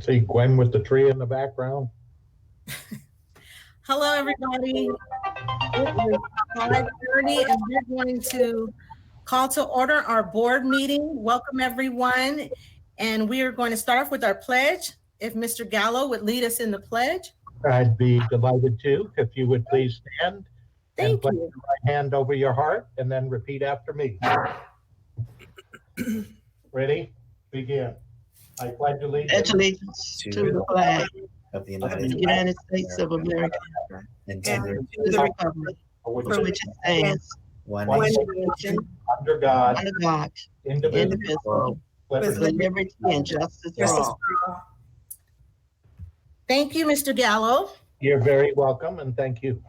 See Gwen with the tree in the background. Hello, everybody. It is 5:30, and we're going to call to order our board meeting. Welcome, everyone. And we are going to start off with our pledge. If Mr. Gallo would lead us in the pledge. I'd be delighted to, if you would please stand. Thank and place you. your right hand over your heart and then repeat after me. Ready? Begin. I pledge allegiance to the flag of the United States of America and to the republic for which it stands, one nation, under God, indivisible, with liberty and justice for all. Thank you, Mr. Gallo. You're very welcome, and thank you.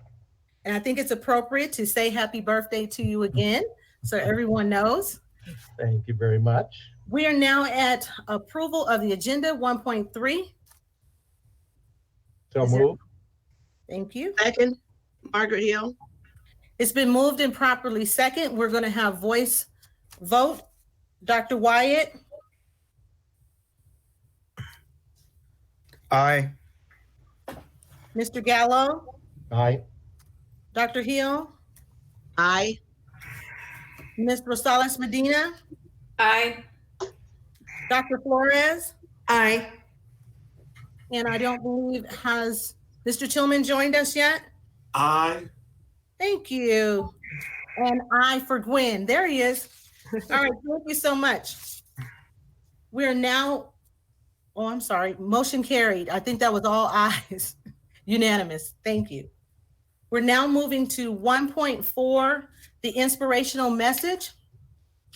And I think it's appropriate to say happy birthday to you again, so everyone knows. Thank you very much. We are now at approval of the agenda 1.3. So move. Thank you. Second, Margaret Hill. It's been moved and properly second. We're going to have voice vote. Dr. Wyatt. Aye. Mr. Gallo. Aye. Dr. Hill. Aye. Ms. Rosales Medina. Aye. Dr. Flores. Aye. And I don't believe has Mr. Tillman joined us yet? Aye. Thank you. And I for Gwen. There he is. All right, thank you so much. We're now, oh, I'm sorry, motion carried. I think that was all ayes. Unanimous. Thank you. We're now moving to 1.4, the inspirational message.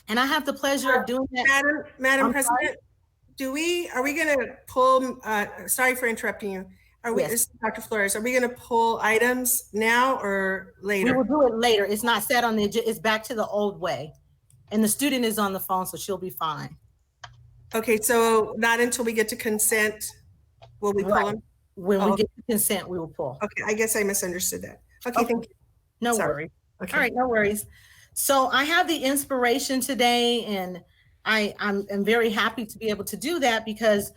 And I have the pleasure of doing that. Madam I'm President, are we going to pull, sorry for interrupting you. Yes. This is Dr. Flores, are we going to pull items now or We later? will do it later. It's not set on the agenda. It's back to the old way. And the student is on the phone, so she'll be fine. Okay, so not until we get to consent will we pull Right. them? When we Oh. get to consent, we will pull. Okay, I guess I misunderstood that. Okay, Okay. thank you. No Sorry. worries. Okay. All right, no worries. So I have the inspiration today, and I'm very happy to be able to do that because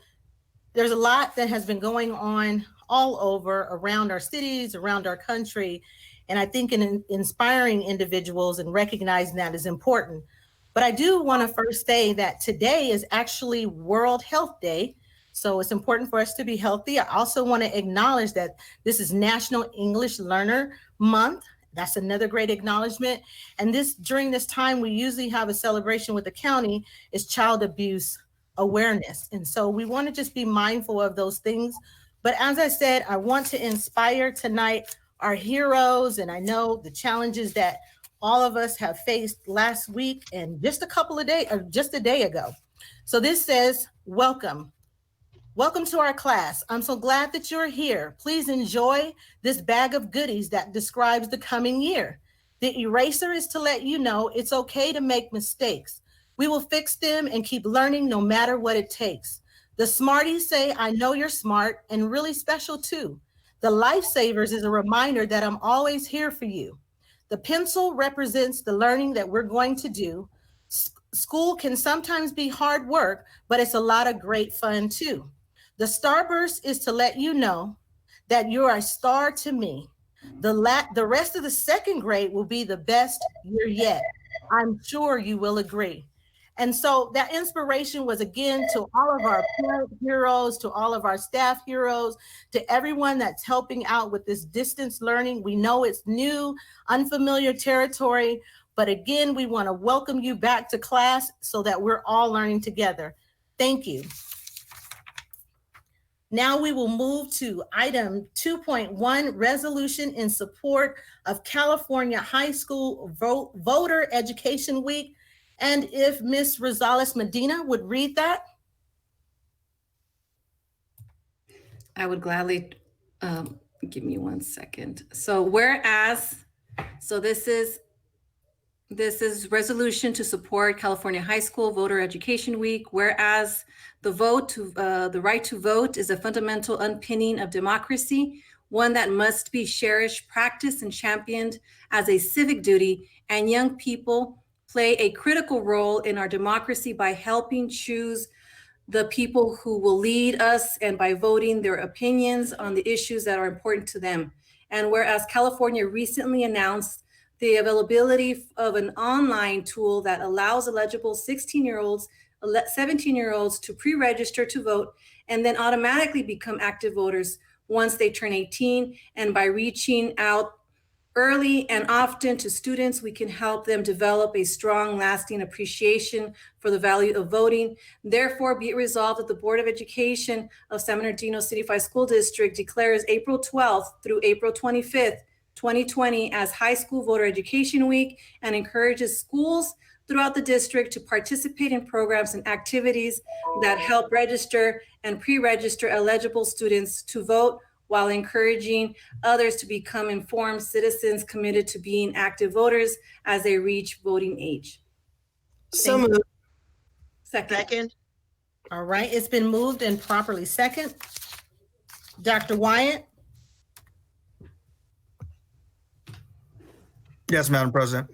there's a lot that has been going on all over around our cities, around our country. And I think inspiring individuals and recognizing that is important. But I do want to first say that today is actually World Health Day. So it's important for us to be healthy. I also want to acknowledge that this is National English Learner Month. That's another great acknowledgement. And during this time, we usually have a celebration with the county is Child Abuse Awareness. And so we want to just be mindful of those things. But as I said, I want to inspire tonight our heroes. And I know the challenges that all of us have faced last week and just a couple of days, or just a day ago. So this says, welcome. Welcome to our class. I'm so glad that you're here. Please enjoy this bag of goodies that describes the coming year. The eraser is to let you know it's okay to make mistakes. We will fix them and keep learning no matter what it takes. The smarties say, I know you're smart and really special too. The lifesavers is a reminder that I'm always here for you. The pencil represents the learning that we're going to do. School can sometimes be hard work, but it's a lot of great fun too. The starburst is to let you know that you're a star to me. The rest of the second grade will be the best year yet. I'm sure you will agree. And so that inspiration was again to all of our parent heroes, to all of our staff heroes, to everyone that's helping out with this distance learning. We know it's new, unfamiliar territory, but again, we want to welcome you back to class so that we're all learning together. Thank you. Now we will move to item 2.1, resolution in support of California High School Voter Education Week. And if Ms. Rosales Medina would read that. I would gladly, give me 1 second. So whereas, this is resolution to support California High School Voter Education Week. Whereas the right to vote is a fundamental underpinning of democracy, one that must be cherished, practiced, and championed as a civic duty, and young people play a critical role in our democracy by helping choose the people who will lead us and by voting their opinions on the issues that are important to them. And whereas California recently announced the availability of an online tool that allows eligible 16-year-olds, 17-year-olds to pre-register to vote and then automatically become active voters once they turn 18. And by reaching out early and often to students, we can help them develop a strong, lasting appreciation for the value of voting. Therefore, be it resolved that the Board of Education of San Bernardino City-Fied School District declares April 12th through April 25th, 2020 as High School Voter Education Week and encourages schools throughout the district to participate in programs and activities that help register and pre-register eligible students to vote, while encouraging others to become informed citizens committed to being active voters as they reach voting age. So moved. Second. All right, it's been moved and properly second. Dr. Wyatt? Yes, Madam President.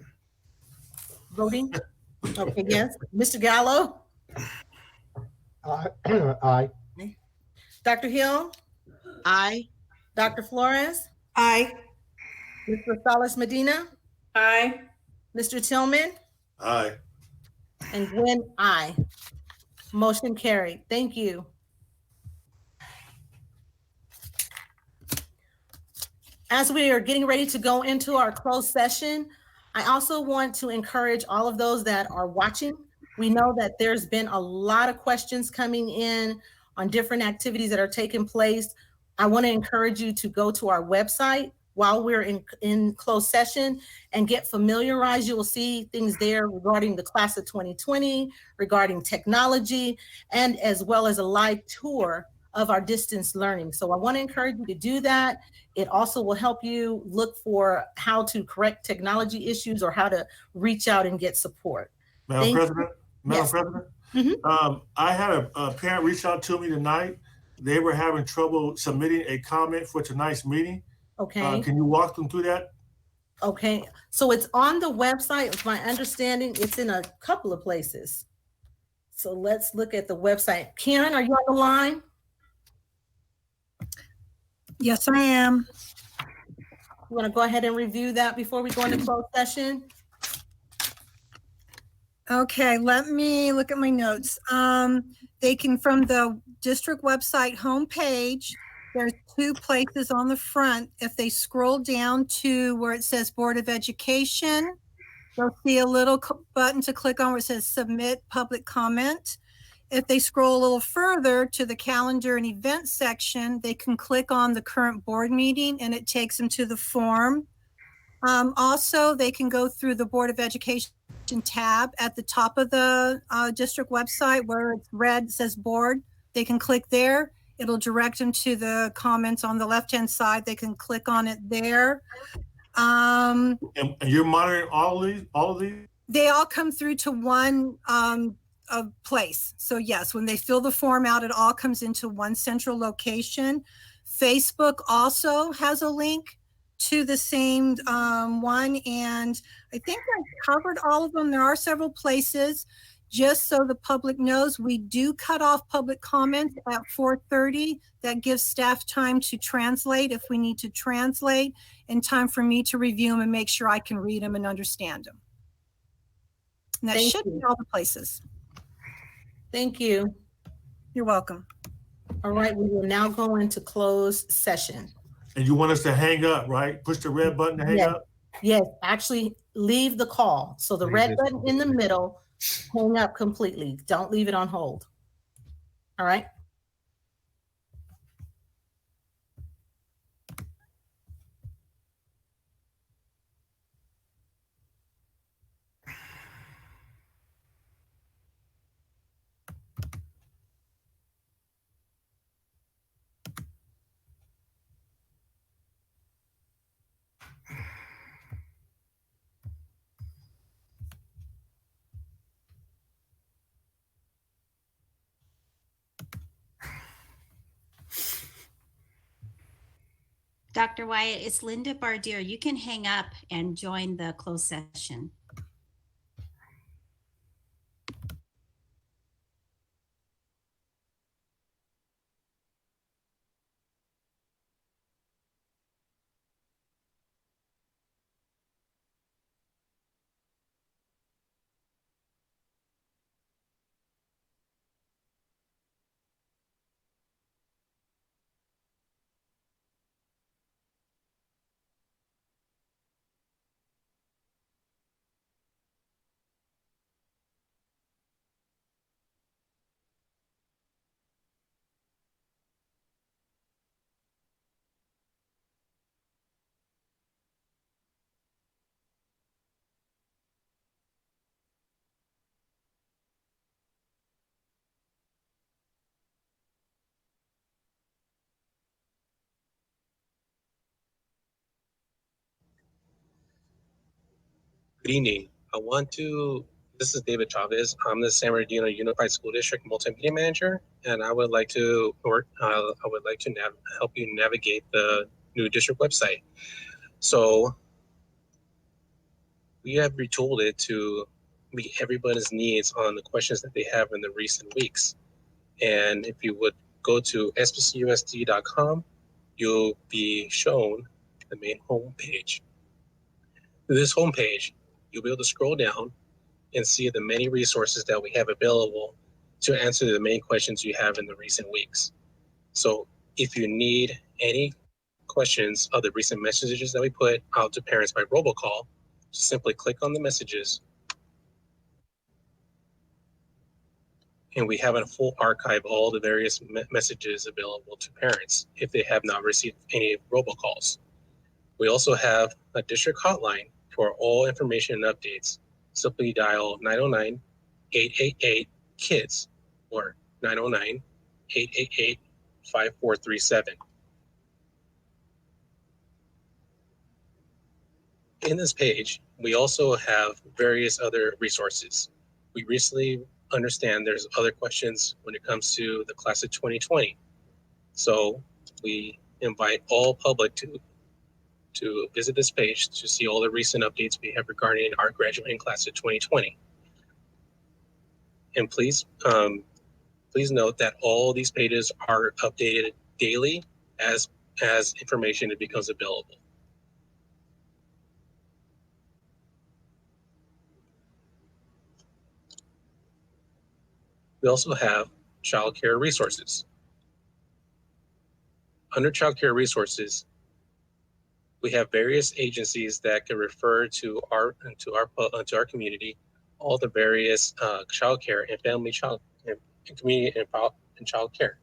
Voting? Okay, yes. Mr. Gallo? Aye. Dr. Hill? Aye. Dr. Flores? Aye. Mr. Salas Medina? Aye. Mr. Tillman? Aye. And Gwen, aye. Motion carried. Thank you. As we are getting ready to go into our closed session, I also want to encourage all of those that are watching. We know that there's been a lot of questions coming in on different activities that are taking place. I want to encourage you to go to our website while we're in closed session and get familiarized. You will see things there regarding the class of 2020, regarding technology, and as well as a live tour of our distance learning. So I want to encourage you to do that. It also will help you look for how to correct technology issues or how to reach out and get support. Madam President, Yes. I had a parent reach out to me tonight. They were having trouble submitting a comment for tonight's meeting. Okay. Can you walk them through that? Okay. So it's on the website. It's my understanding it's in a couple of places. So let's look at the website. Karen, are you on the line? Yes, I am. You want to go ahead and review that before we go into closed session? Okay, let me look at my notes. They can, from the district website homepage, there's two places on the front. If they scroll down to where it says Board of Education, they'll see a little button to click on where it says Submit Public Comment. If they scroll a little further to the calendar and events section, they can click on the current board meeting and it takes them to the form. Also, they can go through the Board of Education tab at the top of the district website where it's red, it says board. They can click there. It'll direct them to the comments on the left-hand side. They can click on it there. And you're monitoring all of these? They all come through to one place. So yes, when they fill the form out, it all comes into one central location. Facebook also has a link to the same one. And I think I covered all of them. There are several places. Just so the public knows, we do cut off public comments at 4:30. That gives staff time to translate if we need to translate, and time for me to review them and make sure I can read them and understand them. And that should be all the places. Thank you. You're welcome. All right, we will now go into closed session. And you want us to hang up, right? Push the red button to hang Yes. up? Yes, actually leave the call. So the red button in the middle, hang up completely. Don't leave it on hold. All right. Dr. Wyatt, it's Linda Bardier. You can hang up and join the closed session. Good evening. This is David Chavez. I'm the San Bernardino Unified School District Multimedia Manager, and I would like to help you navigate the new district website. So we have retooled it to meet everybody's needs on the questions that they have in the recent weeks. And if you would go to sbcusd.com, you'll be shown the main homepage. Through this homepage, you'll be able to scroll down and see the many resources that we have available to answer the main questions you have in the recent weeks. So if you need any questions of the recent messages that we put out to parents by robocall, simply click on the messages and we have a full archive of all the various messages available to parents if they have not received any robocalls. We also have a district hotline for all information and updates. Simply dial 909-888-KIDS or 909-888-5437. In this page, we also have various other resources. We recently understand there's other questions when it comes to the class of 2020. So we invite all public to visit this page to see all the recent updates we have regarding our graduating class of 2020. And please note that all these pages are updated daily as information becomes available. We also have childcare resources. Under childcare resources, we have various agencies that can refer to our community, all the various childcare and family child and community and child care.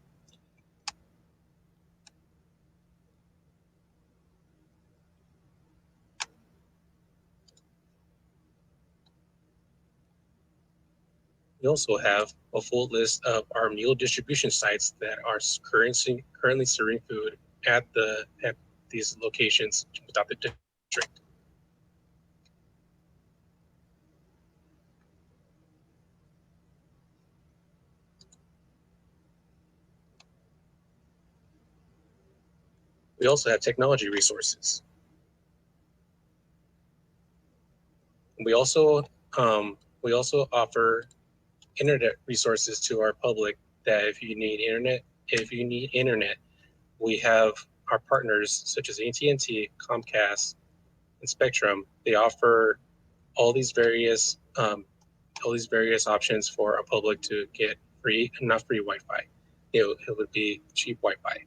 We also have a full list of our meal distribution sites that are currently serving food at these locations without the district. We also have technology resources. We also offer internet resources to our public that if you need internet, we have our partners such as AT&T, Comcast, and Spectrum. They offer all these various options for our public to get not free Wi-Fi. It would be cheap Wi-Fi.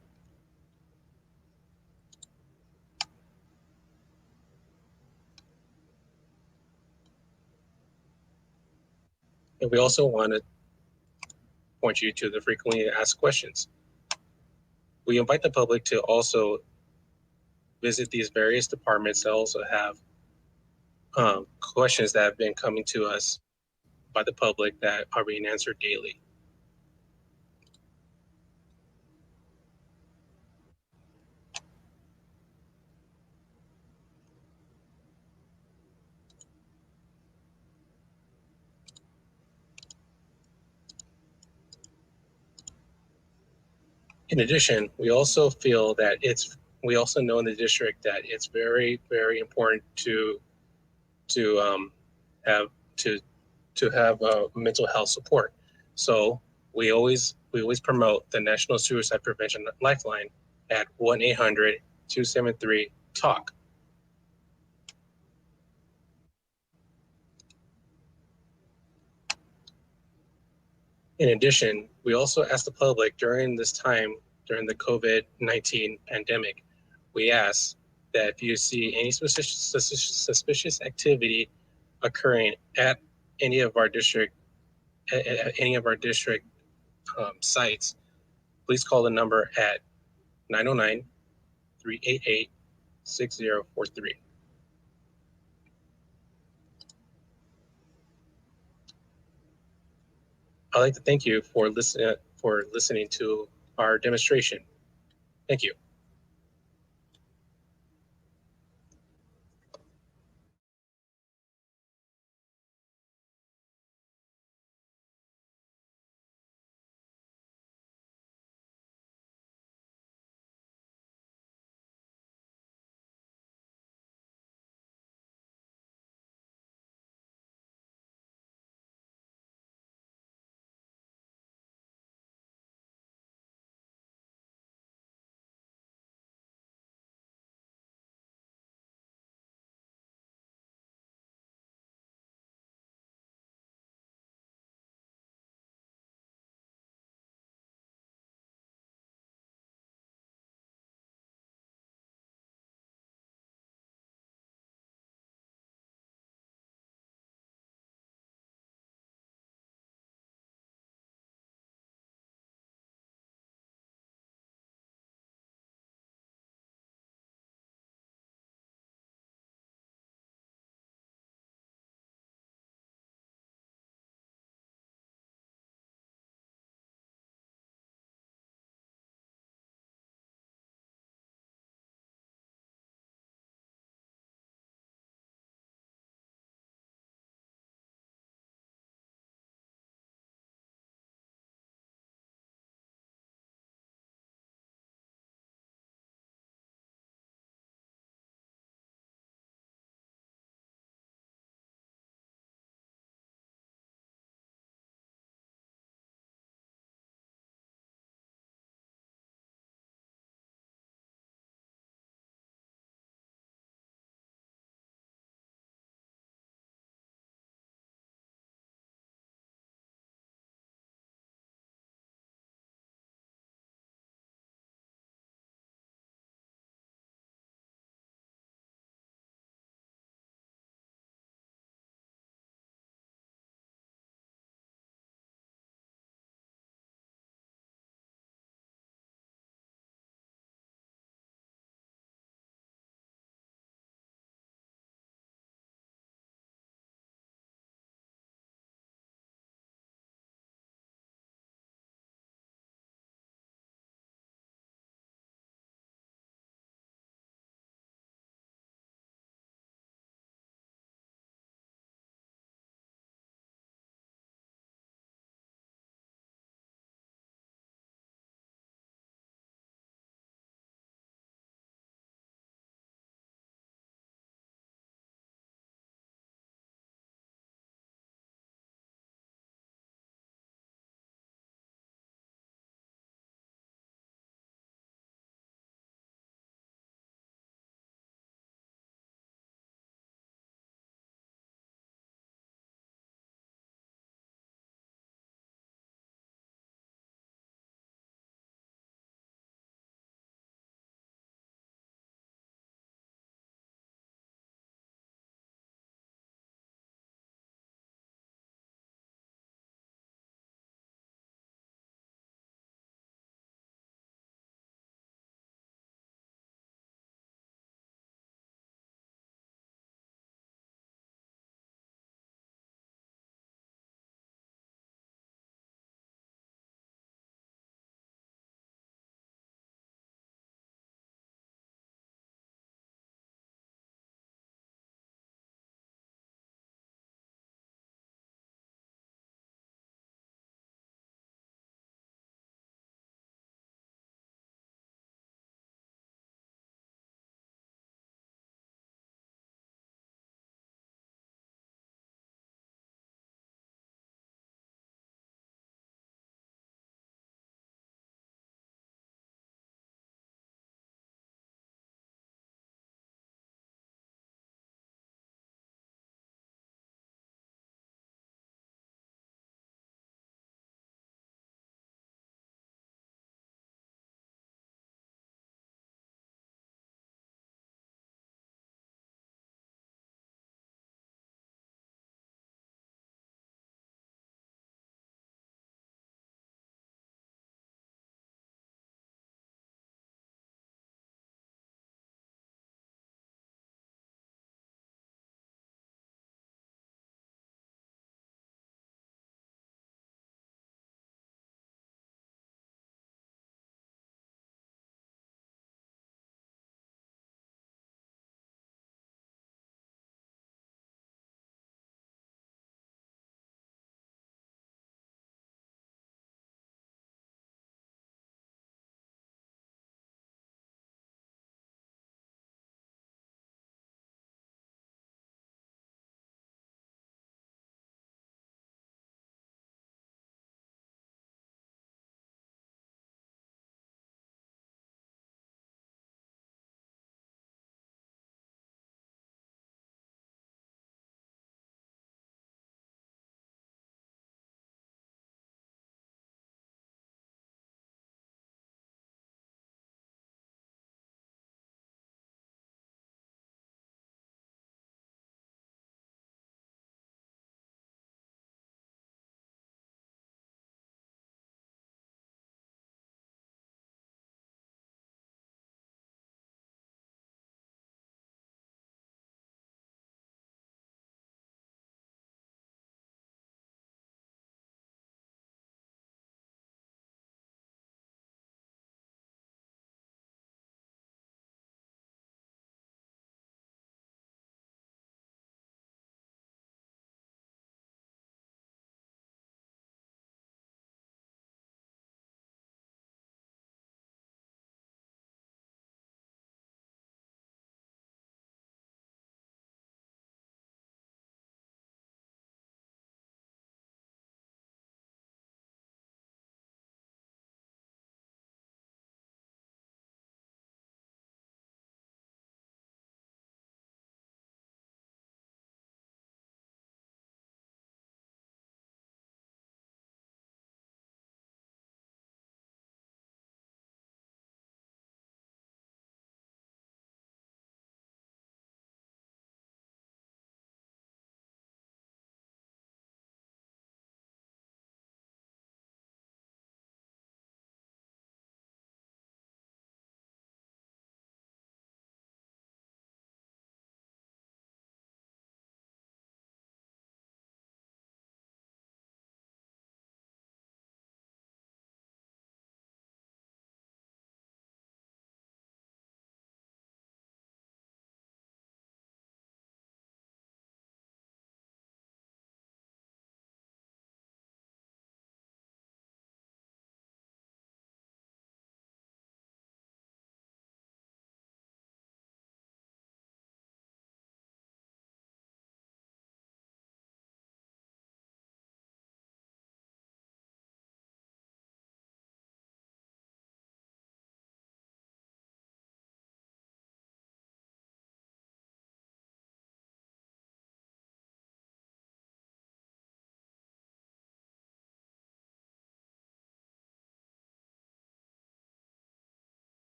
And we also want to point you to the frequently asked questions. We invite the public to also visit these various departments that also have questions that have been coming to us by the public that are being answered daily. In addition, we also feel that we also know in the district that it's very, very important to have mental health support. So we always promote the National Suicide Prevention Lifeline at 1-800-273-TALK. In addition, we also ask the public during this time, during the COVID-19 pandemic, we ask that if you see any suspicious activity occurring at any of our district sites, please call the number at 909-388-6043. I'd like to thank you for listening to our demonstration. Thank you.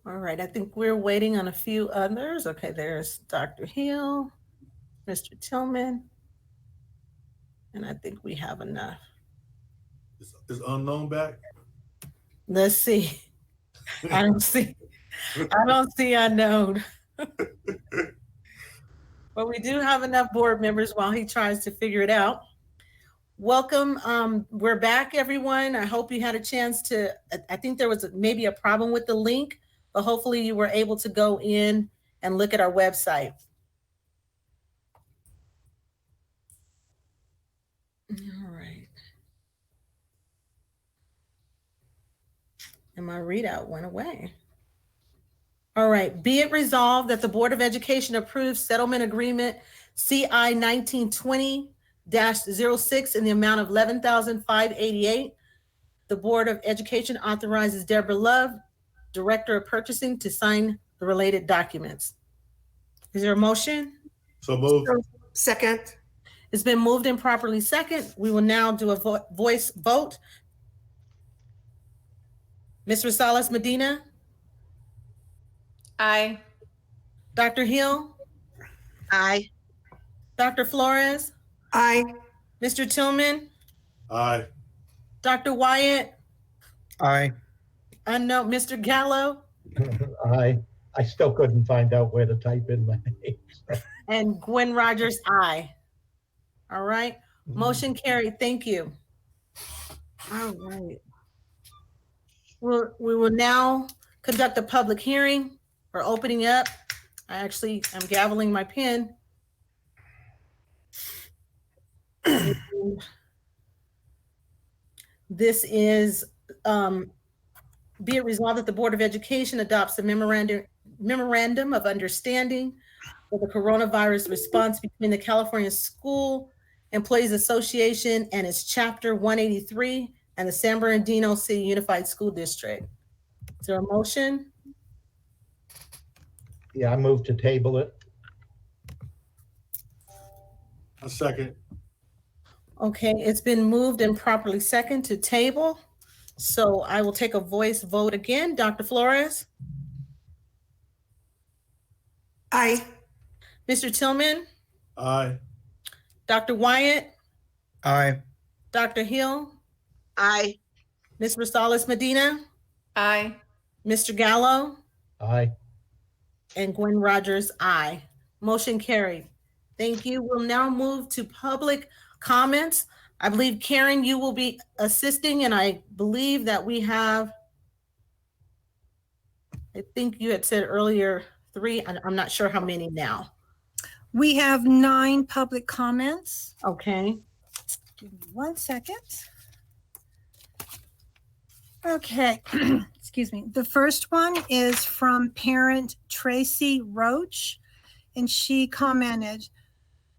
All right, I think we're waiting on a few others. Okay, there's Dr. Hill, Mr. Tillman, and I think we have enough. Is unknown back? Let's see. I don't see unknown. But we do have enough board members while he tries to figure it out. Welcome. We're back, everyone. I hope you had a chance to, I think there was maybe a problem with the link, but hopefully you were able to go in and look at our website. All right. And my readout went away. All right. Be it resolved that the Board of Education approves settlement agreement CI 1920-06 in the amount of $11,588. The Board of Education authorizes Deborah Love, Director of Purchasing, to sign the related documents. Is there a motion? So moved. Second. It's been moved and properly second. We will now do a voice vote. Ms. Rosales Medina? Aye. Dr. Hill? Aye. Dr. Flores? Aye. Mr. Tillman? Aye. Dr. Wyatt? Aye. Unknown. Mr. Gallo? I still couldn't find out where to type in my name. And Gwen Rogers, aye. All right. Motion carried. Thank you. All right. We will now conduct a public hearing. We're opening up. I actually am gaveling my pen. This is be it resolved that the Board of Education adopts a memorandum of understanding for the coronavirus response between the California School Employees Association and its Chapter 183 and the San Bernardino City Unified School District. Is there a motion? Yeah, I move to table it. A second. Okay, it's been moved and properly second to table. So I will take a voice vote again. Dr. Flores? Aye. Mr. Tillman? Aye. Dr. Wyatt? Aye. Dr. Hill? Aye. Ms. Rosales Medina? Aye. Mr. Gallo? Aye. And Gwen Rogers, aye. Motion carried. Thank you. We'll now move to public comments. I believe, Karen, you will be assisting, and I believe that we have, I think you had said earlier 3, I'm not sure how many now. We have 9 public comments. Okay. Give me 1 second. Okay, excuse me. The first one is from parent Tracy Roach, and she commented,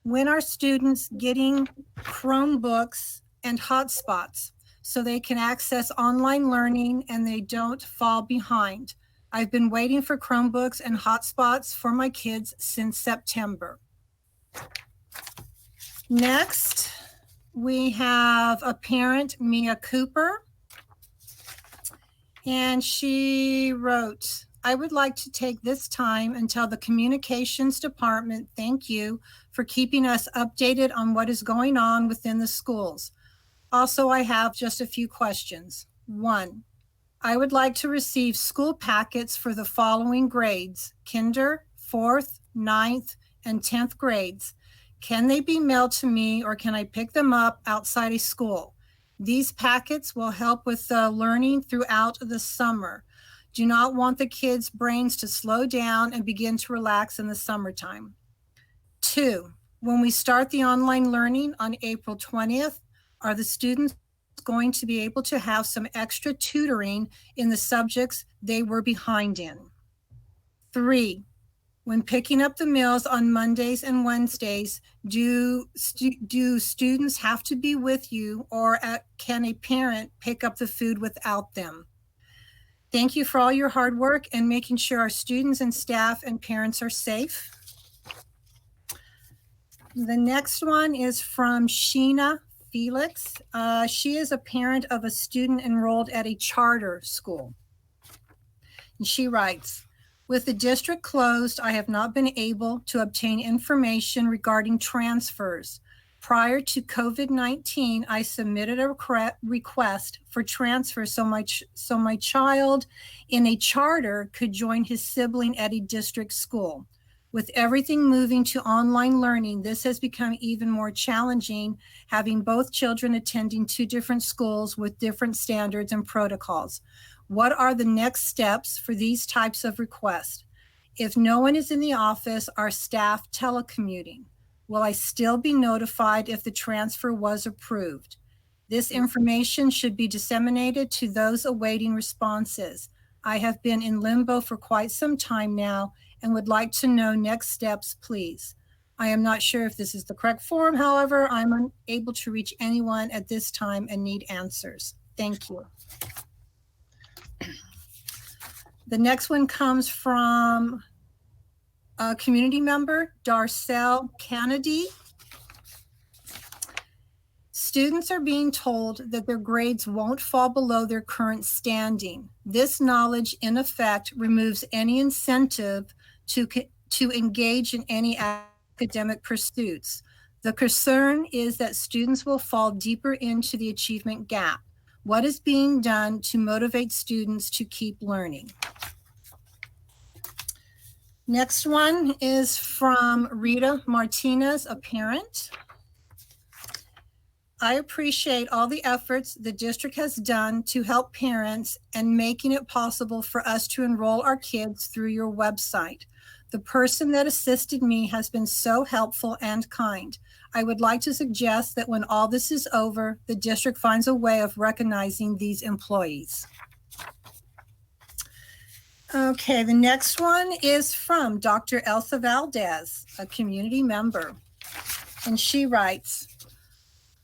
when are students getting Chromebooks and hotspots so they can access online learning and they don't fall behind? I've been waiting for Chromebooks and hotspots for my kids since September. Next, we have a parent, Mia Cooper, and she wrote, I would like to take this time and tell the communications department, thank you for keeping us updated on what is going on within the schools. Also, I have just a few questions. 1, I would like to receive school packets for the following grades: kinder, 4th, 9th, and 10th grades. Can they be mailed to me or can I pick them up outside a school? These packets will help with the learning throughout the summer. Do not want the kids' brains to slow down and begin to relax in the summertime. 2, when we start the online learning on April 20th, are the students going to be able to have some extra tutoring in the subjects they were behind in? 3, when picking up the meals on Mondays and Wednesdays, do students have to be with you, or can a parent pick up the food without them? Thank you for all your hard work and making sure our students and staff and parents are safe. The next one is from Sheena Felix. She is a parent of a student enrolled at a charter school. And she writes, with the district closed, I have not been able to obtain information regarding transfers. Prior to COVID-19, I submitted a request for transfer so my child in a charter could join his sibling at a district school. With everything moving to online learning, this has become even more challenging, having both children attending two different schools with different standards and protocols. What are the next steps for these types of requests? If no one is in the office, are staff telecommuting? Will I still be notified if the transfer was approved? This information should be disseminated to those awaiting responses. I have been in limbo for quite some time now and would like to know next steps, please. I am not sure if this is the correct form. However, I'm unable to reach anyone at this time and need answers. Thank you. The next one comes from a community member, Darcel Kennedy. Students are being told that their grades won't fall below their current standing. This knowledge, in effect, removes any incentive to engage in any academic pursuits. The concern is that students will fall deeper into the achievement gap. What is being done to motivate students to keep learning? Next one is from Rita Martinez, a parent. I appreciate all the efforts the district has done to help parents and making it possible for us to enroll our kids through your website. The person that assisted me has been so helpful and kind. I would like to suggest that when all this is over, the district finds a way of recognizing these employees. Okay, the next one is from Dr. Elsa Valdez, a community member. And she writes,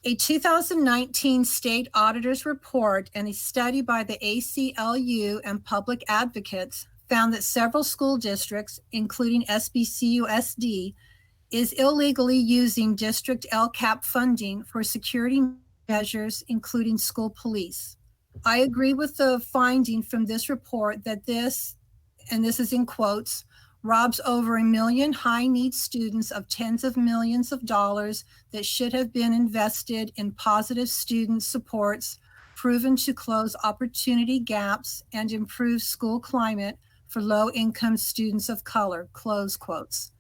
a 2019 state auditor's report and a study by the ACLU and public advocates found that several school districts, including SBCUSD, is illegally using district LCAP funding for security measures, including school police. I agree with the finding from this report that this, and this is in quotes, robs over 1 million high-need students of tens of millions of dollars that should have been invested in positive student supports, proven to close opportunity gaps and improve school climate for low-income students of color, close quotes.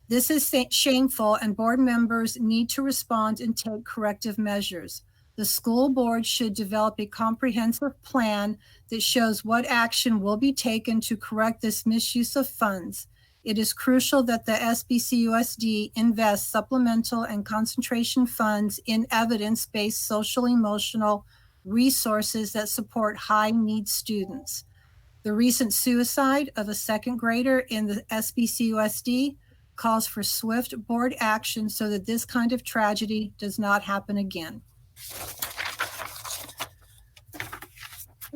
This is shameful, and board members need to respond and take corrective measures. The school board should develop a comprehensive plan that shows what action will be taken to correct this misuse of funds. It is crucial that the SBCUSD invest supplemental and concentration funds in evidence-based social-emotional resources that support high-need students. The recent suicide of a second grader in the SBCUSD calls for swift board action so that this kind of tragedy does not happen again.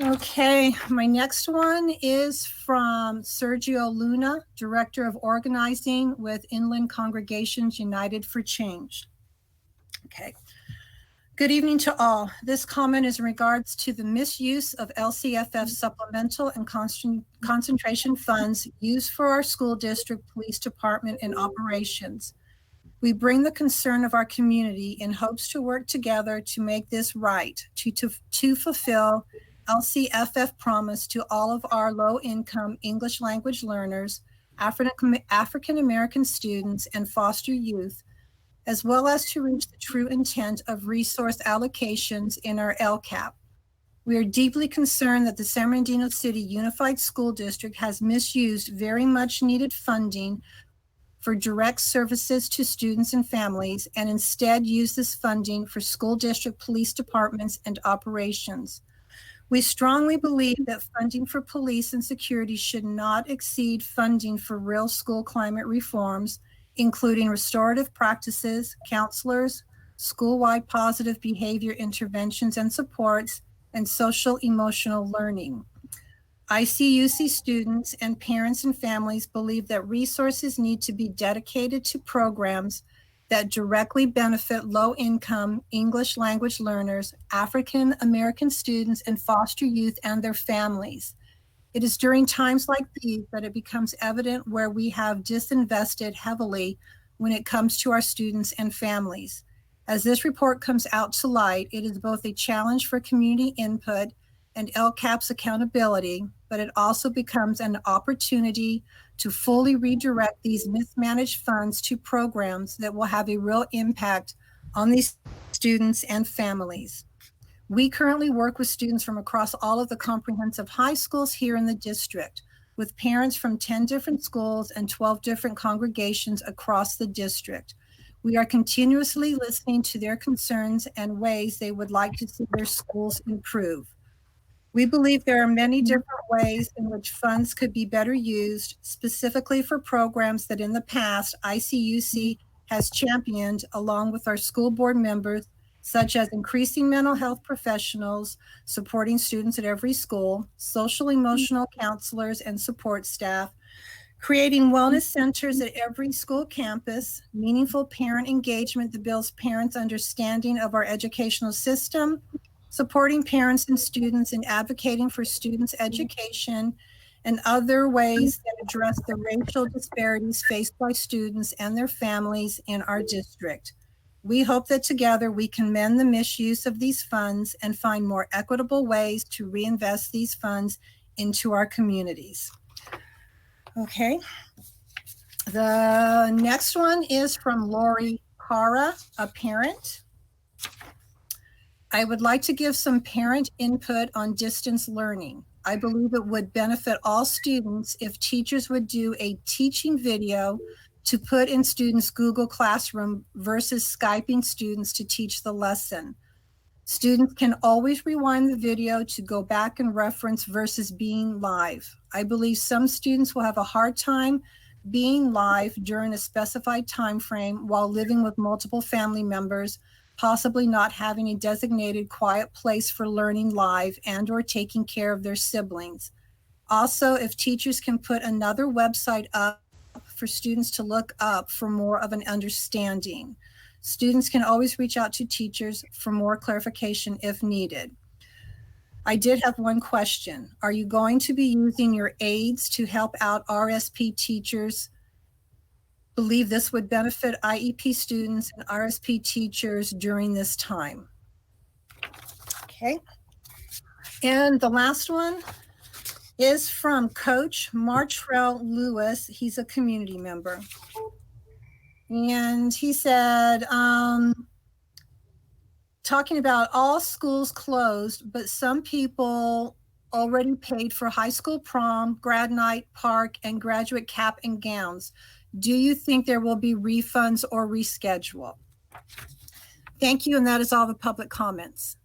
Okay, my next one is from Sergio Luna, Director of Organizing with Inland Congregations United for Change. Okay. Good evening to all. This comment is in regards to the misuse of LCFF supplemental and concentration funds used for our school district, police department, and operations. We bring the concern of our community in hopes to work together to make this right, to fulfill LCFF promise to all of our low-income English language learners, African American students, and foster youth, as well as to reach the true intent of resource allocations in our LCAP. We are deeply concerned that the San Bernardino City Unified School District has misused very much needed funding for direct services to students and families, and instead used this funding for school district police departments and operations. We strongly believe that funding for police and security should not exceed funding for real school climate reforms, including restorative practices, counselors, school-wide positive behavior interventions and supports, and social emotional learning. ICUC students and parents and families believe that resources need to be dedicated to programs that directly benefit low-income English language learners, African American students, and foster youth and their families. It is during times like these that it becomes evident where we have disinvested heavily when it comes to our students and families. As this report comes out to light, it is both a challenge for community input and LCAP's accountability, but it also becomes an opportunity to fully redirect these mismanaged funds to programs that will have a real impact on these students and families. We currently work with students from across all of the comprehensive high schools here in the district, with parents from 10 different schools and 12 different congregations across the district. We are continuously listening to their concerns and ways they would like to see their schools improve. We believe there are many different ways in which funds could be better used, specifically for programs that in the past ICUC has championed along with our school board members, such as increasing mental health professionals, supporting students at every school, social emotional counselors and support staff, creating wellness centers at every school campus, meaningful parent engagement that builds parents' understanding of our educational system, supporting parents and students in advocating for students' education, and other ways that address the racial disparities faced by students and their families in our district. We hope that together we can mend the misuse of these funds and find more equitable ways to reinvest these funds into our communities. Okay. The next one is from Lori Cara, a parent. I would like to give some parent input on distance learning. I believe it would benefit all students if teachers would do a teaching video to put in students' Google Classroom versus Skyping students to teach the lesson. Students can always rewind the video to go back and reference versus being live. I believe some students will have a hard time being live during a specified time frame while living with multiple family members, possibly not having a designated quiet place for learning live and or taking care of their siblings. Also, if teachers can put another website up for students to look up for more of an understanding. Students can always reach out to teachers for more clarification if needed. I did have one question. Are you going to be using your aides to help out RSP teachers? Believe this would benefit IEP students and RSP teachers during this time. Okay. And the last one is from Coach Martrell Lewis. He's a community member. And he said, talking about all schools closed, but some people already paid for high school prom, grad night, park, and graduate cap and gowns. Do you think there will be refunds or reschedule? Thank you, and that is all the public comments.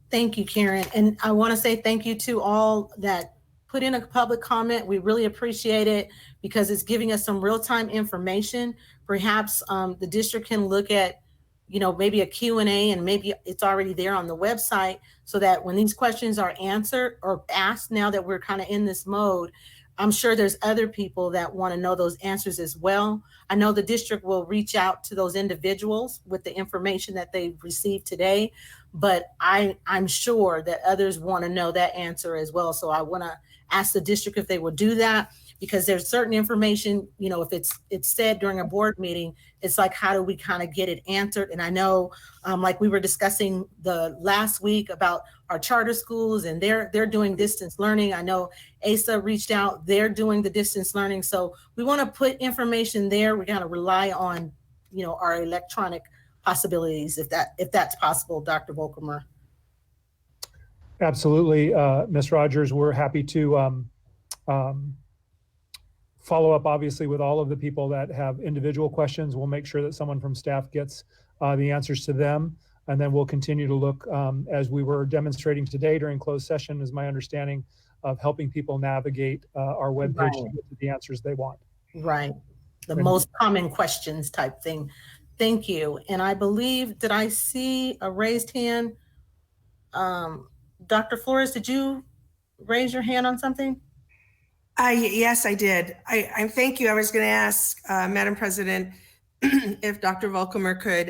Thank you, Karen. And I want to say thank you to all that put in a public comment. We really appreciate it because it's giving us some real-time information. Perhaps the district can look at, you know, maybe a Q&A, and maybe it's already there on the website so that when these questions are answered or asked, now that we're kind of in this mode, I'm sure there's other people that want to know those answers as well. I know the district will reach out to those individuals with the information that they've received today, but I'm sure that others want to know that answer as well. So I want to ask the district if they will do that, because there's certain information, you know, if it's said during a board meeting, it's like, how do we kind of get it answered? And I know, like we were discussing the last week about our charter schools, and they're doing distance learning. I know ASA reached out, they're doing the distance learning. So we want to put information there. We got to rely on, you know, our electronic possibilities, if that's possible, Dr. Volkemer. Absolutely, Ms. Rogers. We're happy to follow up, obviously, with all of the people that have individual questions. We'll make sure that someone from staff gets the answers to them. And then we'll continue to look, as we were demonstrating today during closed session, is my understanding, of helping people navigate our webpage to get to the answers they want. Right. The most common questions type thing. Thank you. And I believe, did I see a raised hand? Dr. Flores, did you raise your hand on something? Yes, I did. I thank you. I was going to ask Madam President if Dr. Volkemer could,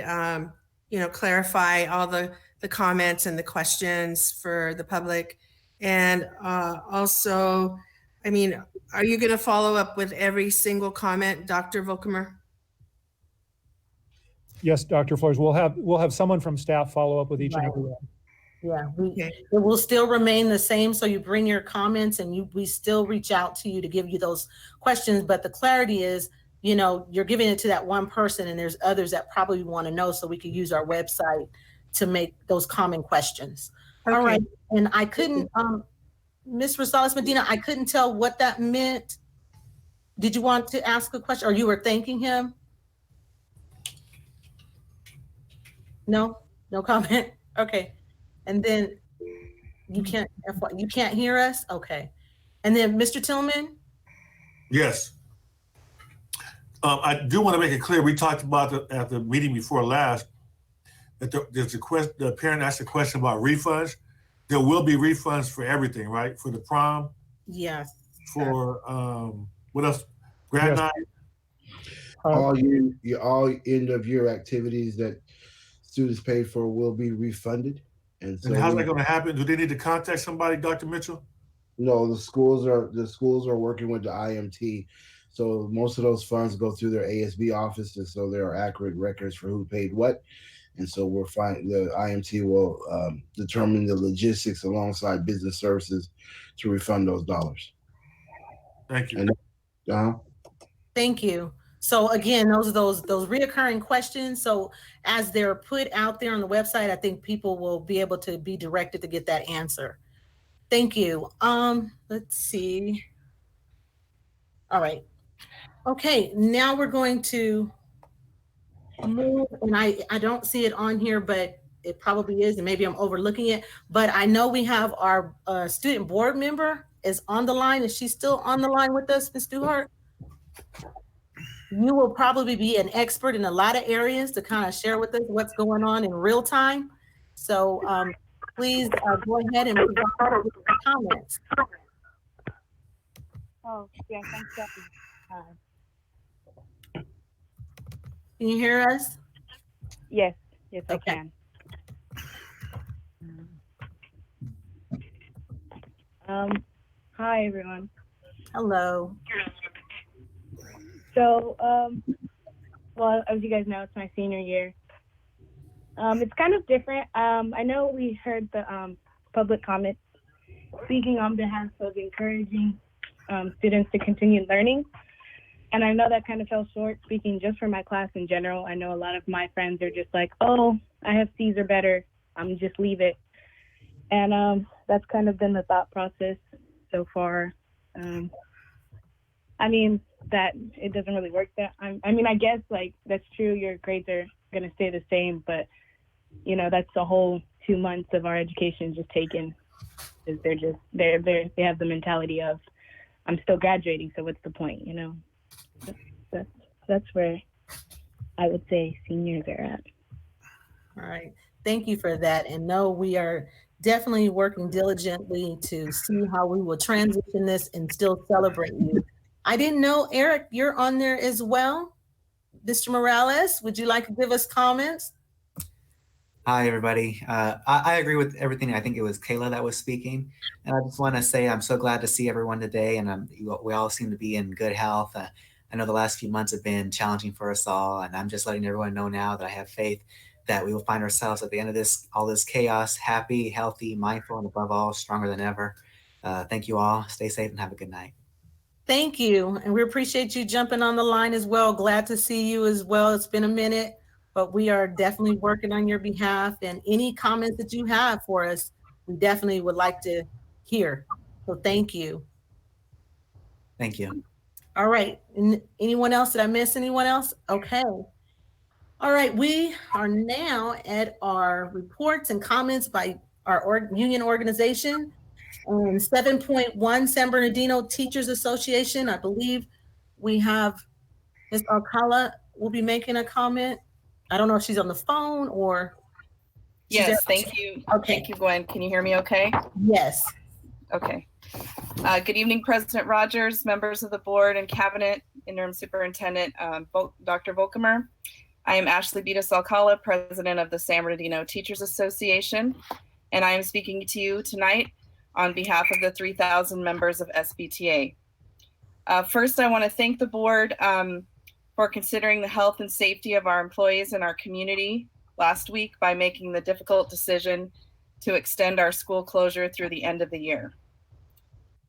you know, clarify all the comments and the questions for the public And also, I mean, are you going to follow up with every single comment, Dr. Volkemer? Yes, Dr. Flores, we'll have someone from staff follow up with each and every one. Yeah, Okay. it will still remain the same. So you bring your comments and we still reach out to you to give you those questions. But the clarity is, you know, you're giving it to that one person and there's others that probably want to know, so we could use our website to make those common questions. Okay. All right. And I couldn't, Ms. Rosales Medina, I couldn't tell what that meant. Did you want to ask a question or you were thanking him? No comment. Okay. And then you can't hear us? Okay. And then Mr. Tillman? Yes. I do want to make it clear, we talked about at the meeting before last, that there's the parent asked a question about refunds. There will be refunds for everything, right? For the prom? Yes. For, what else? Grad night? All end of year activities that students paid for will be refunded. And so how's that going to happen? Do they need to contact somebody, Dr. Mitchell? No, the schools are working with the IMT. So most of those funds go through their ASB office, and so there are accurate records for who paid what. And so we're fine. The IMT will determine the logistics alongside business services to refund those dollars. Thank you. Thank you. So again, those are those reoccurring questions. So as they're put out there on the website, I think people will be able to be directed to get that answer. Thank you. Let's see. All right. Okay, now we're going to move, and I don't see it on here, but it probably is, and maybe I'm overlooking it, but I know we have our student board member is on the line. Is she still on the line with us, Ms. Duhart? You will probably be an expert in a lot of areas to kind of share with us what's going on in real time. So please go ahead and provide your comments. Oh, yeah, thanks. Can you hear us? Yes, okay. I can. Hi, everyone. Hello. So, well, as you guys know, it's my senior year. It's kind of different. I know we heard the public comments speaking on behalf of encouraging students to continue learning. And I know that kind of fell short speaking just for my class in general. I know a lot of my friends are just like, oh, I have C's or better. Just leave it. And that's kind of been the thought process so far. I mean, that it doesn't really work that. I mean, I guess like that's true. Your grades are going to stay the same, but you know, that's the whole 2 months of our education just taken. Is they have the mentality of, I'm still graduating, so what's the point, you know? That's where I would say seniors are at. All right, thank you for that. And no, we are definitely working diligently to see how we will transition this and still celebrate you. I didn't know, Eric, you're on there as well. Mr. Morales, would you like to give us comments? Hi, everybody. I agree with everything. I think it was Kayla that was speaking. And I just want to say I'm so glad to see everyone today. And we all seem to be in good health. I know the last few months have been challenging for us all. And I'm just letting everyone know now that I have faith that we will find ourselves at the end of all this chaos, happy, healthy, mindful, and above all, stronger than ever. Thank you all. Stay safe and have a good night. Thank you. And we appreciate you jumping on the line as well. Glad to see you as well. It's been a minute, but we are definitely working on your behalf. And any comments that you have for us, we definitely would like to hear. So thank you. Thank you. All right. Anyone else? Did I miss anyone else? Okay. All right. We are now at our reports and comments by our union organization. 7.1 San Bernardino Teachers Association. I believe we have Ms. Alcala will be making a comment. I don't know if she's on the phone or. Yes, thank you. Okay. Thank you, Gwen. Can you hear me okay? Yes. Okay. Good evening, President Rogers, members of the board and cabinet, interim superintendent, Dr. Volkemer. I am Ashley Beatus Alcala, president of the San Bernardino Teachers Association, and I am speaking to you tonight on behalf of the 3,000 members of SBTA. First, I want to thank the board for considering the health and safety of our employees and our community last week by making the difficult decision to extend our school closure through the end of the year.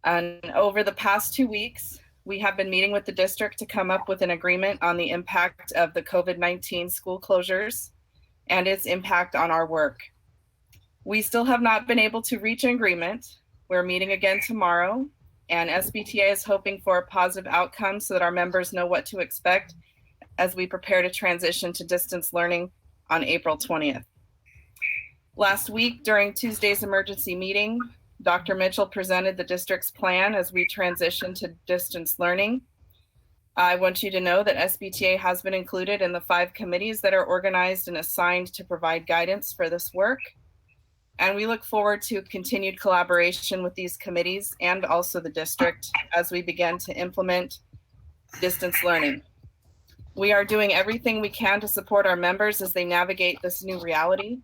And over the past 2 weeks, we have been meeting with the district to come up with an agreement on the impact of the COVID-19 school closures and its impact on our work. We still have not been able to reach an agreement. We're meeting again tomorrow, and SBTA is hoping for a positive outcome so that our members know what to expect as we prepare to transition to distance learning on April 20th. Last week, during Tuesday's emergency meeting, Dr. Mitchell presented the district's plan as we transition to distance learning. I want you to know that SBTA has been included in the 5 committees that are organized and assigned to provide guidance for this work. And we look forward to continued collaboration with these committees and also the district as we begin to implement distance learning. We are doing everything we can to support our members as they navigate this new reality.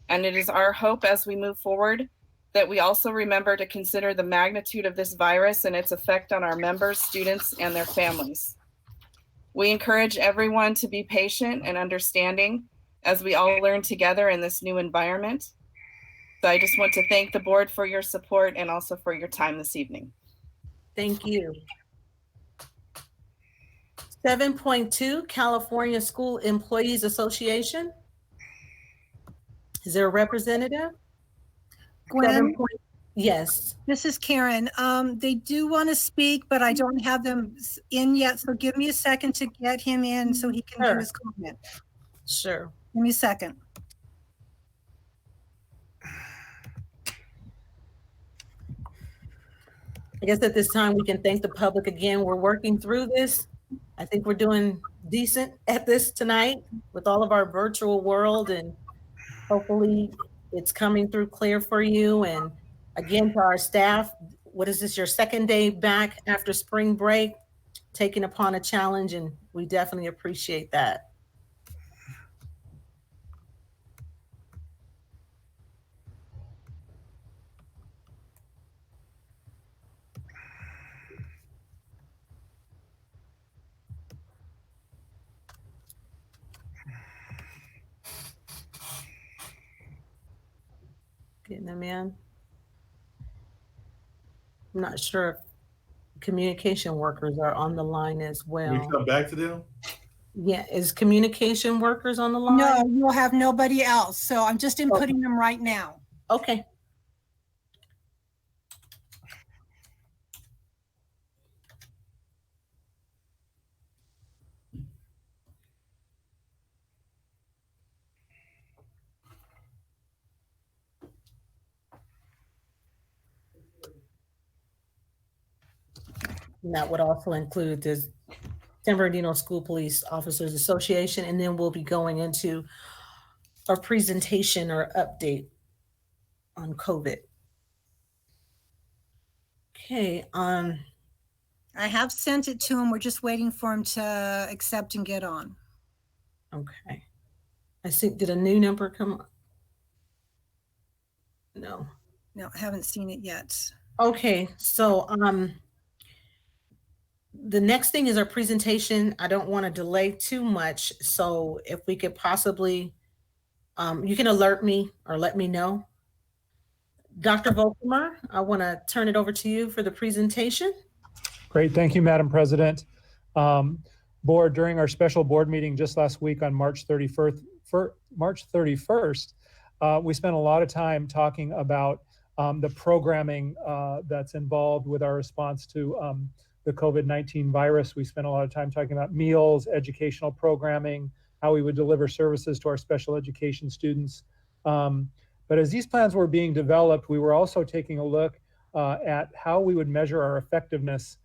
And it is our hope as we move forward that we also remember to consider the magnitude of this virus and its effect on our members, students, and their families. We encourage everyone to be patient and understanding as we all learn together in this new environment. So I just want to thank the board for your support and also for your time this evening. Thank you. 7.2, California School Employees Association. Is there a representative? Gwen? Yes. This is Karen. They do want to speak, but I don't have them in yet. So give me a second to get him in so he can do his comment. Sure. Give me a second. I guess at this time we can thank the public again. We're working through this. I think we're doing decent at this tonight with all of our virtual world, and hopefully it's coming through clear for you. And again, to our staff, what is this, your second day back after spring break, taking upon a challenge, and we definitely appreciate that. Getting them in. I'm not sure if communication workers are on the line as well. We come back to them? Yeah, is communication workers on the line? No, you'll have nobody else. So I'm just inputting them right now. Okay. And that would also include the San Bernardino School Police Officers Association, and then we'll be going into our presentation or update on COVID. Okay. I have sent it to him. We're just waiting for him to accept and get on. Okay. I see. Did a new number come up? No. No, I haven't seen it yet. Okay. So, the next thing is our presentation. I don't want to delay too much. So if we could possibly, you can alert me or let me know. Dr. Volkmer, I want to turn it over to you for the presentation. Great. Thank you, Madam President. Board, during our special board meeting just last week on March 31st, we spent a lot of time talking about the programming that's involved with our response to the COVID-19 virus. We spent a lot of time talking about meals, educational programming, how we would deliver services to our special education students. But as these plans were being developed, we were also taking a look at how we would measure our effectiveness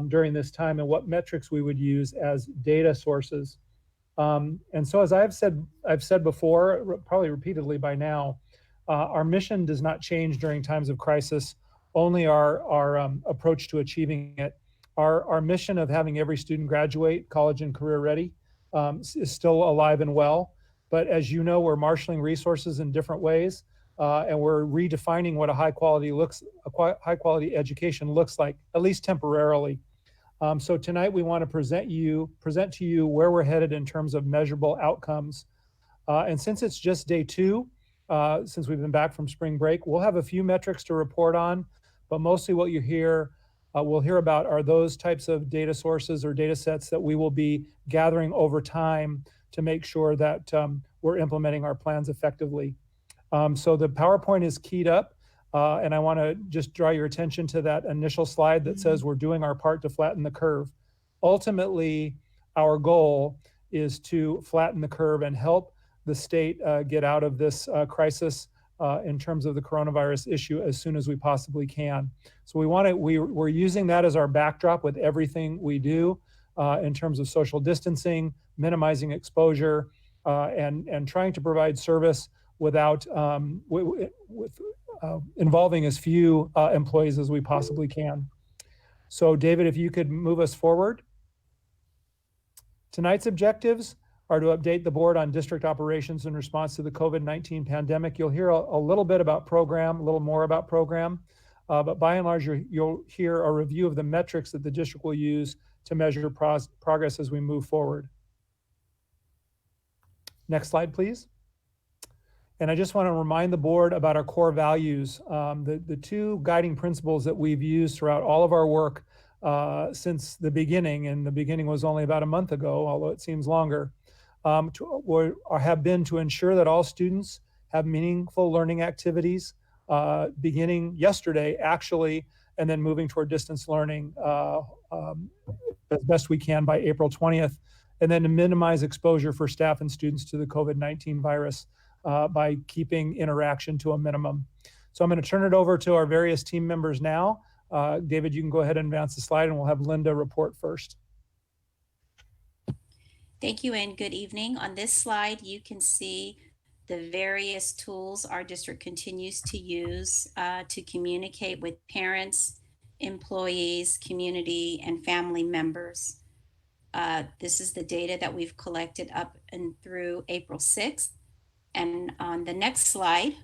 during this time and what metrics we would use as data sources. And so as I've said before, probably repeatedly by now, our mission does not change during times of crisis, only our approach to achieving it. Our mission of having every student graduate college and career ready is still alive and well. But as you know, we're marshaling resources in different ways. and we're redefining what a high quality education looks like, at least temporarily. So tonight we want to present to you where we're headed in terms of measurable outcomes. And since it's just day 2, since we've been back from spring break, we'll have a few metrics to report on, but mostly what we'll hear about are those types of data sources or data sets that we will be gathering over time to make sure that we're implementing our plans effectively. So the PowerPoint is keyed up, and I want to just draw your attention to that initial slide that says we're doing our part to flatten the curve. Ultimately, our goal is to flatten the curve and help the state get out of this crisis in terms of the coronavirus issue as soon as we possibly can. So we're using that as our backdrop with everything we do in terms of social distancing, minimizing exposure, and trying to provide service without involving as few employees as we possibly can. So David, if you could move us forward. Tonight's objectives are to update the board on district operations in response to the COVID-19 pandemic. You'll hear a little bit about program, a little more about program, but by and large, you'll hear a review of the metrics that the district will use to measure progress as we move forward. Next slide, please. And I just want to remind the board about our core values. The 2 guiding principles that we've used throughout all of our work since the beginning, and the beginning was only about a month ago, although it seems longer, have been to ensure that all students have meaningful learning activities beginning yesterday, actually, and then moving toward distance learning as best we can by April 20th, and then to minimize exposure for staff and students to the COVID-19 virus by keeping interaction to a minimum. So I'm going to turn it over to our various team members now. David, you can go ahead and advance the slide, and we'll have Linda report first. Thank you and good evening. On this slide, you can see the various tools our district continues to use to communicate with parents, employees, community, and family members. This is the data that we've collected up and through April 6th. And on the next slide,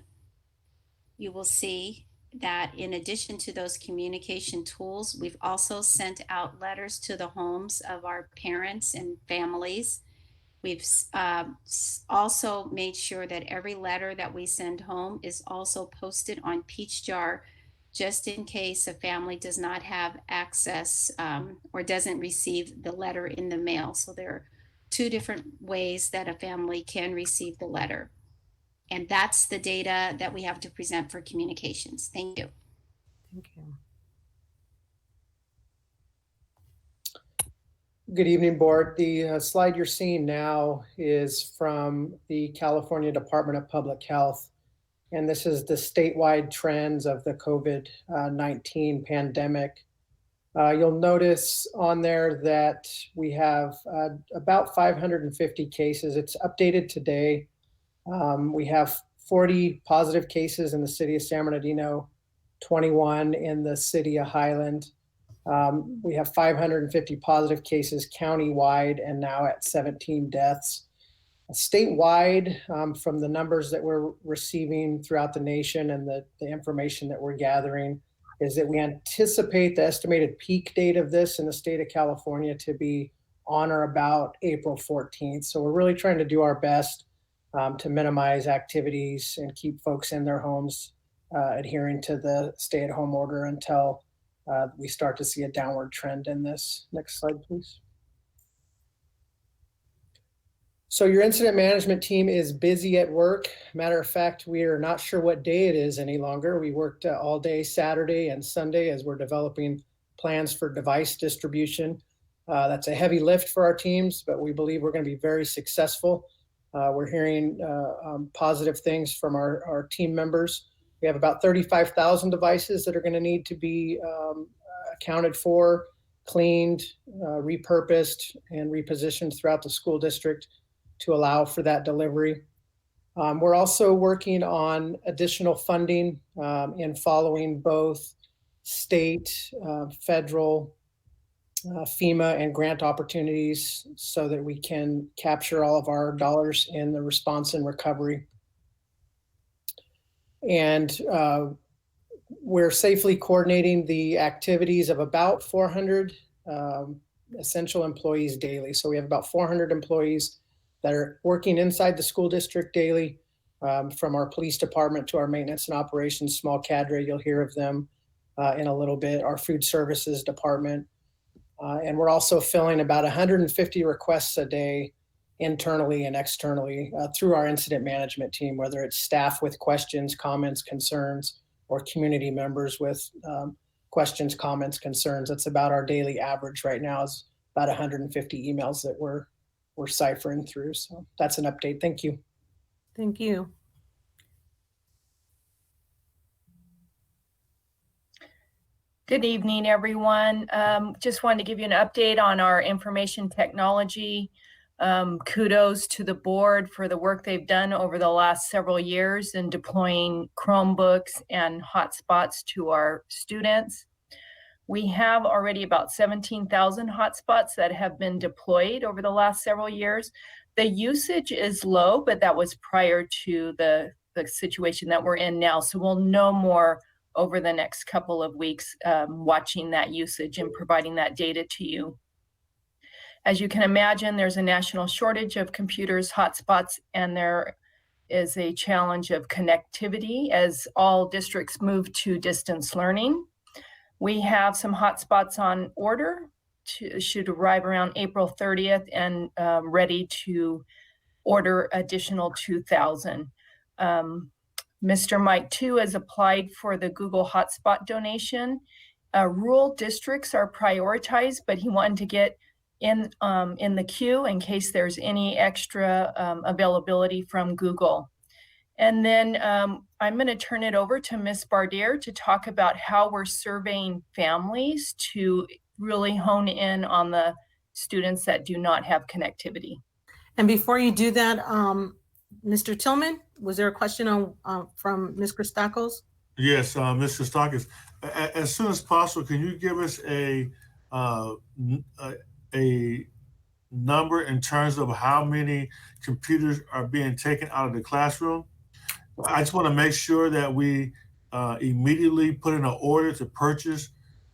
you will see that in addition to those communication tools, we've also sent out letters to the homes of our parents and families. We've also made sure that every letter that we send home is also posted on Peach Jar, just in case a family does not have access or doesn't receive the letter in the mail. So there are 2 different ways that a family can receive the letter. And that's the data that we have to present for communications. Thank you. Thank you. Good evening, board. The slide you're seeing now is from the California Department of Public Health. And this is the statewide trends of the COVID-19 pandemic. You'll notice on there that we have about 550 cases. It's updated today. We have 40 positive cases in the city of San Bernardino, 21 in the city of Highland. We have 550 positive cases countywide and now at 17 deaths. Statewide, from the numbers that we're receiving throughout the nation and the information that we're gathering, is that we anticipate the estimated peak date of this in the state of California to be on or about April 14th. So we're really trying to do our best to minimize activities and keep folks in their homes, adhering to the stay-at-home order until we start to see a downward trend in this. Next slide, please. So your incident management team is busy at work. Matter of fact, we are not sure what day it is any longer. We worked all day Saturday and Sunday as we're developing plans for device distribution. That's a heavy lift for our teams, but we believe we're going to be very successful. We're hearing positive things from our team members. We have about 35,000 devices that are going to need to be accounted for, cleaned, repurposed, and repositioned throughout the school district to allow for that delivery. We're also working on additional funding in following both state, federal, FEMA, and grant opportunities so that we can capture all of our dollars in the response and recovery. And we're safely coordinating the activities of about 400 essential employees daily. So we have about 400 employees that are working inside the school district daily, from our police department to our maintenance and operations small cadre. You'll hear of them in a little bit, our food services department. And we're also filling about 150 requests a day internally and externally through our incident management team, whether it's staff with questions, comments, concerns, or community members with questions, comments, concerns. That's about our daily average right now, is about 150 emails that we're ciphering through. So that's an update. Thank you. Thank you. Good evening, everyone. Just wanted to give you an update on our information technology. Kudos to the board for the work they've done over the last several years in deploying Chromebooks and hotspots to our students. We have already about 17,000 hotspots that have been deployed over the last several years. The usage is low, but that was prior to the situation that we're in now. So we'll know more over the next couple of weeks, watching that usage and providing that data to you. As you can imagine, there's a national shortage of computers, hotspots, and there is a challenge of connectivity as all districts move to distance learning. We have some hotspots on order, should arrive around April 30th, and ready to order additional 2,000. Mr. Mike 2 has applied for the Google hotspot donation. Rural districts are prioritized, but he wanted to get in the queue in case there's any extra availability from Google. And then I'm going to turn it over to Ms. Bardier to talk about how we're surveying families to really hone in on the students that do not have connectivity. And before you do that, Mr. Tillman, was there a question on from Ms. Christakos? Yes, Ms. Christakos. As soon as possible, can you give us a number in terms of how many computers are being taken out of the classroom? I just want to make sure that we immediately put in an order to purchase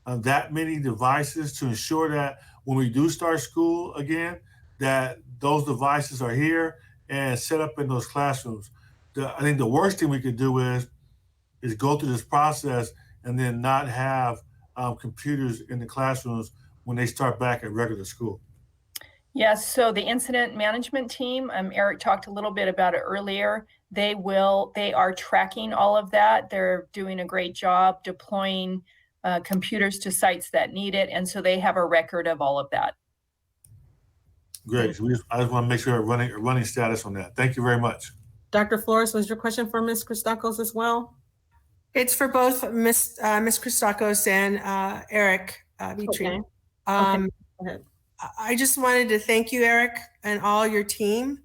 that many devices to ensure that when we do start school again, that those devices are here and set up in those classrooms. I think the worst thing we could do is go through this process and then not have computers in the classrooms when they start back at regular school. Yes, so the incident management team, Eric talked a little bit about it earlier. They are tracking all of that. They're doing a great job deploying computers to sites that need it. And so they have a record of all of that. Great. So I just want to make sure running status on that. Thank you very much. Dr. Flores, was your question for Ms. Christakos as well? It's for both Ms. Christakos and Eric Vitri. Okay. Go ahead. I just wanted to thank you, Eric, and all your team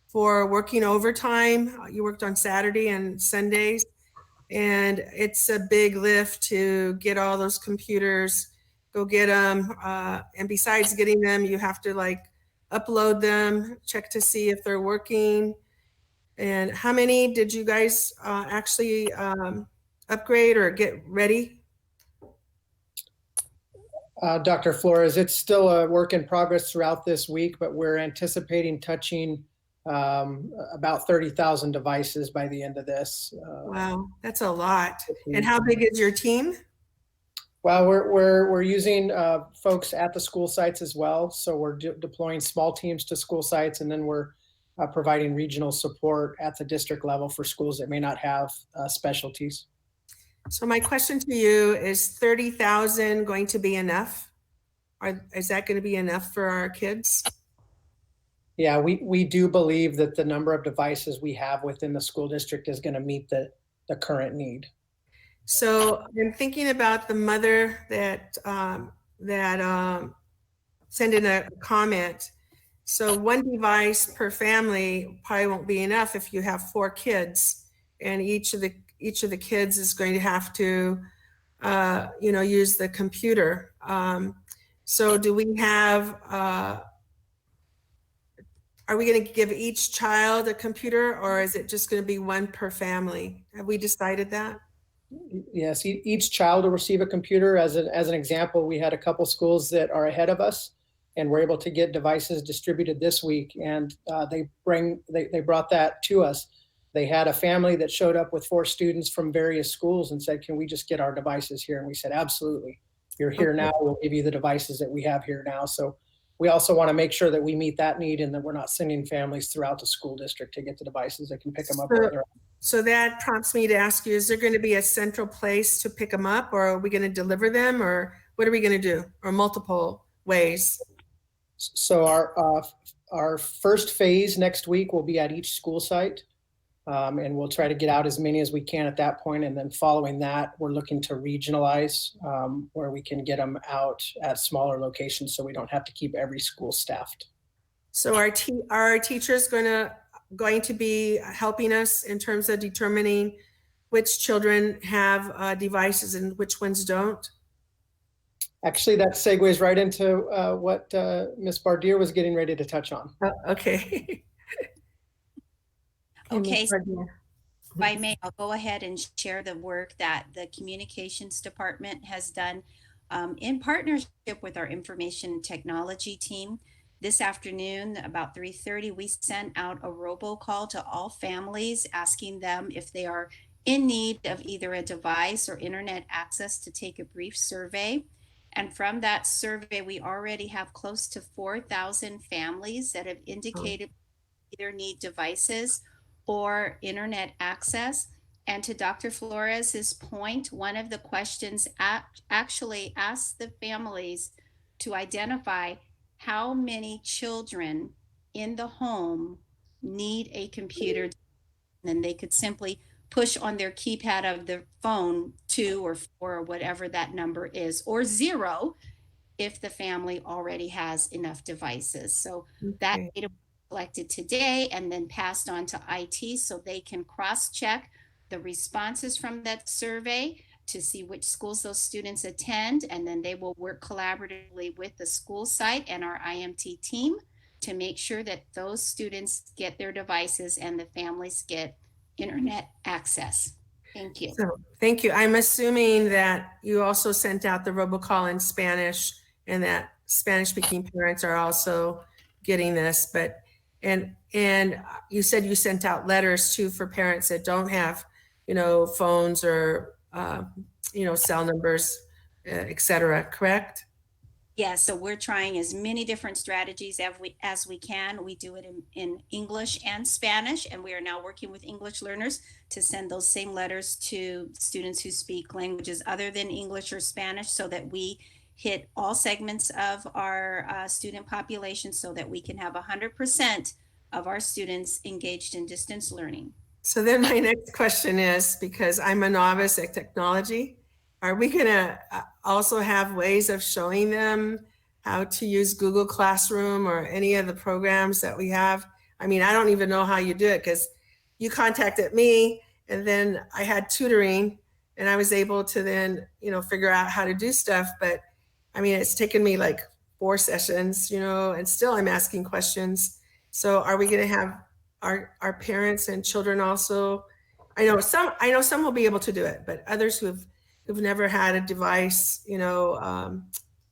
for working overtime. You worked on Saturday and Sundays, and it's a big lift to get all those computers, go get them. And besides getting them, you have to upload them, check to see if they're working. And how many did you guys actually upgrade or get ready? Dr. Flores, it's still a work in progress throughout this week, but we're anticipating touching about 30,000 devices by the end of this. Wow, that's a lot. And how big is your team? Well, we're using folks at the school sites as well. So we're deploying small teams to school sites, and then we're providing regional support at the district level for schools that may not have specialties. So my question to you is 30,000 going to be enough? Is that going to be enough for our kids? Yeah, we do believe that the number of devices we have within the school district is going to meet the current need. So I'm thinking about the mother that sent in a comment. So one device per family probably won't be enough if you have 4 kids, and each of the kids is going to have to, use the computer. So do we have, are are we going to give each child a computer, or is it just going to be one per family? Have we decided that? Yes, each child will receive a computer. As an example, we had a couple schools that are ahead of us and were able to get devices distributed this week, and they brought that to us. They had a family that showed up with 4 students from various schools and said, can we just get our devices here? And we said, absolutely. You're here now. We'll give you the devices that we have here now. So we also want to make sure that we meet that need and that we're not sending families throughout the school district to get the devices that can pick them up. So that prompts me to ask you, is there going to be a central place to pick them up, or are we going to deliver them, or what are we going to do, or multiple ways? So our first phase next week will be at each school site. And we'll try to get out as many as we can at that point. And then following that, we're looking to regionalize where we can get them out at smaller locations so we don't have to keep every school staffed. So are our teachers going to be helping us in terms of determining which children have devices and which ones don't? Actually, that segues right into what Ms. Bardier was getting ready to touch on. Okay. Okay, so if I may, I'll go ahead and share the work that the communications department has done in partnership with our information technology team. This afternoon, about 3:30, we sent out a robocall to all families asking them if they are in need of either a device or internet access to take a brief survey. And from that survey, we already have close to 4,000 families that have indicated either need devices or internet access. And to Dr. Flores's point, one of the questions actually asked the families to identify how many children in the home need a computer. And then they could simply push on their keypad of the phone 2 or 4 or whatever that number is, or 0 if the family already has enough devices. So that data collected today and then passed on to IT so they can cross-check the responses from that survey to see which schools those students attend, and then they will work collaboratively with the school site and our IMT team to make sure that those students get their devices and the families get internet access. Thank you. So, thank you. I'm assuming that you also sent out the robocall in Spanish and that Spanish-speaking parents are also getting this, but and you said you sent out letters too for parents that don't have, phones or, cell numbers, et cetera, correct? Yeah, so we're trying as many different strategies as we can. We do it in English and Spanish, and we are now working with English learners to send those same letters to students who speak languages other than English or Spanish so that we hit all segments of our student population so that we can have 100% of our students engaged in distance learning. So then my next question is, because I'm a novice at technology, are we gonna also have ways of showing them how to use Google Classroom or any of the programs that we have? I mean, I don't even know how you do it because you contacted me and then I had tutoring and I was able to then, figure out how to do stuff. But I mean, it's taken me like 4 sessions, and still I'm asking questions. So are we gonna have our parents and children also? I know some will be able to do it, but others who've never had a device, to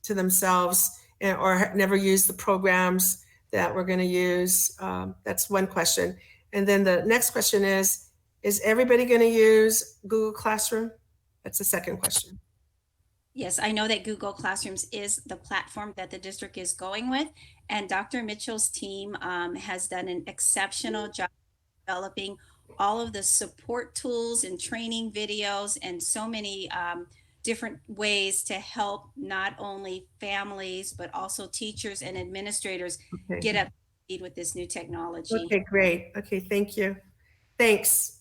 themselves or never used the programs that we're going to use. That's one question. And then the next question is everybody going to use Google Classroom? That's the second question. Yes, I know that Google Classrooms is the platform that the district is going with, and Dr. Mitchell's team has done an exceptional job developing all of the support tools and training videos and so many different ways to help not only families, but also teachers and administrators get up to speed with this new technology. Okay, great. Okay, thank you. Thanks.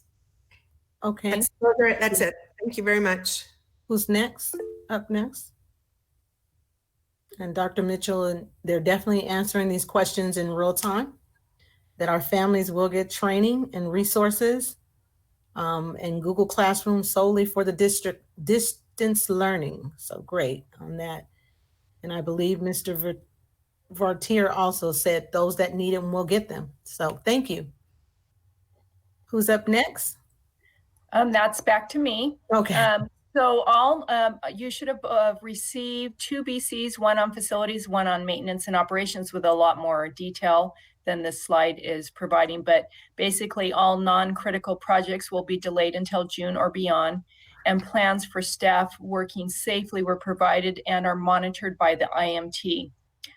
Okay. That's it. Thank you very much. Who's next? Up next? And Dr. Mitchell, and they're definitely answering these questions in real time, that our families will get training and resources and Google Classroom solely for the district distance learning. So great on that. And I believe Mr. Vortier also said those that need them will get them. So thank you. Who's up next? That's back to me. Okay. So you should have received 2 BCs, one on facilities, one on maintenance and operations, with a lot more detail than this slide is providing. But basically all non-critical projects will be delayed until June or beyond, and plans for staff working safely were provided and are monitored by the IMT.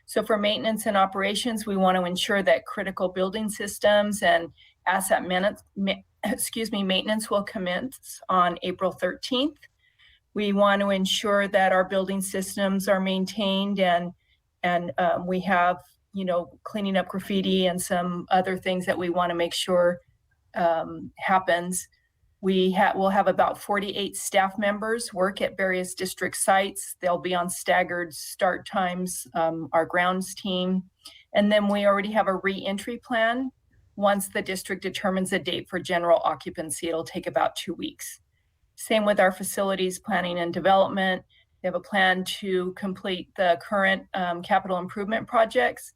So for maintenance and operations, we want to ensure that critical building systems and asset maintenance will commence on April 13th. We want to ensure that our building systems are maintained and we have, cleaning up graffiti and some other things that we want to make sure happens. We'll have about 48 staff members work at various district sites. They'll be on staggered start times, our grounds team. And then we already have a re-entry plan. Once the district determines a date for general occupancy, it'll take about 2 weeks. Same with our facilities planning and development. They have a plan to complete the current capital improvement projects,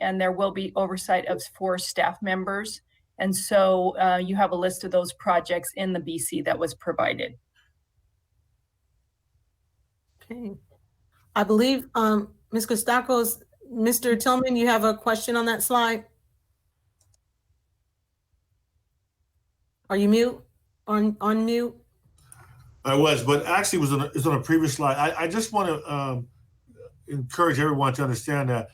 and there will be oversight of 4 staff members. And so you have a list of those projects in the BC that was provided. Okay. I believe Ms. Costacos, Mr. Tillman, you have a question on that slide? Are you mute? On mute? I was, but actually it's on a previous slide. I just want to encourage everyone to understand that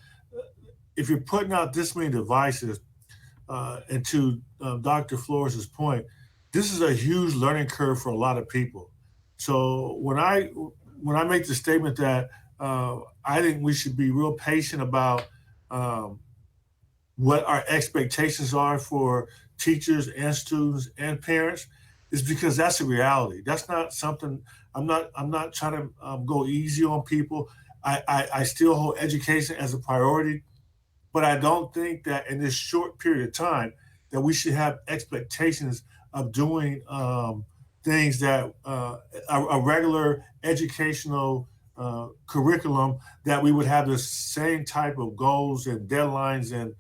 if you're putting out this many devices, and to Dr. Flores's point, this is a huge learning curve for a lot of people. So when I make the statement that I think we should be real patient about what our expectations are for teachers and students and parents, is because that's a reality. That's not something, I'm not trying to go easy on people. I still hold education as a priority, but I don't think that in this short period of time that we should have expectations of doing things that a regular educational curriculum, that we would have the same type of goals and deadlines and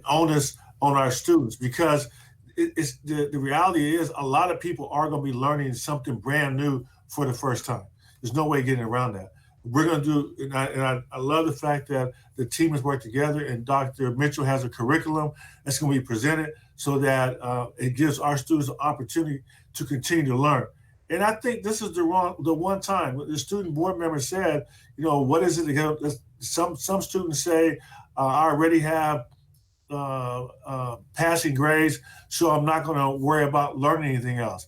onus on our students, because it's the reality is a lot of people are going to be learning something brand new for the first time. There's no way getting around that. We're going to do, and I love the fact that the team has worked together, and Dr. Mitchell has a curriculum that's going to be presented so that it gives our students an opportunity to continue to learn. And I think this is the one time the student board member said, what is it? Some students say, I already have passing grades, so I'm not going to worry about learning anything else.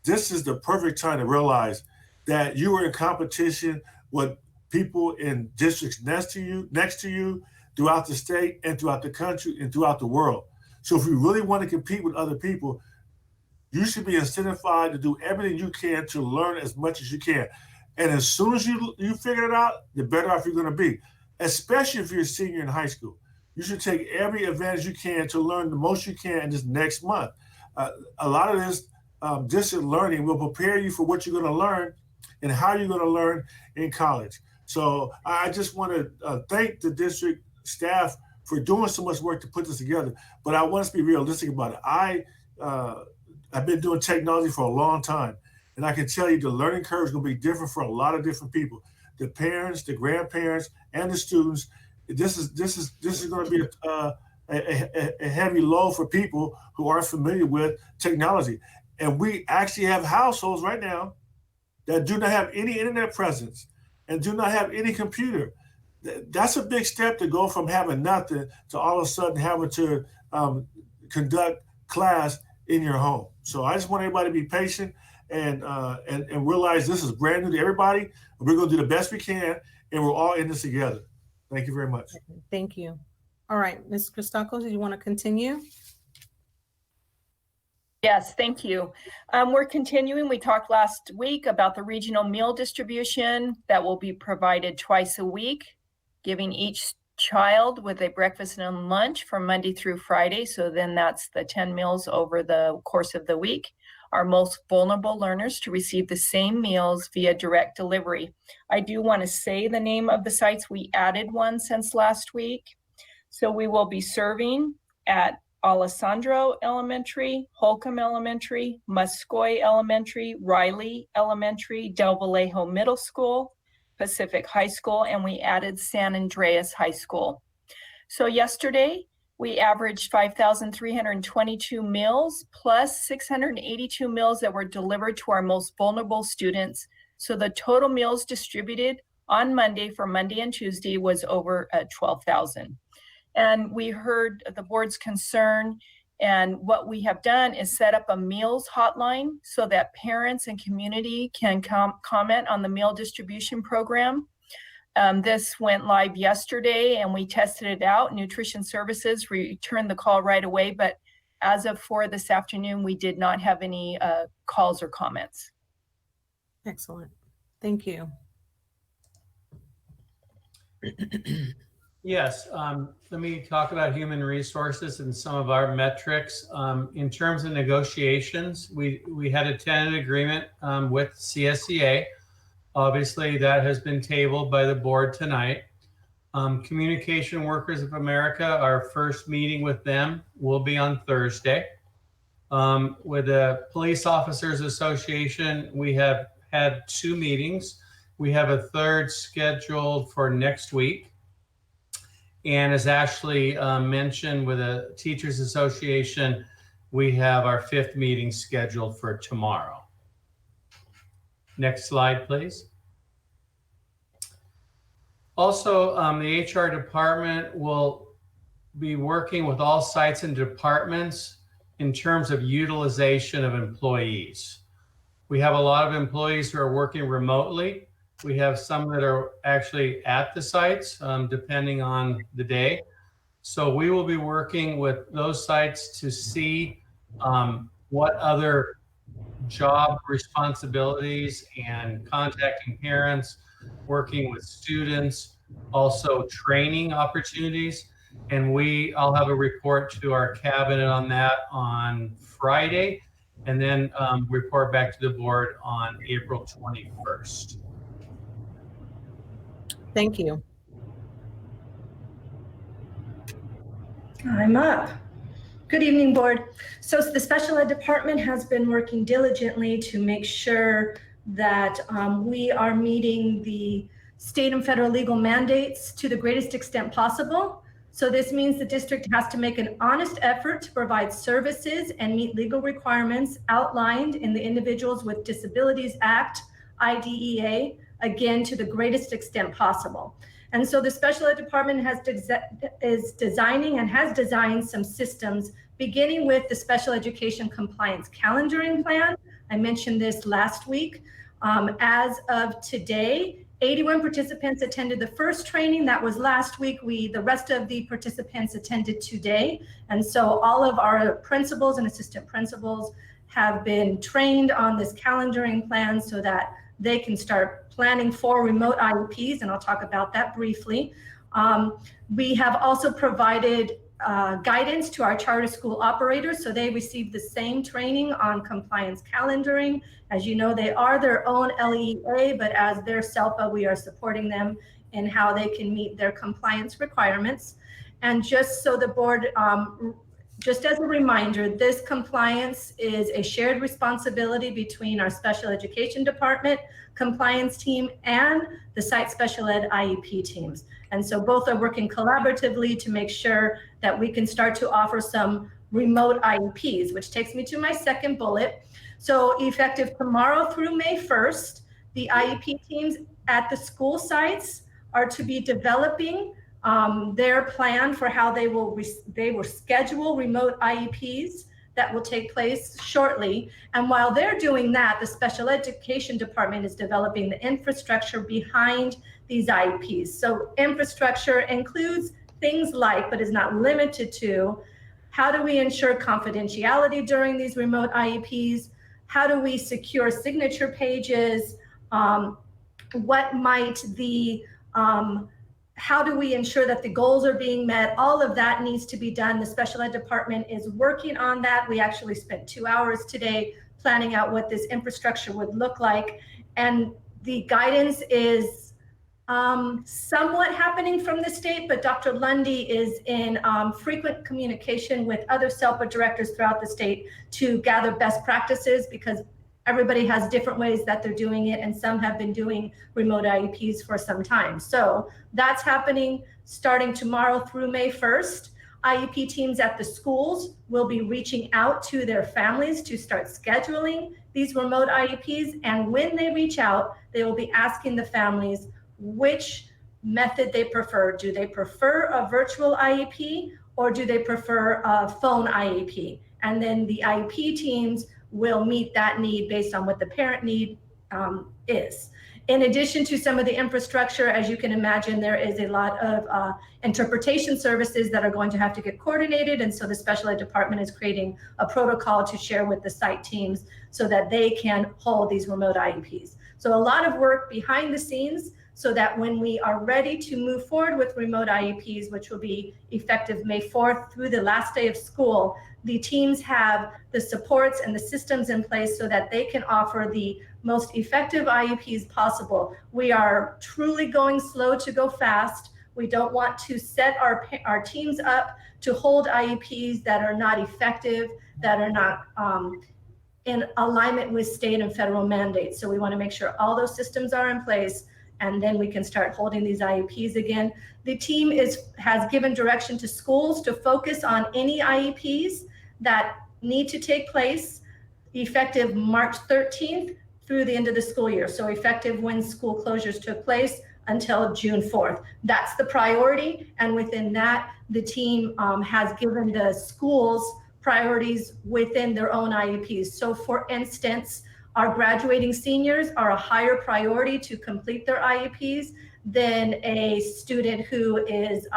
This is the perfect time to realize that you are in competition with people in districts next to you throughout the state and throughout the country and throughout the world. So if you really want to compete with other people, you should be incentivized to do everything you can to learn as much as you can. And as soon as you figure it out, the better off you're going to be, especially if you're a senior in high school. You should take every advantage you can to learn the most you can in this next month. A lot of this distant learning will prepare you for what you're going to learn and how you're going to learn in college. So I just want to thank the district staff for doing so much work to put this together. But I want us to be realistic about it. I've been doing technology for a long time, and I can tell you the learning curve is going to be different for a lot of different people. The parents, the grandparents, and the students. This is going to be a heavy load for people who aren't familiar with technology. And we actually have households right now that do not have any internet presence and do not have any computer. That's a big step to go from having nothing to all of a sudden having to conduct class in your home. So I just want everybody to be patient and realize this is brand new to everybody. We're going to do the best we can, and we're all in this together. Thank you very much. Thank you. All right, Ms. Christakos, do you want to continue? Yes, thank you. We're continuing. We talked last week about the regional meal distribution that will be provided twice a week, giving each child with a breakfast and lunch from Monday through Friday. So then that's the 10 meals over the course of the week. our most vulnerable learners to receive the same meals via direct delivery. I do want to say the name of the sites. We added one since last week. So we will be serving at Alessandro Elementary, Holcomb Elementary, Muscoy Elementary, Riley Elementary, Del Vallejo Middle School, Pacific High School, and we added San Andreas High School. So yesterday, we averaged 5,322 meals plus 682 meals that were delivered to our most vulnerable students. So the total meals distributed on Monday for Monday and Tuesday was over 12,000. And we heard the board's concern, and what we have done is set up a meals hotline so that parents and community can comment on the meal distribution program. This went live yesterday and we tested it out. Nutrition Services returned the call right away, but as of 4 this afternoon, we did not have any calls or comments. Excellent. Thank you. Yes, let me talk about human resources and some of our metrics. In terms of negotiations, we had a tentative agreement with CSEA. Obviously, that has been tabled by the board tonight. Communication Workers of America, our first meeting with them will be on Thursday. With the Police Officers Association, we have had 2 meetings. We have a third scheduled for next week. And as Ashley mentioned, with the Teachers Association, we have our 5th meeting scheduled for tomorrow. Next slide, please. Also, the HR department will be working with all sites and departments in terms of utilization of employees. We have a lot of employees who are working remotely. We have some that are actually at the sites, depending on the day. So we will be working with those sites to see what other job responsibilities and contacting parents, working with students, also training opportunities. And I'll have a report to our cabinet on that on Friday, and then report back to the board on April 21st. Thank you. I'm up. Good evening, board. So the special ed department has been working diligently to make sure that we are meeting the state and federal legal mandates to the greatest extent possible. So this means the district has to make an honest effort to provide services and meet legal requirements outlined in the Individuals with Disabilities Act, IDEA, again, to the greatest extent possible. And so the special ed department is designing and has designed some systems, beginning with the special education compliance calendaring plan. I mentioned this last week. As of today, 81 participants attended the first training. That was last week. The rest of the participants attended today. And so all of our principals and assistant principals have been trained on this calendaring plan so that they can start planning for remote IEPs, and I'll talk about that briefly. We have also provided guidance to our charter school operators, so they receive the same training on compliance calendaring. As you know, they are their own LEA, but as their SELPA, we are supporting them in how they can meet their compliance requirements. And just so the board, just as a reminder, this compliance is a shared responsibility between our special education department compliance team and the site special ed IEP teams. And so both are working collaboratively to make sure that we can start to offer some remote IEPs, which takes me to my second bullet. So effective tomorrow through May 1st, the IEP teams at the school sites are to be developing their plan for how they will schedule remote IEPs that will take place shortly. And while they're doing that, the special education department is developing the infrastructure behind these IEPs. So infrastructure includes things like, but is not limited to, how do we ensure confidentiality during these remote IEPs? How do we secure signature pages? What might the how do we ensure that the goals are being met? All of that needs to be done. The special ed department is working on that. We actually spent 2 hours today planning out what this infrastructure would look like. And the guidance is somewhat happening from the state, but Dr. Lundy is in frequent communication with other SELPA directors throughout the state to gather best practices, because everybody has different ways that they're doing it, and some have been doing remote IEPs for some time. So that's happening starting tomorrow through May 1st. IEP teams at the schools will be reaching out to their families to start scheduling these remote IEPs. And when they reach out, they will be asking the families which method they prefer. Do they prefer a virtual IEP, or do they prefer a phone IEP? And then the IEP teams will meet that need based on what the parent need is. In addition to some of the infrastructure, as you can imagine, there is a lot of interpretation services that are going to have to get coordinated. And so the special ed department is creating a protocol to share with the site teams so that they can hold these remote IEPs. So a lot of work behind the scenes so that when we are ready to move forward with remote IEPs, which will be effective May 4th through the last day of school, the teams have the supports and the systems in place so that they can offer the most effective IEPs possible. We are truly going slow to go fast. We don't want to set our teams up to hold IEPs that are not effective, that are not in alignment with state and federal mandates. So we want to make sure all those systems are in place, and then we can start holding these IEPs again. The team has given direction to schools to focus on any IEPs that need to take place effective March 13th through the end of the school year. So effective when school closures took place until June 4th. That's the priority. And within that, the team has given the schools priorities within their own IEPs. So for instance, our graduating seniors are a higher priority to complete their IEPs than a student who is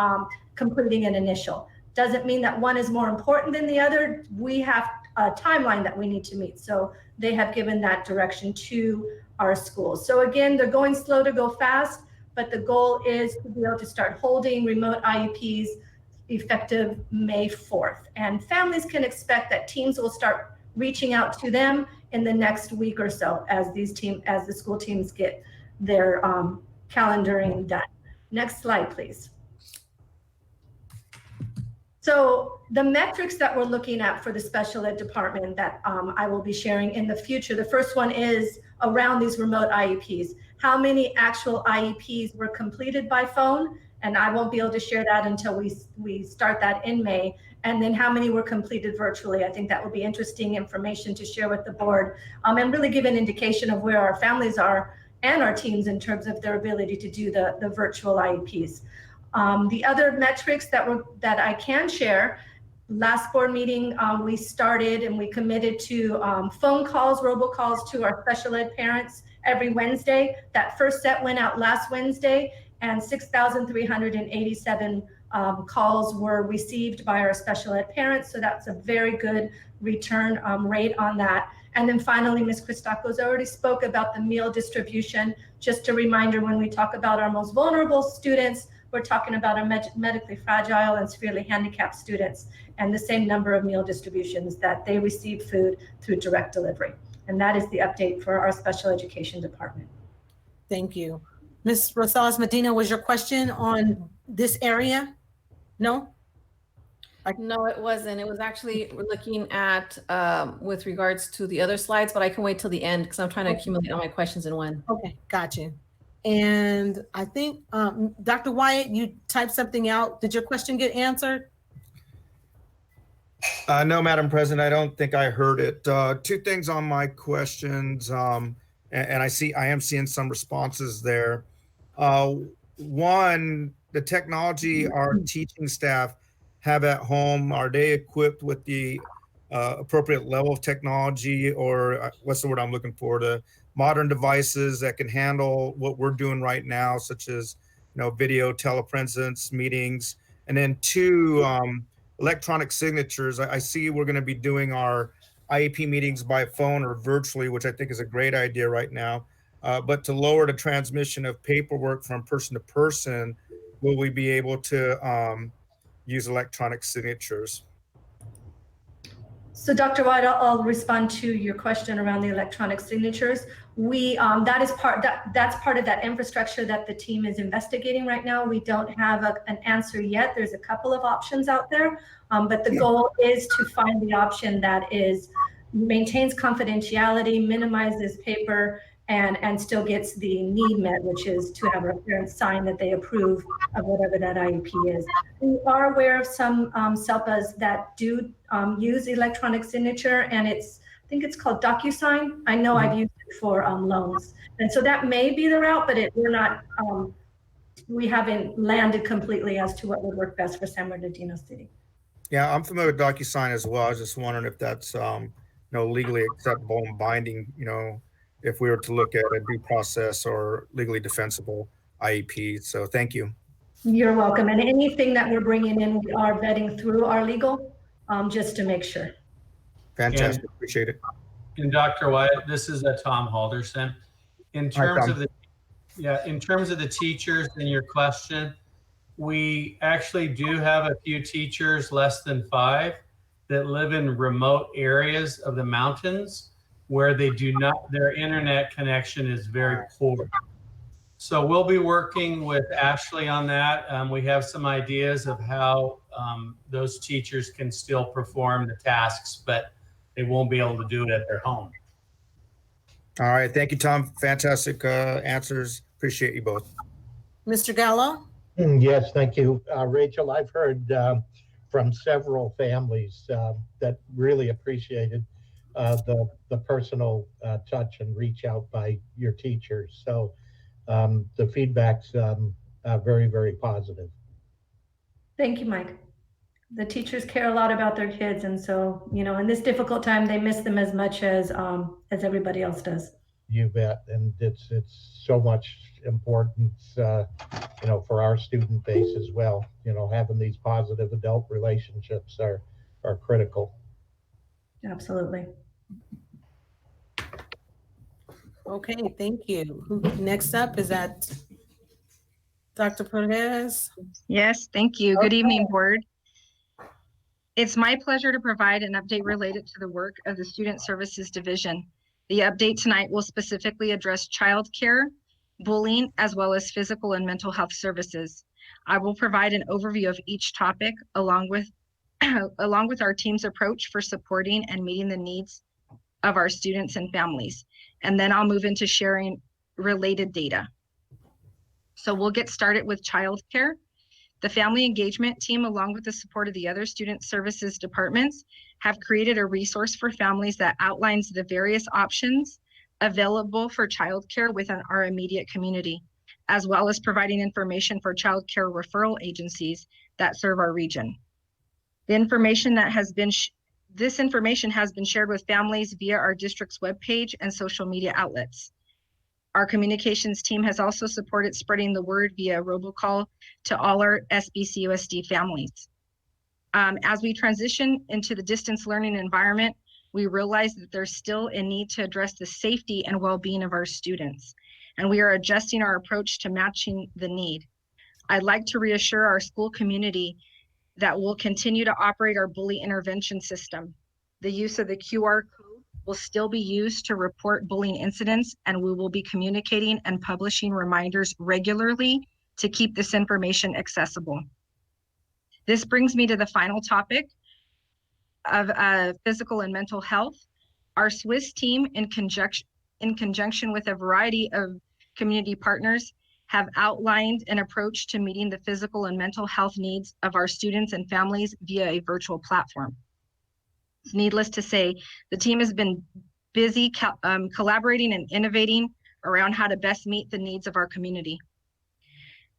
completing an initial. Doesn't mean that one is more important than the other. We have a timeline that we need to meet. So they have given that direction to our schools. So again, they're going slow to go fast, but the goal is to be able to start holding remote IEPs effective May 4th. And families can expect that teams will start reaching out to them in the next week or so as the school teams get their calendaring done. Next slide, please. So the metrics that we're looking at for the special ed department that I will be sharing in the future, the first one is around these remote IEPs. How many actual IEPs were completed by phone? And I won't be able to share that until we start that in May. And then how many were completed virtually? I think that would be interesting information to share with the board and really give an indication of where our families are and our teams in terms of their ability to do the virtual IEPs. The other metrics that I can share, last board meeting, we started and we committed to phone calls, robocalls to our special ed parents every Wednesday. That first set went out last Wednesday, and 6,387 calls were received by our special ed parents. So that's a very good return rate on that. And then finally, Ms. Christakos already spoke about the meal distribution. Just a reminder, when we talk about our most vulnerable students, we're talking about our medically fragile and severely handicapped students, and the same number of meal distributions that they receive food through direct delivery. And that is the update for our special education department. Thank you. Ms. Rosales Medina, was your question on this area? No? No, it wasn't. It was actually looking at with regards to the other slides, but I can wait till the end because I'm trying to accumulate all my questions in one. Okay, gotcha. And I think, Dr. Wyatt, you typed something out. Did your question get answered? No, Madam President, I don't think I heard it. Two things on my questions, and I am seeing some responses there. One, the technology our teaching staff have at home, are they equipped with the appropriate level of technology, or what's the word I'm looking for, the modern devices that can handle what we're doing right now, such as video, telepresence, meetings? And then two, electronic signatures. I see we're going to be doing our IEP meetings by phone or virtually, which I think is a great idea right now. But to lower the transmission of paperwork from person to person, will we be able to use electronic signatures? So Dr. White, I'll respond to your question around the electronic signatures. That's part of that infrastructure that the team is investigating right now. We don't have an answer yet. There's a couple of options out there, but the goal is to find the option that maintains confidentiality, minimizes paper, and still gets the need met, which is to have our parents sign that they approve of whatever that IEP is. We are aware of some SELPAs that do use electronic signature, and I think it's called DocuSign. I know I've used it for loans. And so that may be the route, but we haven't landed completely as to what would work best for San Bernardino City. Yeah, I'm familiar with DocuSign as well. I was just wondering if that's legally acceptable and binding, if we were to look at a due process or legally defensible IEP. So thank you. You're welcome. And anything that we're bringing in, we are vetting through our legal, just to make sure. Fantastic. Appreciate it. And Dr. Wyatt, this is Tom Halderson. In terms of the teachers in your question, we actually do have a few teachers, less than 5, that live in remote areas of the mountains where their internet connection is very poor. So we'll be working with Ashley on that. We have some ideas of how those teachers can still perform the tasks, but they won't be able to do it at their home. All right. Thank you, Tom. Fantastic answers. Appreciate you both. Mr. Gallo? Yes, thank you. Rachel, I've heard from several families that really appreciated the personal touch and reach out by your teachers. So the feedback's very, very positive. Thank you, Mike. The teachers care a lot about their kids, and so in this difficult time, they miss them as much as everybody else does. You bet, and it's so much importance, for our student base as well. Having these positive adult relationships are critical. Absolutely. Okay, thank you. Next up is that Dr. Perez. Yes, thank you. Good evening, board. It's my pleasure to provide an update related to the work of the Student Services Division. The update tonight will specifically address childcare, bullying, as well as physical and mental health services. I will provide an overview of each topic along with our team's approach for supporting and meeting the needs of our students and families. And then I'll move into sharing related data. So we'll get started with childcare. The family engagement team, along with the support of the other student services departments, have created a resource for families that outlines the various options available for childcare within our immediate community, as well as providing information for childcare referral agencies that serve our region. This information has been shared with families via our district's webpage and social media outlets. Our communications team has also supported spreading the word via robocall to all our SBCUSD families. As we transition into the distance learning environment, we realize that there's still a need to address the safety and well-being of our students, and we are adjusting our approach to matching the need. I'd like to reassure our school community that we'll continue to operate our bully intervention system. The use of the QR code will still be used to report bullying incidents, and we will be communicating and publishing reminders regularly to keep this information accessible. This brings me to the final topic of physical and mental health. Our SWIS team, in conjunction with a variety of community partners, have outlined an approach to meeting the physical and mental health needs of our students and families via a virtual platform. Needless to say, the team has been busy collaborating and innovating around how to best meet the needs of our community.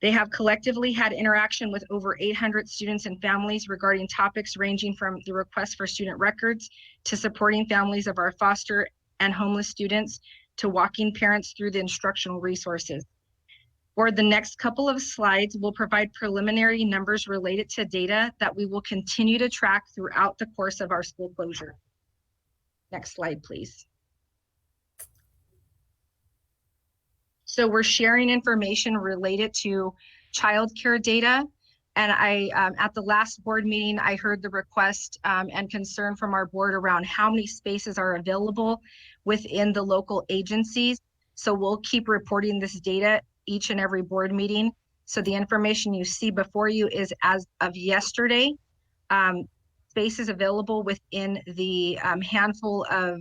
They have collectively had interaction with over 800 students and families regarding topics ranging from the request for student records to supporting families of our foster and homeless students to walking parents through the instructional resources. For the next couple of slides, we'll provide preliminary numbers related to data that we will continue to track throughout the course of our school closure. Next slide, please. So we're sharing information related to childcare data. And at the last board meeting, I heard the request and concern from our board around how many spaces are available within the local agencies. So we'll keep reporting this data each and every board meeting. So the information you see before you is as of yesterday. Spaces available within the handful of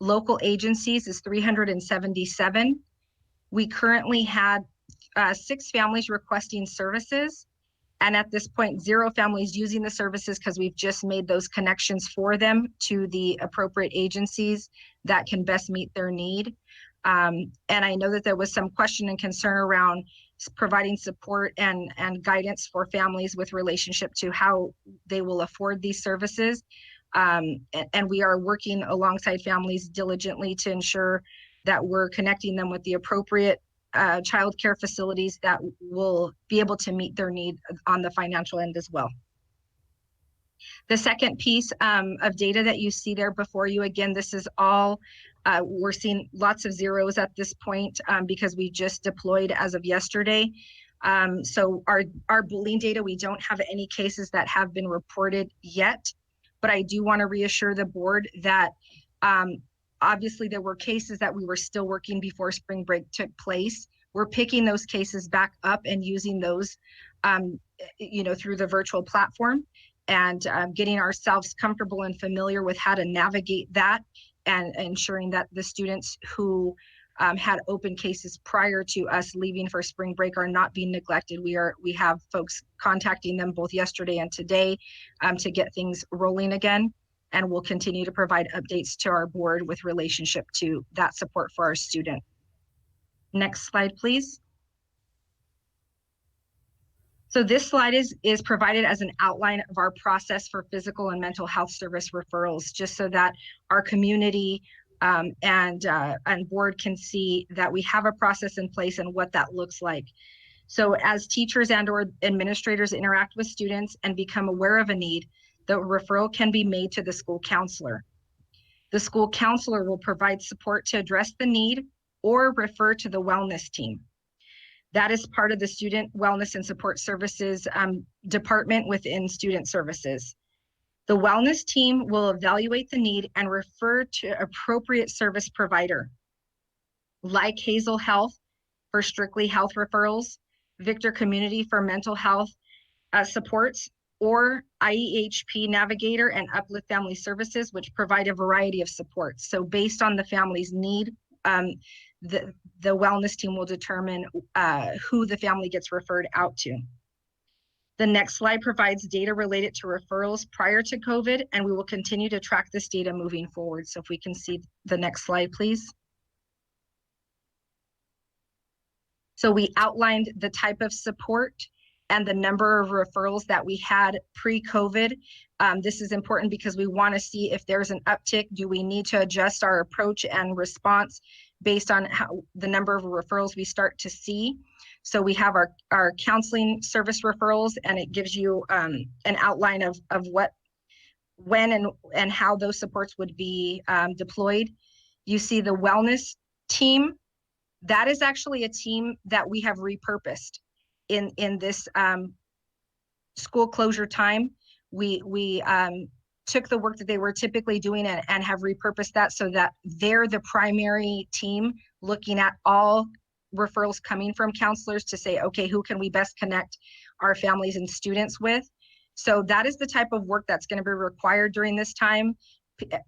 local agencies is 377. We currently had 6 families requesting services. And at this point, 0 families using the services because we've just made those connections for them to the appropriate agencies that can best meet their need. And I know that there was some question and concern around providing support and guidance for families with relationship to how they will afford these services. And we are working alongside families diligently to ensure that we're connecting them with the appropriate child care facilities that will be able to meet their need on the financial end as well. The second piece of data that you see there before you, again, this is all, we're seeing lots of zeros at this point because we just deployed as of yesterday. So our bullying data, we don't have any cases that have been reported yet, but I do want to reassure the board that obviously there were cases that we were still working before spring break took place. We're picking those cases back up and using those, through the virtual platform and getting ourselves comfortable and familiar with how to navigate that and ensuring that the students who had open cases prior to us leaving for spring break are not being neglected. We have folks contacting them both yesterday and today to get things rolling again. And we'll continue to provide updates to our board with relationship to that support for our student. Next slide, please. So this slide is provided as an outline of our process for physical and mental health service referrals, just so that our community and board can see that we have a process in place and what that looks like. So as teachers and or administrators interact with students and become aware of a need, the referral can be made to the school counselor. The school counselor will provide support to address the need or refer to the wellness team. That is part of the Student Wellness and Support Services department within Student Services. The wellness team will evaluate the need and refer to appropriate service provider, like Hazel Health for strictly health referrals, Victor Community for mental health supports, or IEHP Navigator and Uplift Family Services, which provide a variety of supports. So based on the family's need, the wellness team will determine who the family gets referred out to. The next slide provides data related to referrals prior to COVID, and we will continue to track this data moving forward. So if we can see the next slide, please. So we outlined the type of support and the number of referrals that we had pre-COVID. This is important because we want to see if there's an uptick. Do we need to adjust our approach and response based on how the number of referrals we start to see? So we have our counseling service referrals, and it gives you an outline of what, when and how those supports would be deployed. You see the wellness team. That is actually a team that we have repurposed in this school closure time. We took the work that they were typically doing and have repurposed that so that they're the primary team looking at all referrals coming from counselors to say, okay, who can we best connect our families and students with? So that is the type of work that's going to be required during this time.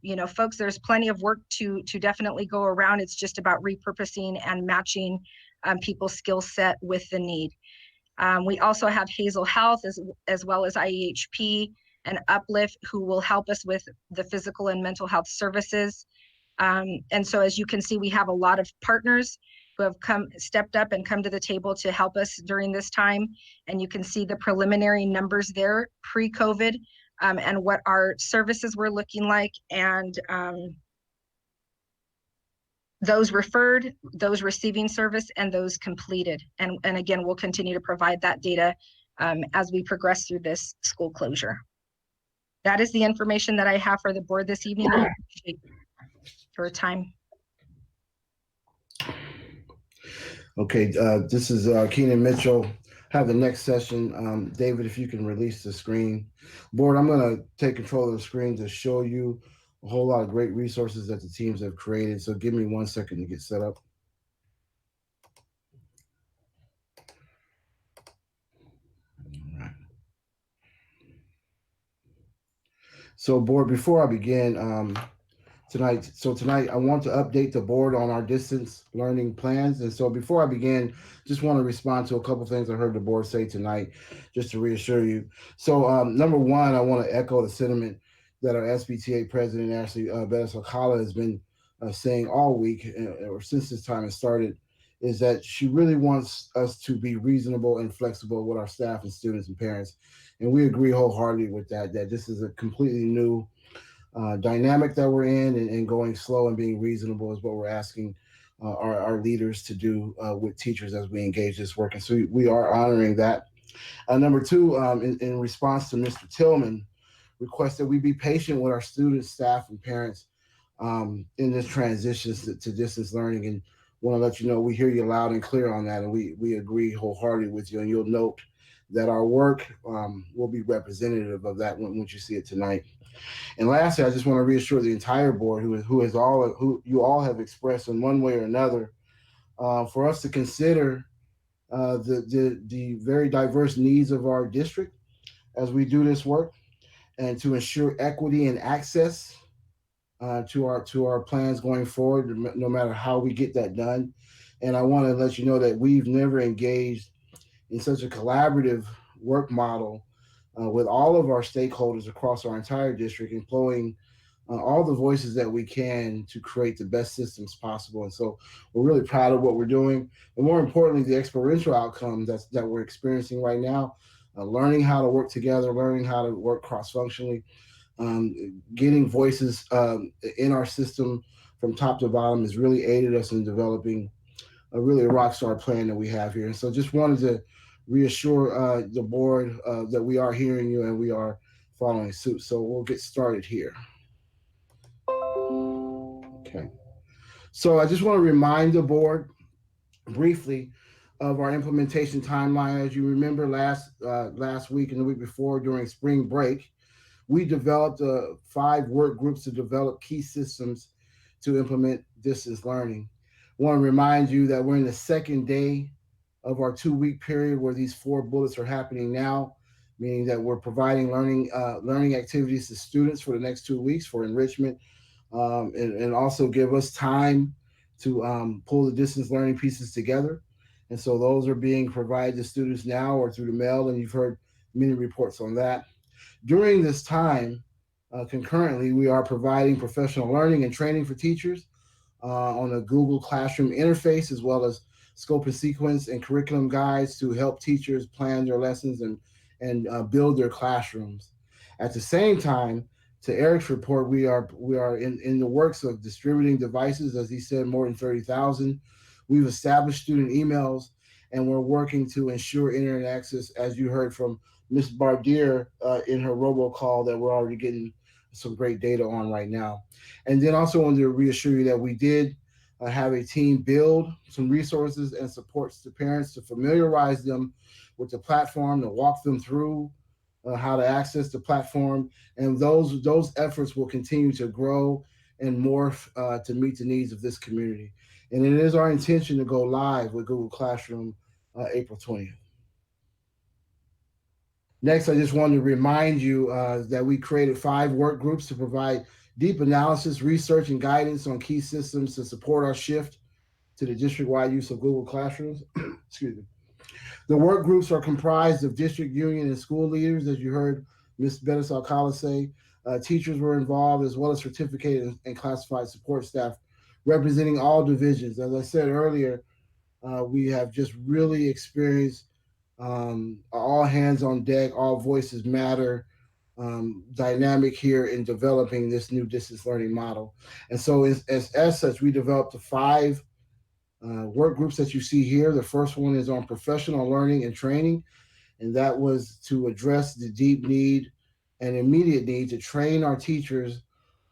You know, folks, there's plenty of work to definitely go around. It's just about repurposing and matching people's skill set with the need. We also have Hazel Health as well as IEHP and Uplift, who will help us with the physical and mental health services. And so as you can see, we have a lot of partners who have stepped up and come to the table to help us during this time. And you can see the preliminary numbers there pre-COVID and what our services were looking like, and those referred, those receiving service, and those completed. And again, we'll continue to provide that data as we progress through this school closure. That is the information that I have for the board this evening. I appreciate your time. Okay, this is Keenan Mitchell. have the next session. David, if you can release the screen. Board, I'm going to take control of the screen to show you a whole lot of great resources that the teams have created. So give me 1 second to get set up. All right. So board, before I begin, tonight I want to update the board on our distance learning plans. And so before I begin, just want to respond to a couple things I heard the board say tonight, just to reassure you. So number one, I want to echo the sentiment that our SBTA president, Ashley Bettis-Alcala, has been saying all week, or since this time has started, is that she really wants us to be reasonable and flexible with our staff and students and parents. And we agree wholeheartedly with that this is a completely new dynamic that we're in, and going slow and being reasonable is what we're asking our leaders to do with teachers as we engage this work. And so we are honoring that. Number two, in response to Mr. Tillman, request that we be patient with our students, staff, and parents in this transition to distance learning. And want to let you know we hear you loud and clear on that, and we agree wholeheartedly with you. And you'll note that our work will be representative of that once you see it tonight. And lastly, I just want to reassure the entire board, who you all have expressed in one way or another, for us to consider the very diverse needs of our district as we do this work, and to ensure equity and access to our plans going forward, no matter how we get that done. And I want to let you know that we've never engaged in such a collaborative work model with all of our stakeholders across our entire district, employing all the voices that we can to create the best systems possible. And so we're really proud of what we're doing, and more importantly, the experiential outcome that we're experiencing right now, learning how to work together, learning how to work cross-functionally, getting voices in our system from top to bottom has really aided us in developing a rock star plan that we have here. And so just wanted to reassure the board that we are hearing you and we are following suit. So we'll get started here. Okay. So I just want to remind the board briefly of our implementation timeline. As you remember, last week and the week before, during spring break, we developed 5 work groups to develop key systems to implement distance learning. I want to remind you that we're in the second day of our 2-week period where these 4 bullets are happening now, meaning that we're providing learning activities to students for the next 2 weeks for enrichment, and also give us time to pull the distance learning pieces together. And so those are being provided to students now or through the mail, and you've heard many reports on that. During this time, concurrently, we are providing professional learning and training for teachers on a Google Classroom interface, as well as scope and sequence and curriculum guides to help teachers plan their lessons and build their classrooms. At the same time, to Eric's report, we are in the works of distributing devices, as he said, more than 30,000. We've established student emails, and we're working to ensure internet access, as you heard from Ms. Bardier in her robocall, that we're already getting some great data on right now. And then also wanted to reassure you that we did have a team build some resources and supports to parents to familiarize them with the platform, to walk them through how to access the platform. And those efforts will continue to grow and morph to meet the needs of this community. And it is our intention to go live with Google Classroom April 20th. Next, I just wanted to remind you that we created 5 work groups to provide deep analysis, research, and guidance on key systems to support our shift to the district-wide use of Google Classrooms. Excuse me. The work groups are comprised of district, union, and school leaders, as you heard Ms. Bettis-Alcala say. Teachers were involved, as well as certificated and classified support staff representing all divisions. As I said earlier, we have just really experienced all hands on deck, all voices matter dynamic here in developing this new distance learning model. And so as such, we developed the 5 work groups that you see here. The first one is on professional learning and training, and that was to address the deep need and immediate need to train our teachers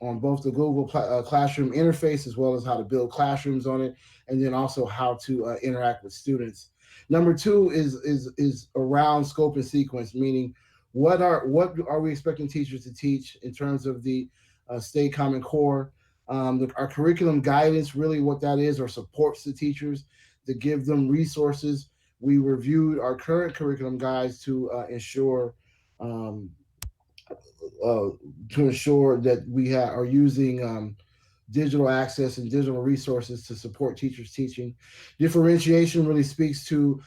both the Google Classroom interface as well as how to build classrooms on it, and then also how to interact with students. Number 2 is around scope and sequence, meaning what are we expecting teachers to teach in terms of the State Common Core. Our curriculum guidance, really what that is, or supports the teachers to give them resources. We reviewed our current curriculum guides to ensure that we are using digital access and digital resources to support teachers teaching. Differentiation really speaks to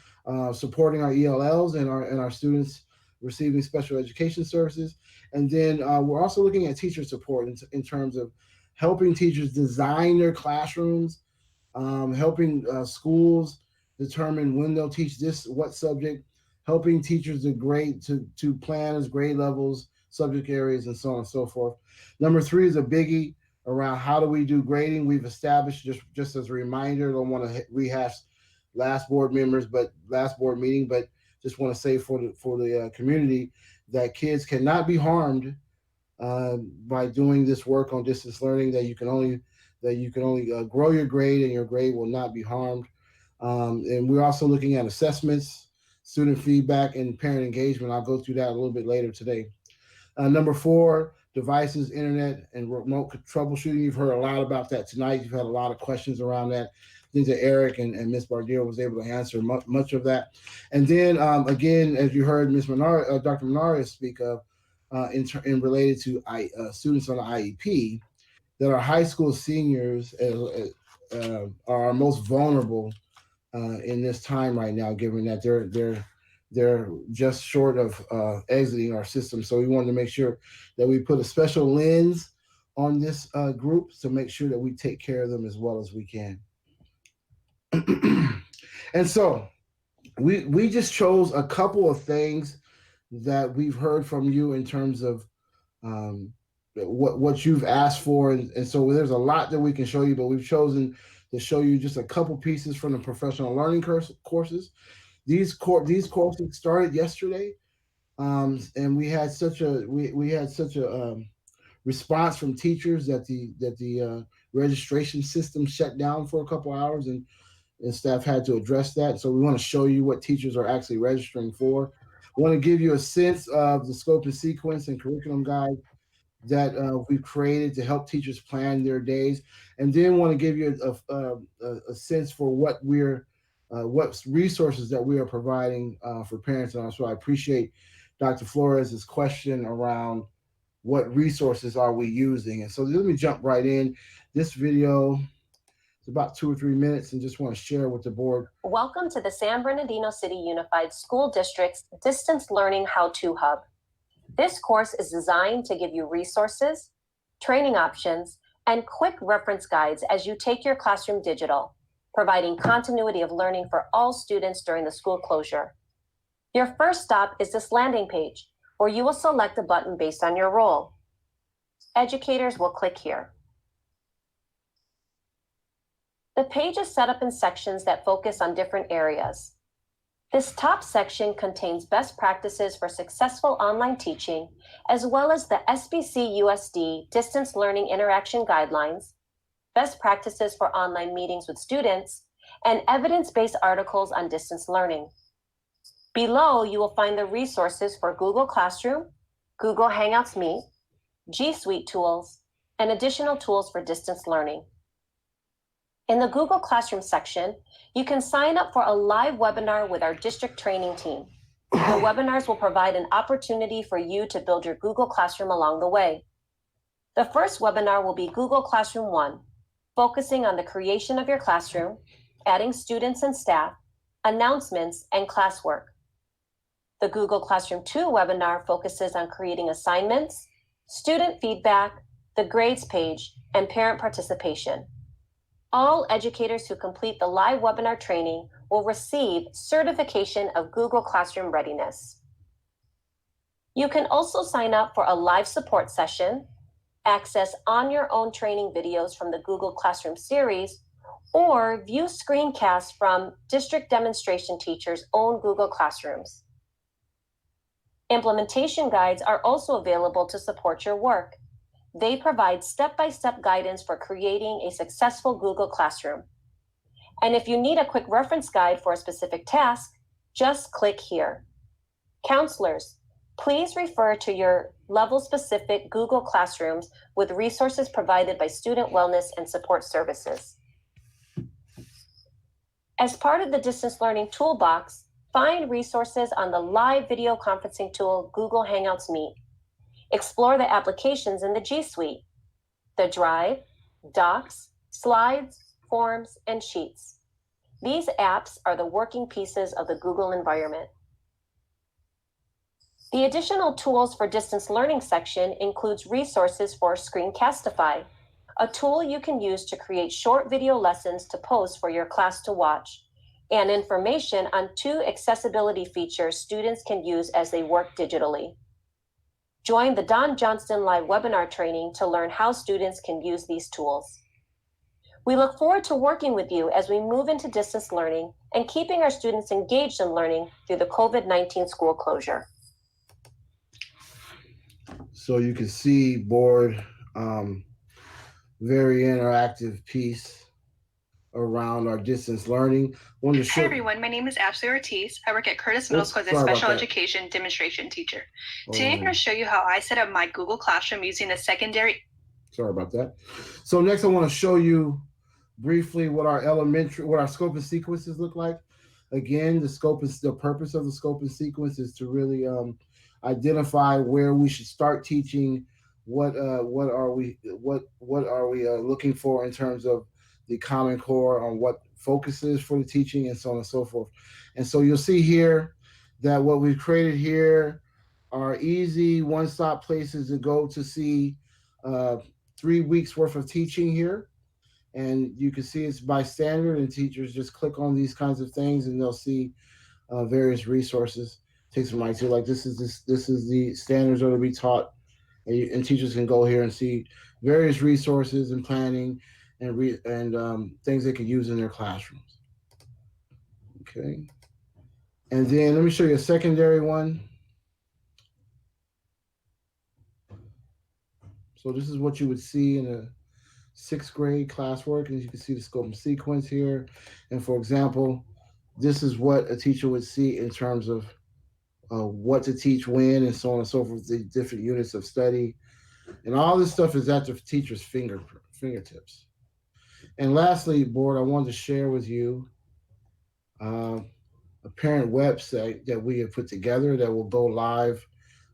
supporting our ELLs and our students receiving special education services. And then we're also looking at teacher support in terms of helping teachers design their classrooms, helping schools determine when they'll teach what subject, helping teachers to plan as grade levels, subject areas, and so on and so forth. Number 3 is a biggie around how do we do grading. We've established, just as a reminder, don't want to rehash last board meeting, but just want to say for the community that kids cannot be harmed by doing this work on distance learning, that you can only grow your grade and your grade will not be harmed. And we're also looking at assessments, student feedback, and parent engagement. I'll go through that a little bit later today. Number 4, devices, internet, and remote troubleshooting. You've heard a lot about that tonight. You've had a lot of questions around that. I think that Eric and Ms. Bardier was able to answer much of that. And then again, as you heard Dr. Menares speak of, in related to students on the IEP, that our high school seniors are our most vulnerable in this time right now, given that they're just short of exiting our system. So we wanted to make sure that we put a special lens on this group to make sure that we take care of them as well as we can. And so we just chose a couple of things that we've heard from you in terms of what you've asked for. And so there's a lot that we can show you, but we've chosen to show you just a couple pieces from the professional learning courses. These courses started yesterday, and we had such a response from teachers that the registration system shut down for a couple hours, and staff had to address that. So we want to show you what teachers are actually registering for. I want to give you a sense of the scope and sequence and curriculum guide that we've created to help teachers plan their days, and then want to give you a sense for what resources that we are providing for parents. And so I appreciate Dr. Flores' question around what resources are we using. And so let me jump right in. This video is about 2 or 3 minutes, and just want to share with the board. Welcome to the San Bernardino City Unified School District's Distance Learning How-To Hub. This course is designed to give you resources, training options, and quick reference guides as you take your classroom digital, providing continuity of learning for all students during the school closure. Your first stop is this landing page, where you will select a button based on your role. Educators will click here. The page is set up in sections that focus on different areas. This top section contains best practices for successful online teaching, as well as the SBC USD Distance Learning Interaction Guidelines, best practices for online meetings with students, and evidence-based articles on distance learning. Below, you will find the resources for Google Classroom, Google Hangouts Meet, G Suite tools, and additional tools for distance learning. In the Google Classroom section, you can sign up for a live webinar with our district training team. The webinars will provide an opportunity for you to build your Google Classroom along the way. The first webinar will be Google Classroom 1, focusing on the creation of your classroom, adding students and staff, announcements, and classwork. The Google Classroom 2 webinar focuses on creating assignments, student feedback, the grades page, and parent participation. All educators who complete the live webinar training will receive certification of Google Classroom readiness. You can also sign up for a live support session, access on-your-own training videos from the Google Classroom series, or view screencasts from district demonstration teachers' own Google Classrooms. Implementation guides are also available to support your work. They provide step-by-step guidance for creating a successful Google Classroom. And if you need a quick reference guide for a specific task, just click here. Counselors, please refer to your level-specific Google Classrooms with resources provided by Student Wellness and Support Services. As part of the distance learning toolbox, find resources on the live video conferencing tool Google Hangouts Meet. Explore the applications in the G Suite, the Drive, Docs, Slides, Forms, and Sheets. These apps are the working pieces of the Google environment. The additional tools for distance learning section includes resources for Screencastify, a tool you can use to create short video lessons to post for your class to watch, and information on 2 accessibility features students can use as they work digitally. Join the Don Johnston Live webinar training to learn how students can use these tools. We look forward to working with you as we move into distance learning and keeping our students engaged in learning through the COVID-19 school closure. So you can see board, very interactive piece around our distance learning. Hi everyone, my name is Ashley Ortiz. I work at Curtis Middle School as a special education demonstration teacher. Today I'm going to show you how I set up my Google Classroom using a secondary. Sorry about that. So next I want to show you briefly what our scope and sequences look like. Again, the purpose of the scope and sequence is to really identify where we should start teaching, what are we looking for in terms of the Common Core, on what focuses for the teaching, and so on and so forth. And so you'll see here that what we've created here are easy one-stop places to go to see 3 weeks worth of teaching here. And you can see it's by standard, and teachers just click on these kinds of things and they'll see various resources. Take some right to, like this is the standards that will be taught, and teachers can go here and see various resources and planning and things they could use in their classrooms. Okay, and then let me show you a secondary one. So this is what you would see in a 6th grade classwork, and you can see the scope and sequence here. And for example, this is what a teacher would see in terms of what to teach when, and so on and so forth, the different units of study. And all this stuff is at the teacher's fingertips. And lastly, board, I wanted to share with you a parent website that we have put together that will go live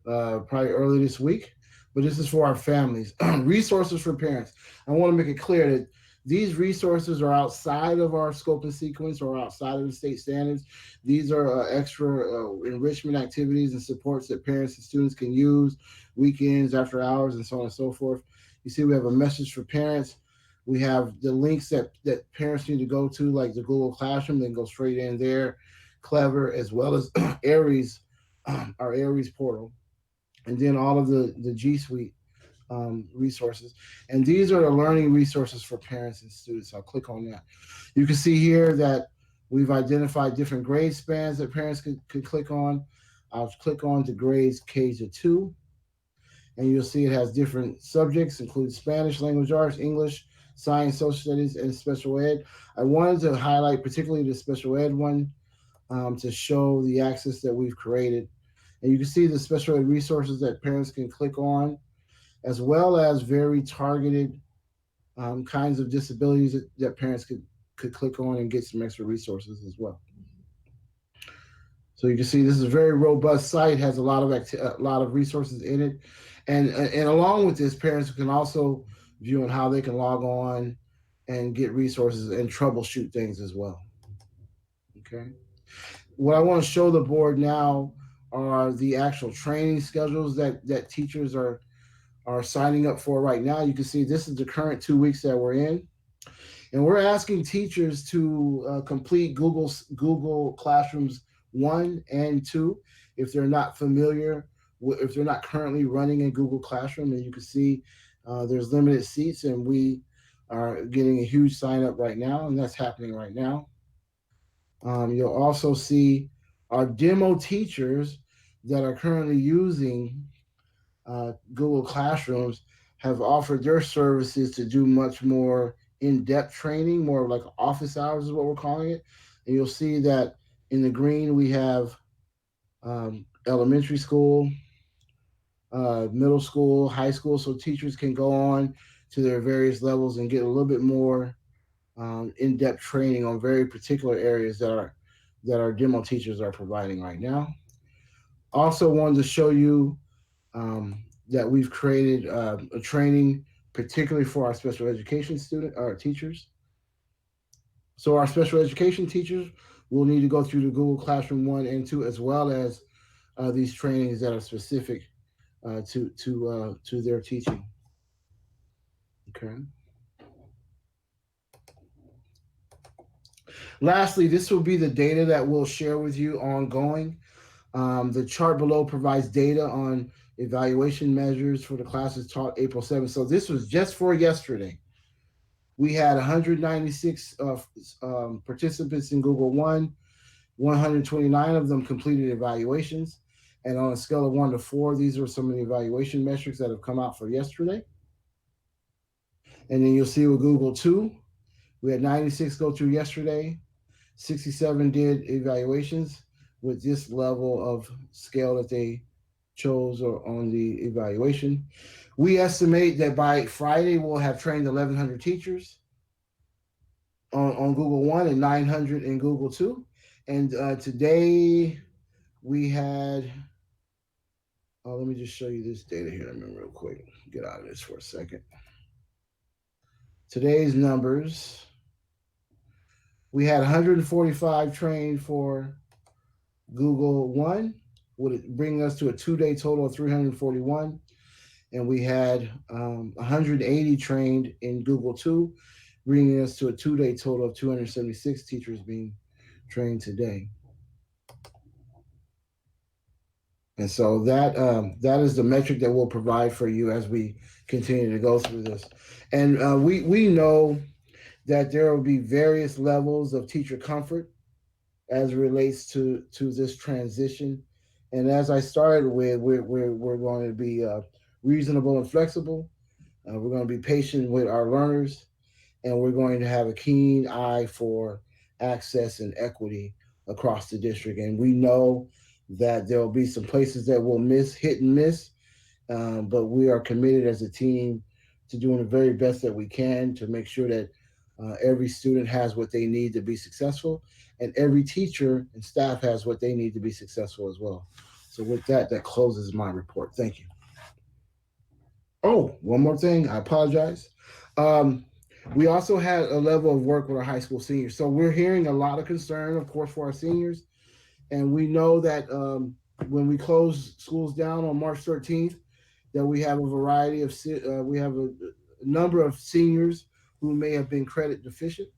probably early this week. But this is for our families. Resources for parents. I want to make it clear that these resources are outside of our scope and sequence or outside of the state standards. These are extra enrichment activities and supports that parents and students can use weekends, after hours, and so on and so forth. You see we have a message for parents. We have the links that parents need to go to, like the Google Classroom, then go straight in there. Clever, as well as Aries, our Aries portal. And then all of the G Suite resources. And these are the learning resources for parents and students. I'll click on that. You can see here that we've identified different grade spans that parents could click on. I'll click on to grades K-2. And you'll see it has different subjects, including Spanish, language arts, English, science, social studies, and special ed. I wanted to highlight particularly the special ed one to show the access that we've created. And you can see the special ed resources that parents can click on, as well as very targeted kinds of disabilities that parents could click on and get some extra resources as well. So you can see this is a very robust site, has a lot of resources in it. And along with this, parents can also view on how they can log on and get resources and troubleshoot things as well. Okay. What I want to show the board now are the actual training schedules that teachers are signing up for right now. You can see this is the current 2 weeks that we're in. And we're asking teachers to complete Google Classrooms 1 and 2 if they're not familiar, if they're not currently running a Google Classroom. And you can see there's limited seats, and we are getting a huge sign up right now, and that's happening right now. You'll also see our demo teachers that are currently using Google Classrooms have offered their services to do much more in-depth training, more like office hours is what we're calling it. And you'll see that in the green, we have elementary school, middle school, high school, so teachers can go on to their various levels and get a little bit more in-depth training on very particular areas that our demo teachers are providing right now. Also wanted to show you that we've created a training particularly for our special education teachers. So our special education teachers will need to go through the Google Classroom 1 and 2, as well as these trainings that are specific to their teaching. Okay. Lastly, this will be the data that we'll share with you ongoing. The chart below provides data on evaluation measures for the classes taught April 7th. So this was just for yesterday. We had 196 participants in Google One. 129 of them completed evaluations. And on a scale of 1 to 4, these are some of the evaluation metrics that have come out for yesterday. And then you'll see with Google 2, we had 96 go through yesterday. 67 did evaluations with this level of scale that they chose on the evaluation. We estimate that by Friday, we'll have trained 1,100 teachers on Google One and 900 in Google 2. And today we had, let me just show you this data here real quick. Get out of this for a second. Today's numbers, we had 145 trained for Google One, would bring us to a 2-day total of 341. And we had 180 trained in Google 2, bringing us to a 2-day total of 276 teachers being trained today. And so that is the metric that we'll provide for you as we continue to go through this. And we know that there will be various levels of teacher comfort as it relates to this transition. And as I started with, we're going to be reasonable and flexible. We're going to be patient with our learners, and we're going to have a keen eye for access and equity across the district. And we know that there will be some places that we'll hit and miss, but we are committed as a team to doing the very best that we can to make sure that every student has what they need to be successful, and every teacher and staff has what they need to be successful as well. So with that, that closes my report. Thank you. Oh, one more thing, I apologize. We also had a level of work with our high school seniors. So we're hearing a lot of concern, of course, for our seniors. And we know that when we close schools down on March 13th, that we have a variety of, we have a number of seniors who may have been credit deficient.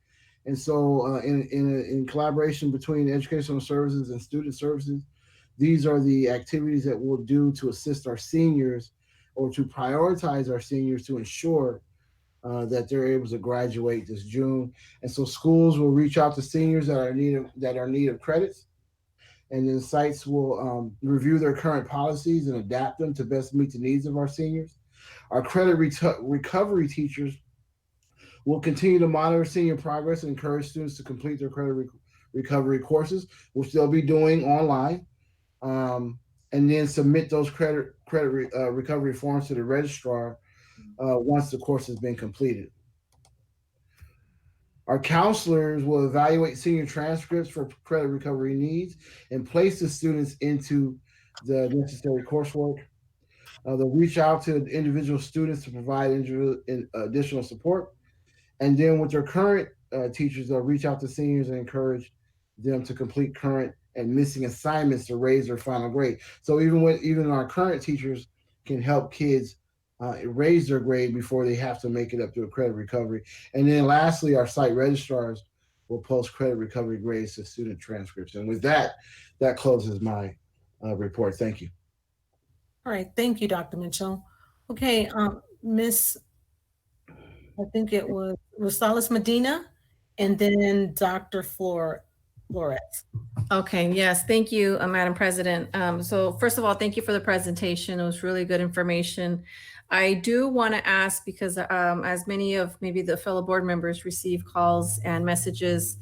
And so in collaboration between educational services and student services, these are the activities that we'll do to assist our seniors or to prioritize our seniors to ensure that they're able to graduate this June. And so schools will reach out to seniors that are in need of credits. And then sites will review their current policies and adapt them to best meet the needs of our seniors. Our credit recovery teachers will continue to monitor senior progress and encourage students to complete their credit recovery courses, which they'll be doing online, and then submit those credit recovery forms to the registrar once the course has been completed. Our counselors will evaluate senior transcripts for credit recovery needs and place the students into the necessary coursework. They'll reach out to individual students to provide additional support. And then with their current teachers, they'll reach out to seniors and encourage them to complete current and missing assignments to raise their final grade. So even our current teachers can help kids raise their grade before they have to make it up to a credit recovery. And then lastly, our site registrars will post credit recovery grades to student transcripts. And with that, that closes my report. Thank you. All right, thank you, Dr. Mitchell. Okay, Miss, I think it was Rosales Medina, and then Dr. Flores. Okay, yes, thank you, Madam President. So first of all, thank you for the presentation. It was really good information. I do want to ask, because as many of maybe the fellow board members receive calls and messages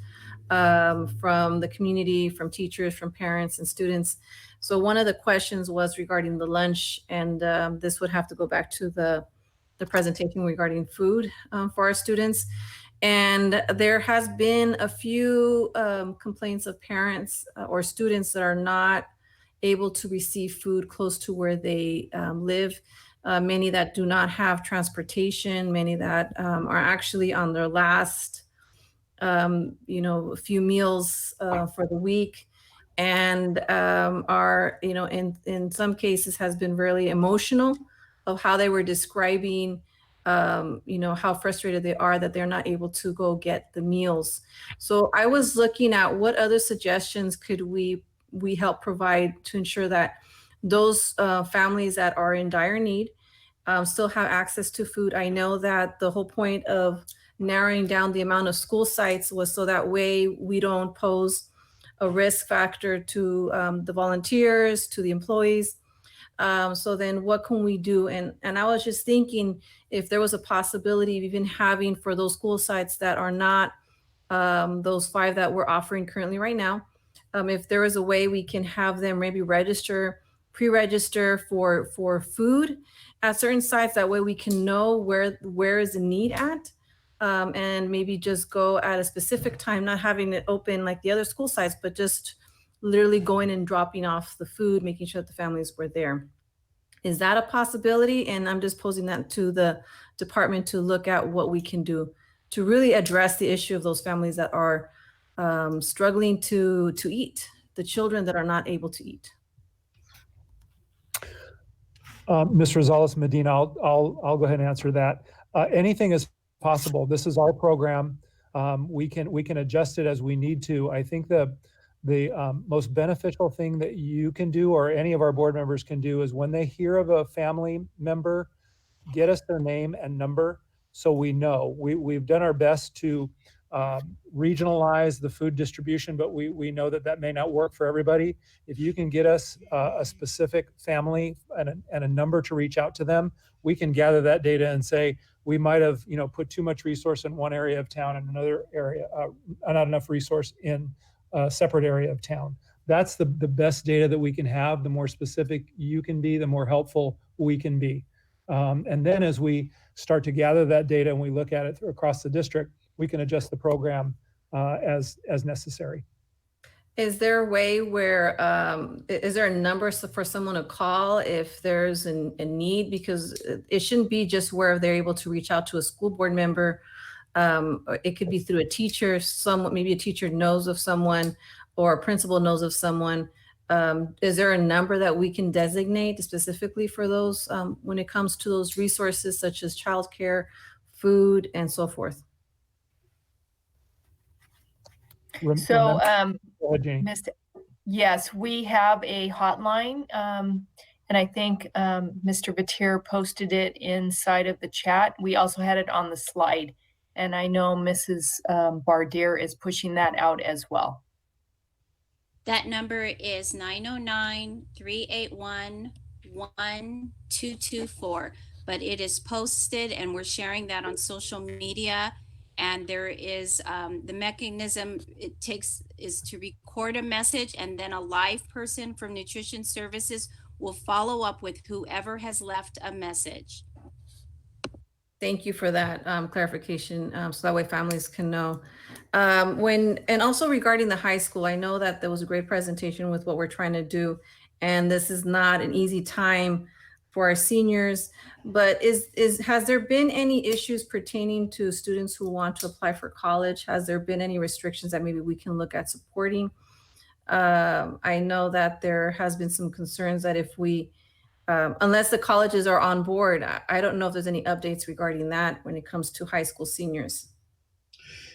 from the community, from teachers, from parents and students. So one of the questions was regarding the lunch, and this would have to go back to the presentation regarding food for our students. And there has been a few complaints of parents or students that are not able to receive food close to where they live. Many that do not have transportation, many that are actually on their last, a few meals for the week, and are, in some cases has been really emotional of how they were describing, how frustrated they are that they're not able to go get the meals. So I was looking at what other suggestions could we help provide to ensure that those families that are in dire need still have access to food. I know that the whole point of narrowing down the amount of school sites was so that way we don't pose a risk factor to the volunteers, to the employees. So then what can we do? And I was just thinking if there was a possibility of even having for those school sites that are not those 5 that we're offering currently right now, if there is a way we can have them maybe pre-register for food at certain sites, that way we can know where is the need at, and maybe just go at a specific time, not having it open like the other school sites, but just literally going and dropping off the food, making sure that the families were there. Is that a possibility? And I'm just posing that to the department to look at what we can do to really address the issue of those families that are struggling to eat, the children that are not able to eat. Ms. Rosales Medina, I'll go ahead and answer that. Anything is possible. This is our program. We can adjust it as we need to. I think the most beneficial thing that you can do, or any of our board members can do, is when they hear of a family member, get us their name and number so we know. We've done our best to regionalize the food distribution, but we know that may not work for everybody. If you can get us a specific family and a number to reach out to them, we can gather that data and say, we might have put too much resource in one area of town and another area, not enough resource in a separate area of town. That's the best data that we can have. The more specific you can be, the more helpful we can be. And then as we start to gather that data and we look at it across the district, we can adjust the program as necessary. Is there a way where, is there a number for someone to call if there's a need? Because it shouldn't be just where they're able to reach out to a school board member. It could be through a teacher, maybe a teacher knows of someone or a principal knows of someone. Is there a number that we can designate specifically for those when it comes to those resources such as childcare, food, and so forth? So, yes, we have a hotline, and I think Mr. Batir posted it inside of the chat. We also had it on the slide, and I know Mrs. Bardier is pushing that out as well. That number is 909-381-1224, but it is posted and we're sharing that on social media. And there is the mechanism it takes is to record a message, and then a live person from Nutrition Services will follow up with whoever has left a message. Thank you for that clarification, so that way families can know. And also regarding the high school, I know that there was a great presentation with what we're trying to do, and this is not an easy time for our seniors, but has there been any issues pertaining to students who want to apply for college? Has there been any restrictions that maybe we can look at supporting? I know that there has been some concerns that if we, unless the colleges are on board, I don't know if there's any updates regarding that when it comes to high school seniors.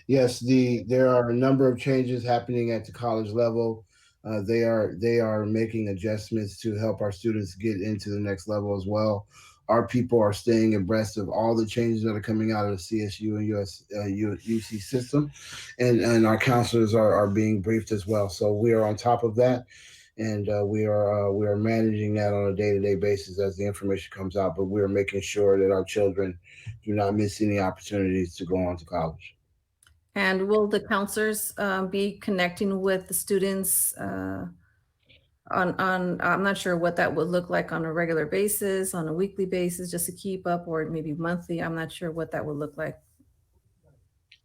Yes, there are a number of changes happening at the college level. They are making adjustments to help our students get into the next level as well. Our people are staying abreast of all the changes that are coming out of the CSU and UC system, and our counselors are being briefed as well. So we are on top of that, and we are managing that on a day-to-day basis as the information comes out. But we are making sure that our children do not miss any opportunities to go on to college. And will the counselors be connecting with the students on I'm not sure what that would look like on a regular basis, on a weekly basis, just to keep up, or maybe monthly? I'm not sure what that would look like.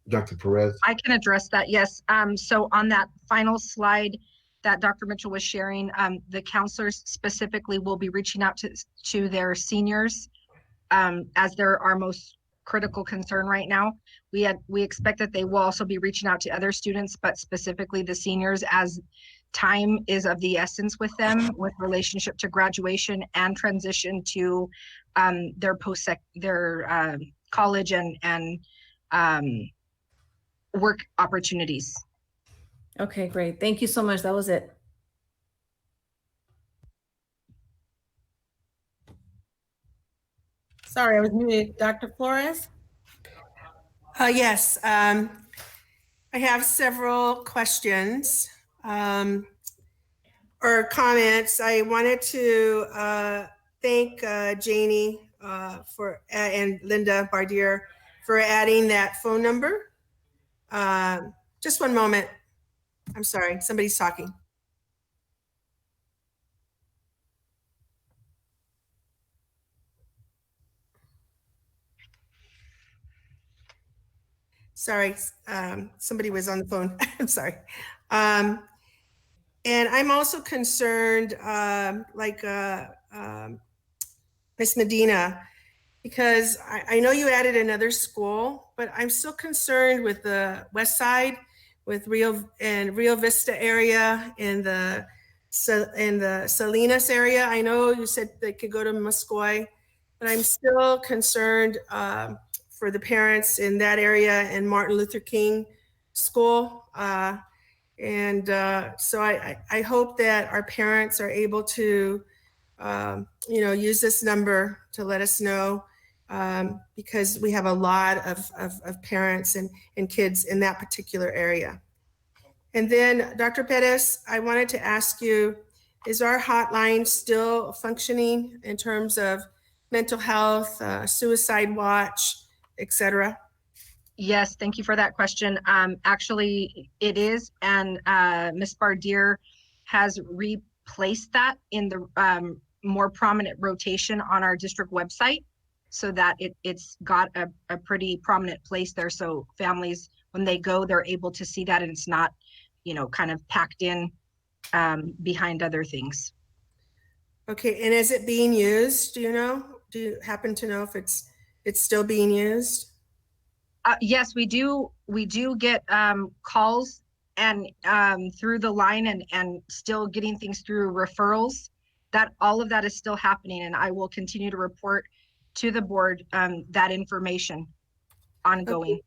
Dr. Perez? I can address that, yes. So on that final slide that Dr. Mitchell was sharing, the counselors specifically will be reaching out to their seniors as they're our most critical concern right now. We expect that they will also be reaching out to other students, but specifically the seniors, as time is of the essence with them, with relationship to graduation and transition to their college and work opportunities. Okay, great. Thank you so much. That was it. Sorry, I was muted. Dr. Flores? Yes, I have several questions or comments. I wanted to thank Janie and Linda Bardier for adding that phone number. Just one moment. I'm sorry, somebody's talking. Sorry, somebody was on the phone. I'm sorry. And I'm also concerned, like Ms. Medina, because I know you added another school, but I'm still concerned with the West Side, with Rio Vista area and the Salinas area. I know you said they could go to Muscoy, but I'm still concerned for the parents in that area and Martin Luther King School. So I hope that our parents are able to, use this number to let us know, because we have a lot of parents and kids in that particular area. And then Dr. Perez, I wanted to ask you, is our hotline still functioning in terms of mental health, suicide watch, etc.? Yes, thank you for that question. Actually, it is, and Ms. Bardier has replaced that in the more prominent rotation on our district website, so that it's got a pretty prominent place there. So families, when they go, they're able to see that, and it's not, kind of packed in behind other things. Okay, and is it being used? Do you happen to know if it's still being used? Yes, we do get calls and through the line and still getting things through referrals. That all of that is still happening, and I will continue to report to the board that information ongoing. Okay.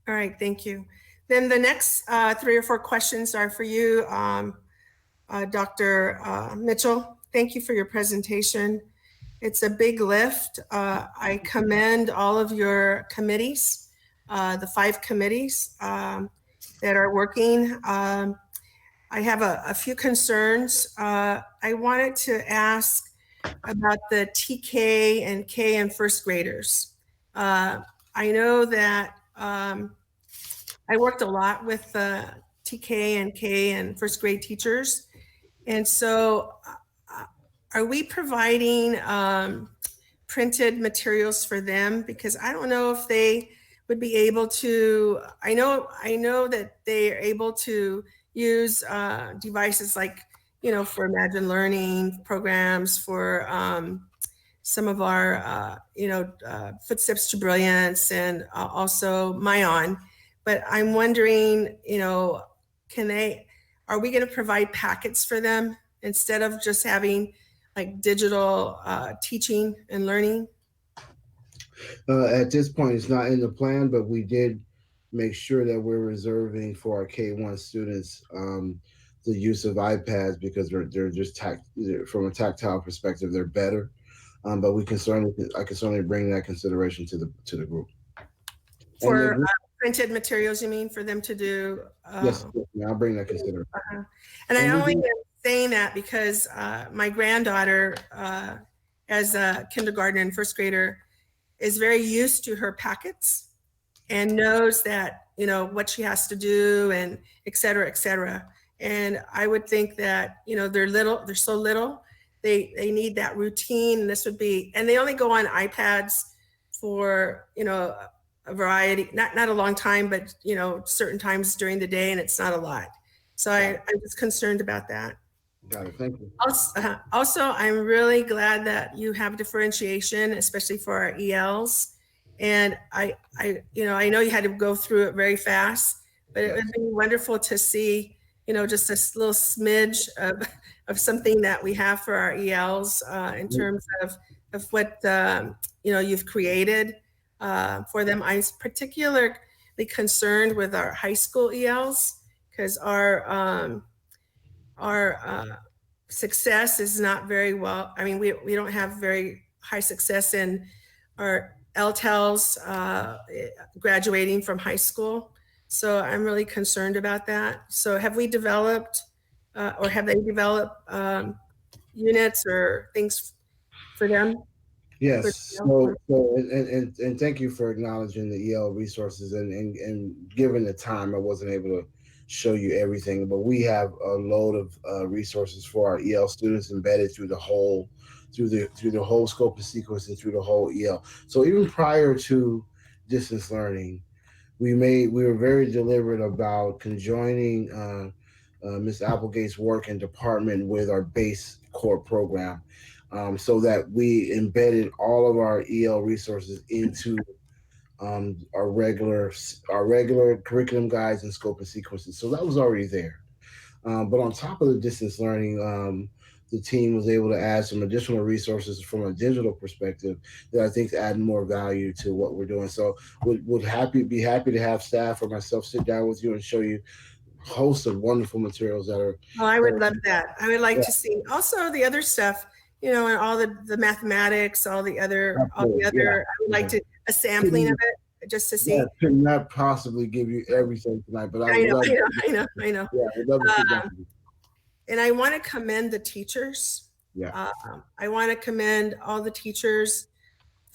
All right, thank you. Then the next 3 or 4 questions are for you, Dr. Mitchell. Thank you for your presentation. It's a big lift. I commend all of your committees, the 5 committees that are working. I have a few concerns. I wanted to ask about the TK and K and first graders. I know that I worked a lot with TK and K and first grade teachers. And so are we providing printed materials for them? Because I don't know if they would be able to, I know that they are able to use devices like, for Imagine Learning programs, for some of our, Footsteps to Brilliance, and also Myon. But I'm wondering, are we going to provide packets for them instead of just having like digital teaching and learning? At this point, it's not in the plan, but we did make sure that we're reserving for our K-1 students the use of iPads, because they're just from a tactile perspective, they're better. But I can certainly bring that consideration to the group. For printed materials, you mean, for them to do? Yes, I'll bring that consideration. And I only saying that because my granddaughter, as a kindergartner and first grader, is very used to her packets and knows that, you know, what she has to do and et cetera, et cetera. And I would think that, you know, they're so little, they need that routine. And this would be, and they only go on iPads for, you know, a variety, not a long time, but, you know, certain times during the day, and it's not a lot. So I was concerned about that. Got it. Thank you. Also, I'm really glad that you have differentiation, especially for our ELs. And I know you had to go through it very fast, but it would be wonderful to see, you know, just a little smidge of something that we have for our ELs in terms of what, you know, you've created for them. I'm particularly concerned with our high school ELs because our success is not very well. I mean, we don't have very high success in our LTELs graduating from high school. So I'm really concerned about that. So have we developed or have they developed units or things for them? Yes. So and thank you for acknowledging the EL resources and given the time, I wasn't able to show you everything, but we have a load of resources for our EL students embedded through the whole scope of sequence and through the whole EL. So even prior to distance learning, we were very deliberate about conjoining Ms. Applegate's work and department with our base core program, so that we embedded all of our EL resources into our regular curriculum guides and scope and sequences. So that was already there. But on top of the distance learning, the team was able to add some additional resources from a digital perspective that I think add more value to what we're doing. So would be happy to have staff or myself sit down with you and show you a host of wonderful materials that are. Oh, I would love that. I would like to see also the other stuff, you know, and all the mathematics, all the other, I would like to a sampling of it just to see. Yeah, could not possibly give you everything tonight, but I know. Yeah, I'd love to sit down with you. And I want to commend the teachers. Yeah. I want to commend all the teachers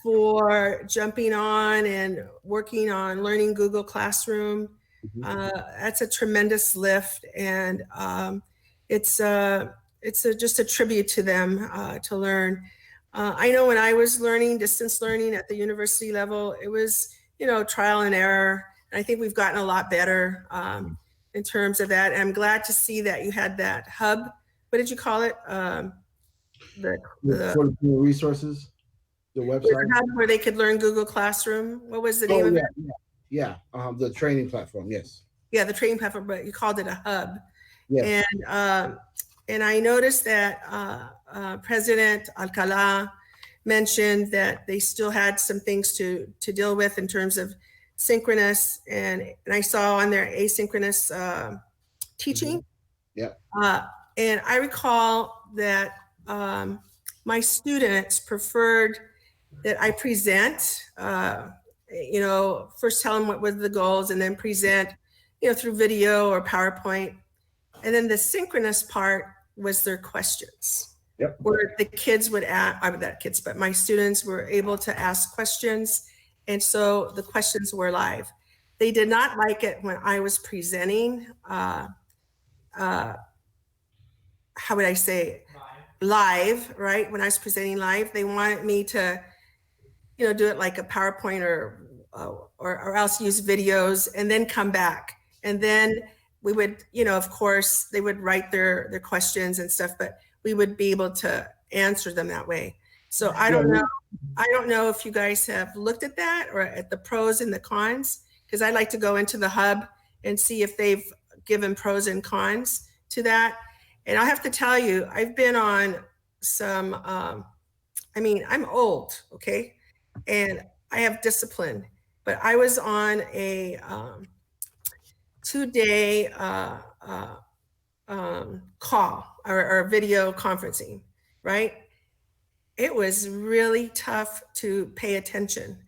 for jumping on and working on learning Google Classroom. That's a tremendous lift, and it's just a tribute to them to learn. I know when I was learning distance learning at the university level, it was, you know, trial and error. And I think we've gotten a lot better in terms of that. And I'm glad to see that you had that hub. What did you call it? For the resources, the website where they could learn Google Classroom. What was the name of it? Yeah, the training platform. Yes. Yeah, the training platform, but you called it a hub. Yes. And I noticed that President Alcala mentioned that they still had some things to deal with in terms of synchronous, and I saw on there asynchronous teaching. Yeah. And I recall that my students preferred that I present, you know, first tell them what were the goals and then present, you know, through video or PowerPoint. And then the synchronous part was their questions. Yep. Where the kids would ask, but my students were able to ask questions. And so the questions were live. They did not like it when I was presenting, how would I say, live, right? When I was presenting live, they wanted me to, you know, do it like a PowerPoint or else use videos and then come back. And then we would, you know, of course, they would write their questions and stuff, but we would be able to answer them that way. So I don't know if you guys have looked at that or at the pros and the cons, because I like to go into the hub and see if they've given pros and cons to that. And I have to tell you, I've been on some, I mean, I'm old, okay? And I have discipline, but I was on a 2-day call or video conferencing, right? It was really tough to pay attention,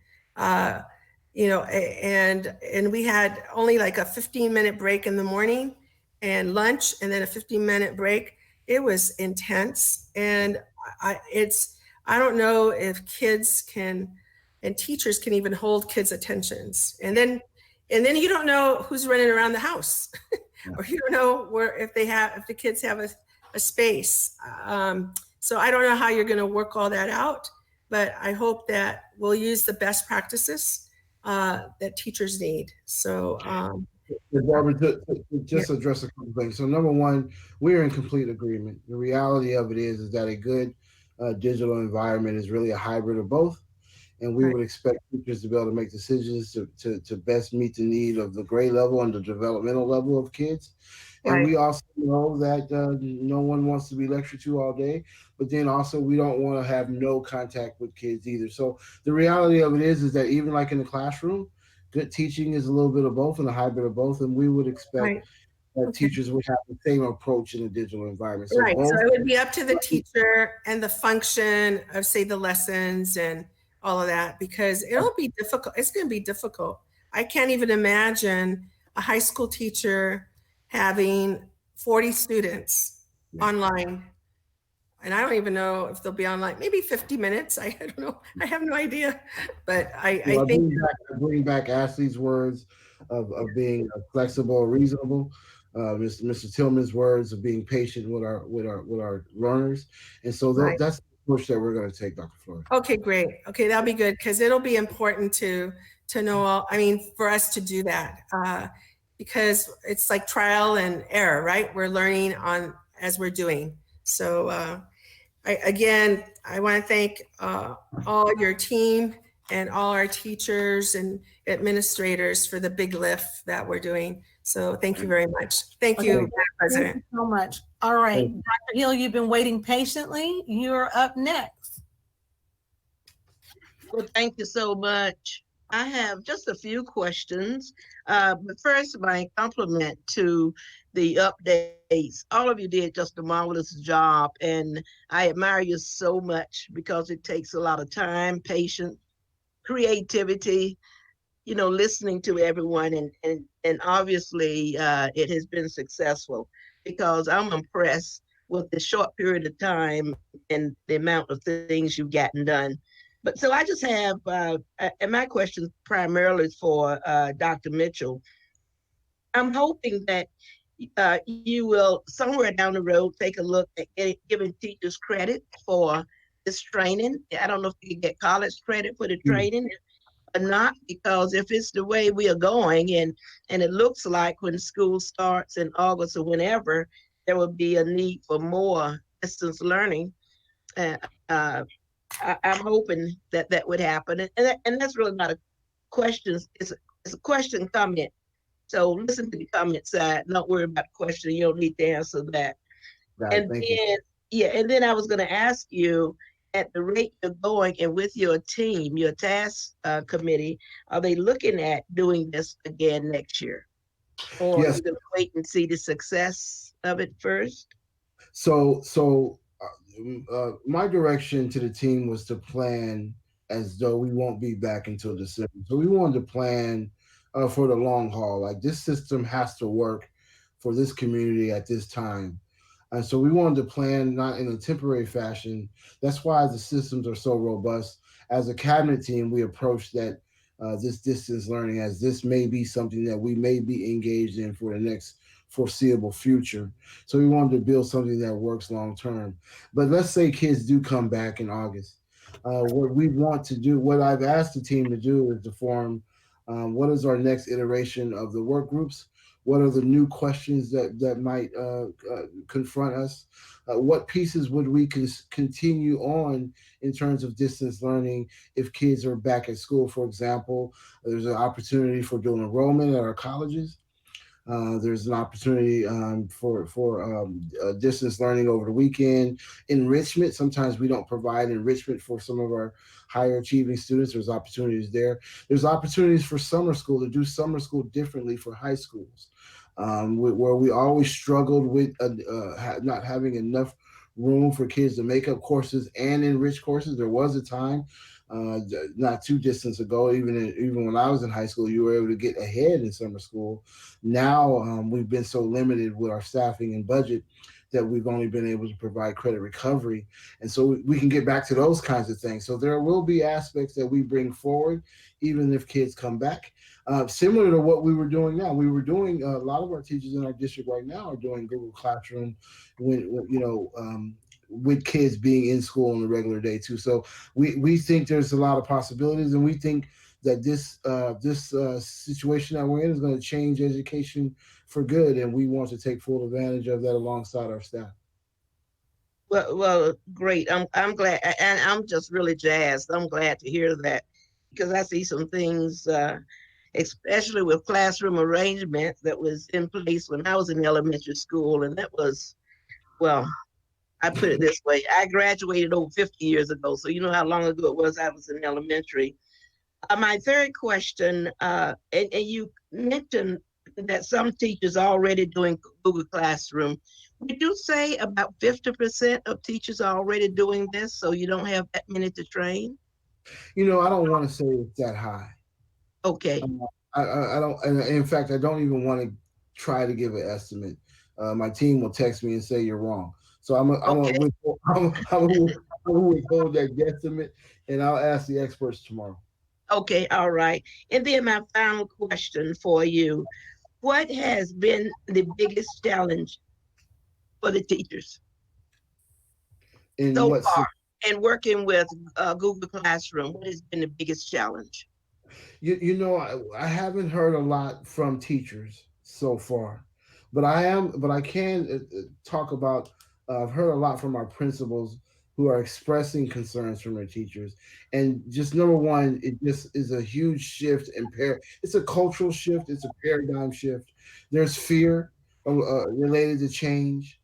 you know, and we had only like a 15-minute break in the morning and lunch, and then a 15-minute break. it was intense. And I don't know if kids can, and teachers can even hold kids' attentions. And then you don't know who's running around the house, or you don't know if the kids have a space. So I don't know how you're going to work all that out, but I hope that we'll use the best practices that teachers need. So, Barbara, to just address a couple things. So number one, we're in complete agreement. The reality of it is that a good digital environment is really a hybrid of both. And we would expect teachers to be able to make decisions to best meet the need of the grade level and the developmental level of kids. And we also know that no one wants to be lectured to all day, but then also we don't want to have no contact with kids either. So the reality of it is that even like in the classroom, good teaching is a little bit of both and a hybrid of both. And we would expect that teachers would have the same approach in a digital environment. So so it would be up to the teacher and the function of, say, the lessons and all of that, because it'll be difficult. It's going to be difficult. I can't even imagine a high school teacher having 40 students online. And I don't even know if they'll be online, maybe 50 minutes. I don't know. I have no idea. But I think bring back Ashley's words of being flexible, reasonable. Mr. Tillman's words of being patient with our learners. And so that's the approach that we're going to take, Dr. Flores. Okay, great. Okay, that'll be good, because it'll be important to know, for us to do that, because it's like trial and error, right? We're learning as we're doing. So I want to thank all your team and all our teachers and administrators for the big lift that we're doing. So thank you very much. Thank you, Madam President. Thank you so much. All right, Dr. Hill, you've been waiting patiently. You're up next. Well, thank you so much. I have just a few questions. But first, my compliment to the updates. All of you did just a marvelous job, and I admire you so much because it takes a lot of time, patience, creativity, listening to everyone, and obviously it has been successful, because I'm impressed with the short period of time and the amount of things you've gotten done. But so I just have, and my question primarily is for Dr. Mitchell. I'm hoping that you will somewhere down the road take a look at giving teachers credit for this training. I don't know if you can get college credit for the training or not, because if it's the way we are going, and it looks like when school starts in August or whenever, there will be a need for more distance learning. I'm hoping that would happen. And that's really not a question. It's a question comment. So listen to the comment side. Don't worry about the question. You don't need to answer that. And then I was going to ask you, at the rate you're going and with your team, your task committee, are they looking at doing this again next year? Or are you going to wait and see the success of it first? So my direction to the team was to plan as though we won't be back until December. So we wanted to plan for the long haul. Like, this system has to work for this community at this time. And so we wanted to plan not in a temporary fashion. That's why the systems are so robust. As a cabinet team, we approached that this distance learning as this may be something that we may be engaged in for the next foreseeable future. So we wanted to build something that works long term. But let's say kids do come back in August. What we want to do, what I've asked the team to do, is to form what is our next iteration of the work groups? What are the new questions that might confront us? What pieces would we continue on in terms of distance learning if kids are back at school? For example, there's an opportunity for dual enrollment at our colleges. There's an opportunity for distance learning over the weekend. Enrichment, sometimes we don't provide enrichment for some of our higher achieving students. There's opportunities there. There's opportunities for summer school, to do summer school differently for high schools, where we always struggled with not having enough room for kids to make up courses and enrich courses. There was a time not too distant ago. Even when I was in high school, you were able to get ahead in summer school. Now we've been so limited with our staffing and budget that we've only been able to provide credit recovery. And so we can get back to those kinds of things. So there will be aspects that we bring forward, even if kids come back. Similar to what we were doing now. We were doing, a lot of our teachers in our district right now are doing Google Classroom with kids being in school on a regular day too. So we think there's a lot of possibilities, and we think that this situation that we're in is going to change education for good, and we want to take full advantage of that alongside our staff. Well, great. I'm glad, and I'm just really jazzed. I'm glad to hear that, because I see some things, especially with classroom arrangement that was in place when I was in elementary school, and that was, well, I put it this way: I graduated over 50 years ago, so you know how long ago it was I was in elementary. My third question, and you mentioned that some teachers are already doing Google Classroom. Would you say about 50% of teachers are already doing this, so you don't have that many to train? I don't want to say it's that high. Okay. I don't, and in fact, I don't even want to try to give an estimate. My team will text me and say you're wrong. So I'm gonna withhold that guesstimate, and I'll ask the experts tomorrow. Okay, all right. And then my final question for you: what has been the biggest challenge for the teachers so far in working with Google Classroom? What has been the biggest challenge? I haven't heard a lot from teachers so far, but I can talk about. I've heard a lot from our principals who are expressing concerns from their teachers, and just number one, it just is a huge shift it's a cultural shift, it's a paradigm shift. There's fear related to change.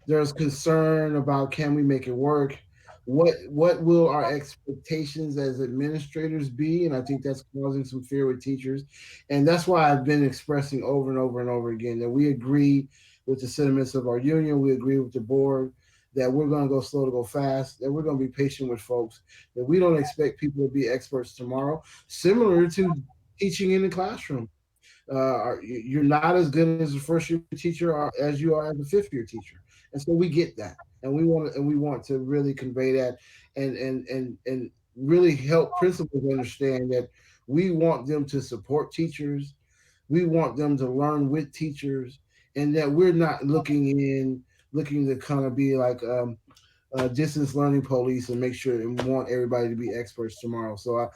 There's concern about, can we make it work? What will our expectations as administrators be? And I think that's causing some fear with teachers. And that's why I've been expressing over and over and over again that we agree with the sentiments of our union. We agree with the board that we're going to go slow to go fast, that we're going to be patient with folks, that we don't expect people to be experts tomorrow, similar to teaching in the classroom. You're not as good as a first year teacher as you are as a fifth year teacher. And so we get that. And we want to really convey that and really help principals understand that we want them to support teachers. We want them to learn with teachers, and that we're not looking to kind of be like distance learning police and make sure and want everybody to be experts tomorrow. So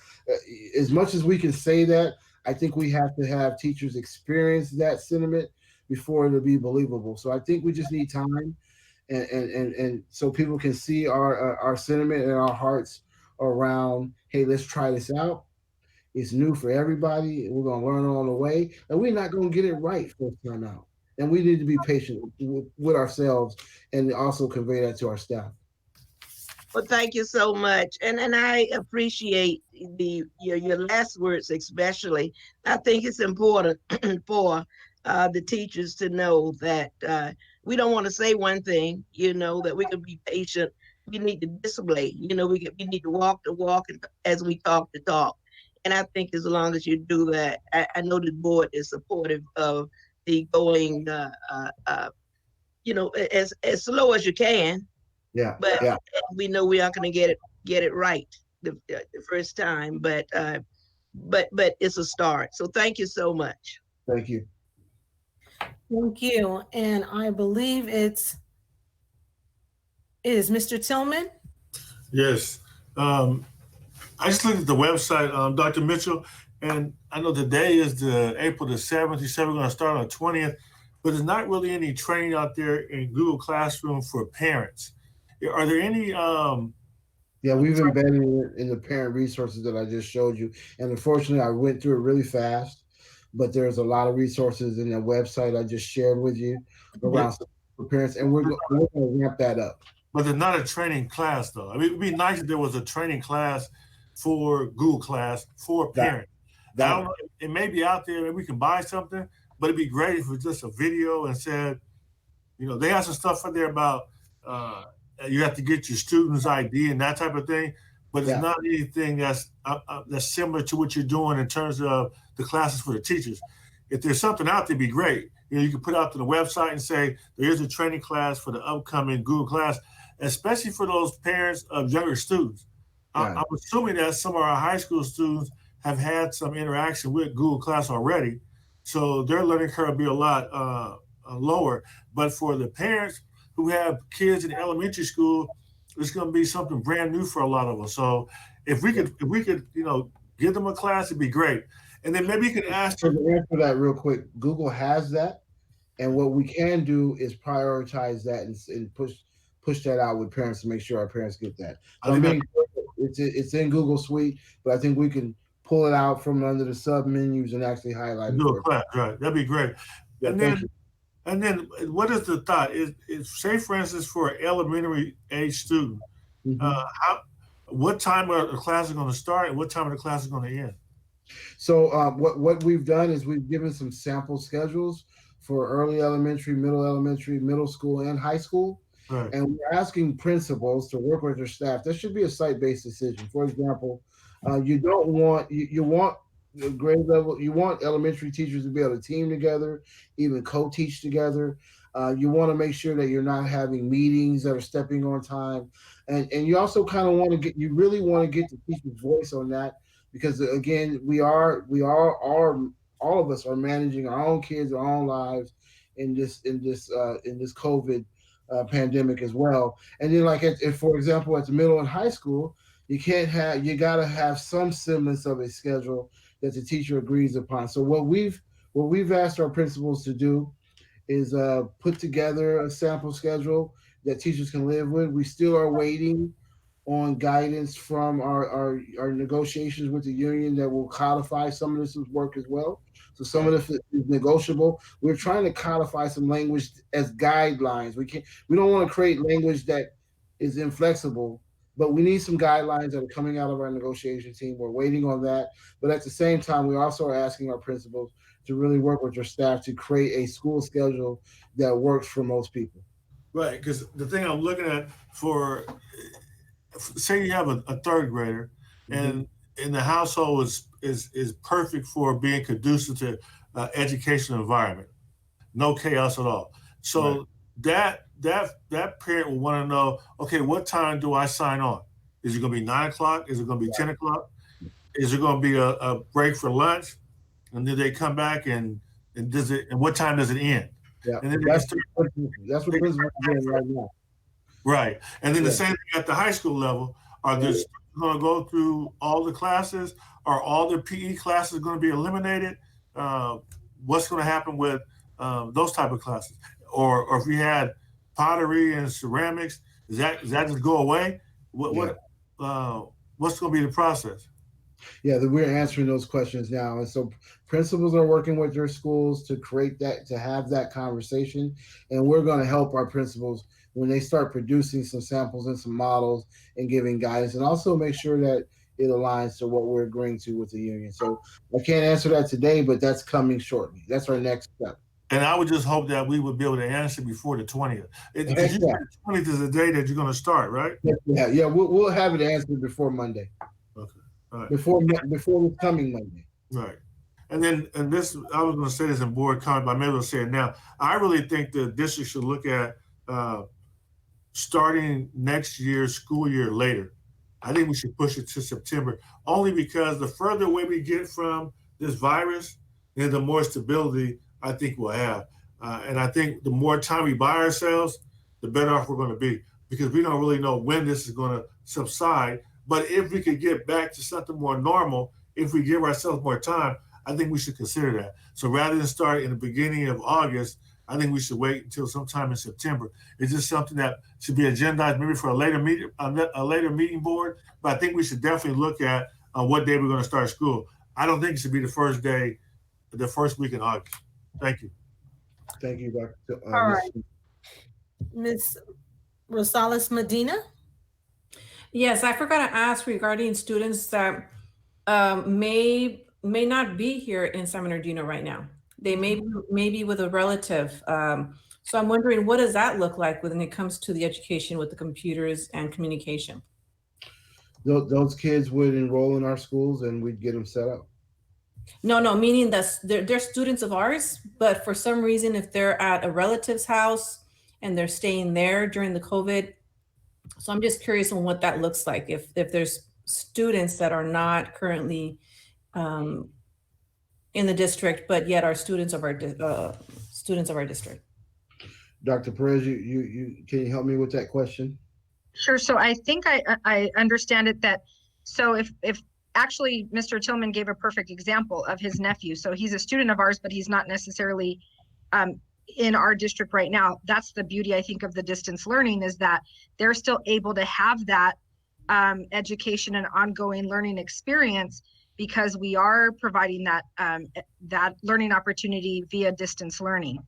as much as we can say that, I think we have to have teachers experience that sentiment before it'll be believable. So I think we just need time, and so people can see our sentiment and our hearts around, hey, let's try this out. It's new for everybody. We're going to learn along the way, and we're not going to get it right first time out. And we need to be patient with ourselves and also convey that to our staff. Well, thank you so much. And I appreciate your last words especially. I think it's important for the teachers to know that we don't want to say one thing, that we can be patient. We need to display, we need to walk the walk as we talk the talk. And I think as long as you do that, I know the board is supportive of the going, as slow as you can. Yeah. But yeah. we know we aren't going to get it right the first time. But it's a start. So thank you so much. Thank you. Thank you. And I believe it is Mr. Tillman. Yes. I just looked at the website, Dr. Mitchell, and I know today is April the 7th. You said we're going to start on the 20th, but there's not really any training out there in Google Classroom for parents. Are there any? Yeah, we've embedded it in the parent resources that I just showed you. And unfortunately, I went through it really fast, but there's a lot of resources in the website I just shared with you around for parents, and we're going to ramp that up. But there's not a training class, though. I mean, it'd be nice if there was a training class for Google Class for parents. I don't know, it may be out there, maybe we can buy something, but it'd be great if it was just a video and said, they have some stuff in there about you have to get your student's ID and that type of thing. but it's not anything that's similar to what you're doing in terms of the classes for the teachers. If there's something out there, it'd be great. You know, you can put out to the website and say, there is a training class for the upcoming Google class, especially for those parents of younger students. Right. I'm assuming that some of our high school students have had some interaction with Google Class already, so their learning curve will be a lot lower. But for the parents who have kids in elementary school, it's going to be something brand new for a lot of us. So if we could, you know, give them a class, it'd be great. And then maybe you can ask them. To answer that real quick, Google has that, and what we can do is prioritize that and push that out with parents to make sure our parents get that. So it's in Google Suite, but I think we can pull it out from under the sub menus and actually highlight it. Do a class, right? That'd be great. Yeah, and then what is the thought? Is say for instance for an elementary age student, what time are the classes going to start and what time are the classes going to end? So what we've done is we've given some sample schedules for early elementary, middle school, and high school. Right. And we're asking principals to work with their staff. There should be a site-based decision. For example, you want the grade level, you want elementary teachers to be able to team together, even co-teach together. You want to make sure that you're not having meetings that are stepping on time. And you also kind of want to you really want to get the teacher's voice on that, because again, all of us are managing our own kids, our own lives in this COVID pandemic as well. And then, like for example, at the middle and high school, you got to have some semblance of a schedule that the teacher agrees upon. So what we've asked our principals to do is put together a sample schedule that teachers can live with. We still are waiting on guidance from our negotiations with the union that will codify some of this work as well. So some of this is negotiable. We're trying to codify some language as guidelines. We don't want to create language that is inflexible, but we need some guidelines that are coming out of our negotiation team. We're waiting on that. But at the same time, we also are asking our principals to really work with their staff to create a school schedule that works for most people. Right, because the thing I'm looking at say you have a third grader, and the household is perfect for being conducive to educational environment, no chaos at all. So that parent will want to know, okay, what time do I sign on? Is it going to be 9 o'clock? Is it going to be 10 o'clock? Is it going to be a break for lunch? And then they come back and what time does it end? Yeah, and then that's what principals are doing right now. Right. And then the same thing at the high school level. Are they going to go through all the classes? Are all the PE classes going to be eliminated? What's going to happen with those type of classes? Or if we had pottery and ceramics, does that just go away? What's going to be the process? Yeah, we're answering those questions now. And so principals are working with their schools to create that, to have that conversation. And we're going to help our principals when they start producing some samples and some models and giving guidance, and also make sure that it aligns to what we're agreeing to with the union. So I can't answer that today, but that's coming shortly. That's our next step. And I would just hope that we would be able to answer before the 20th. Because the 20th is the day that you're going to start, right? Yeah. We'll have it answered before Monday. Okay. All right. Before this coming Monday. Right. And this, I was going to say this in board comment, but I'm able to say it now. I really think the district should look at starting next year's school year later. I think we should push it to September, only because the further away we get from this virus, then the more stability I think we'll have. And I think the more time we buy ourselves, the better off we're going to be, because we don't really know when this is going to subside. But if we could get back to something more normal, if we give ourselves more time, I think we should consider that. So rather than start in the beginning of August, I think we should wait until sometime in September. It's just something that should be agendized maybe for a later meeting board. But I think we should definitely look at what day we're going to start school. I don't think it should be the first week in August. Thank you. Thank you, Dr. All right. Ms. Rosales Medina? Yes, I forgot to ask regarding students that may not be here in San Bernardino right now. They may be with a relative. So I'm wondering, what does that look like when it comes to the education with the computers and communication? Those kids would enroll in our schools and we'd get them set up. No, meaning that they're students of ours, but for some reason, if they're at a relative's house and they're staying there during the COVID, so I'm just curious on what that looks like. If there's students that are not currently in the district, but yet are students of our district. Dr. Perez, you can you help me with that question? Sure. So I think I understand it that, so if actually Mr. Tillman gave a perfect example of his nephew. So he's a student of ours, but he's not necessarily in our district right now. That's the beauty, I think, of the distance learning, is that they're still able to have that education and ongoing learning experience, because we are providing that that learning opportunity via distance learning.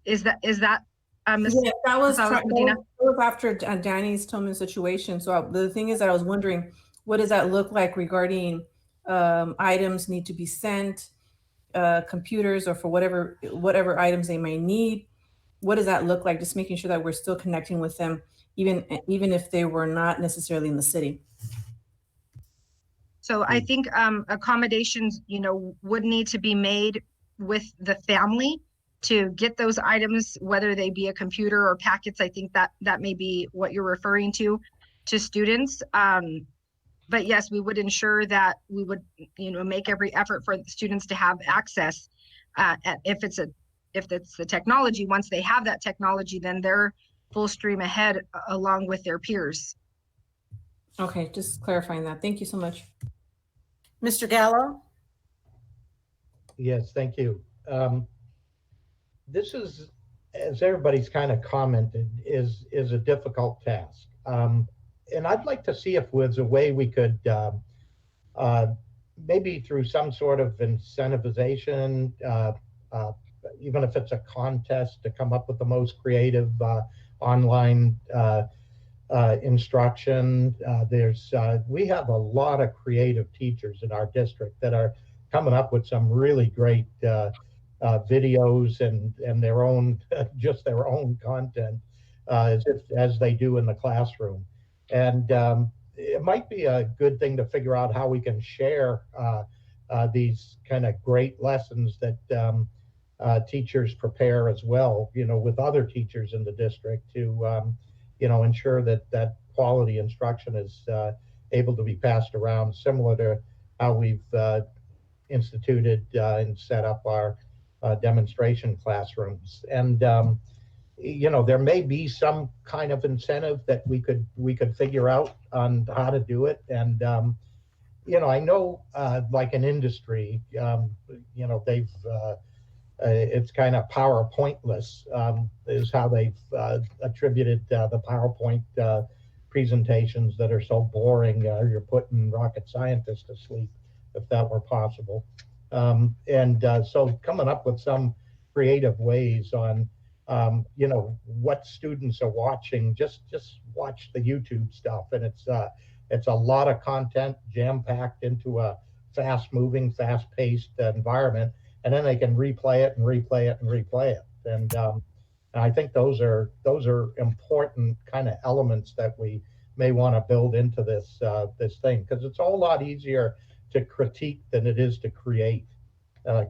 Is that Ms. Yeah, that was Medina? after Danny's Tillman situation. So the thing is that I was wondering, what does that look like regarding items need to be sent, computers, or for whatever items they may need? What does that look like? Just making sure that we're still connecting with them, even if they were not necessarily in the city. So I think accommodations, would need to be made with the family to get those items, whether they be a computer or packets. I think that may be what you're referring to students. But yes, we would ensure that we would, make every effort for the students to have access. If it's the technology, once they have that technology, then they're full stream ahead along with their peers. Okay, just clarifying that. Thank you so much. Mr. Gallo? Yes, thank you. This is, as everybody's kind of commented, is a difficult task. And I'd like to see if there's a way we could, maybe through some sort of incentivization, even if it's a contest, to come up with the most creative online instruction. We have a lot of creative teachers in our district that are coming up with some really great videos and their own, just their own content as they do in the classroom. And it might be a good thing to figure out how we can share these kind of great lessons that teachers prepare as well, with other teachers in the district to, ensure that quality instruction is able to be passed around, similar to how we've instituted and set up our demonstration classrooms. And there may be some kind of incentive that we could figure out on how to do it. And I know like an industry, they've it's kind of PowerPointless is how they've attributed the PowerPoint presentations that are so boring. You're putting rocket scientists to sleep, if that were possible. So coming up with some creative ways on what students are watching, just watch the YouTube stuff, and it's a lot of content jam-packed into a fast-moving, fast-paced environment, and then they can replay it and replay it and replay it. And I think those are important kind of elements that we may want to build into this thing, because it's a whole lot easier to critique than it is to create.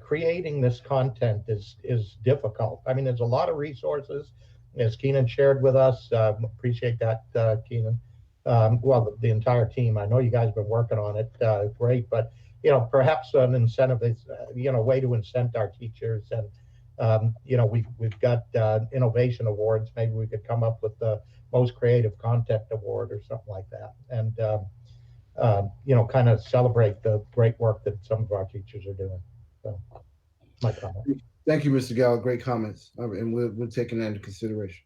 Creating this content is difficult. I mean, there's a lot of resources, as Keenan shared with us. Appreciate that, Keenan. Well, the entire team. I know you guys have been working on it. Great, but perhaps an incentive is, way to incent our teachers. And we've got innovation awards. Maybe we could come up with the most creative content award or something like that. And kind of celebrate the great work that some of our teachers are doing. So, my comment. Thank you, Mr. Gallo. Great comments. And we're taking that into consideration.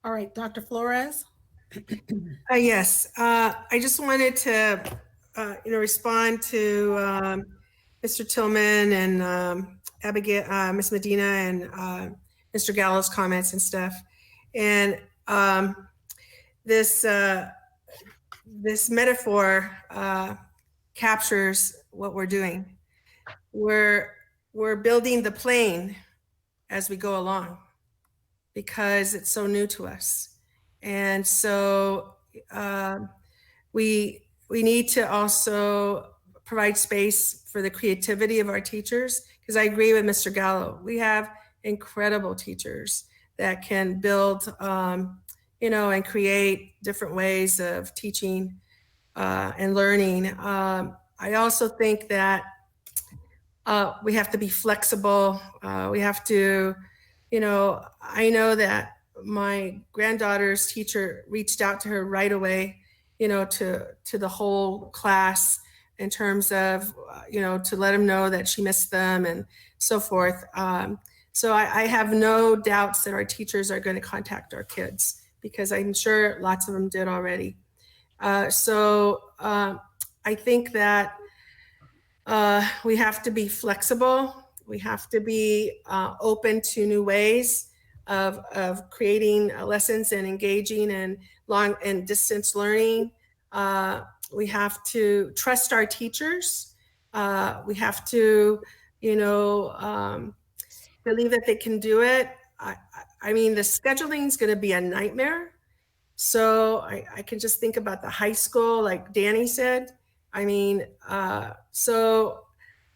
All right, Dr. Flores. Yes, I just wanted to, respond to Mr. Tillman and Abigail, Ms. Medina, and Mr. Gallo's comments and stuff. And this metaphor captures what we're doing. We're building the plane as we go along because it's so new to us. And so we need to also provide space for the creativity of our teachers, because I agree with Mr. Gallo. We have incredible teachers that can build, and create different ways of teaching and learning. I also think that we have to be flexible. We have to, I know that my granddaughter's teacher reached out to her right away, to the whole class in terms of, to let them know that she missed them and so forth. So I have no doubts that our teachers are going to contact our kids, because I'm sure lots of them did already. So I think that we have to be flexible. We have to be open to new ways of creating lessons and engaging in long and distance learning. We have to trust our teachers. We have to, believe that they can do it. I mean, the scheduling is going to be a nightmare. So I can just think about the high school, like Danny said. I mean, so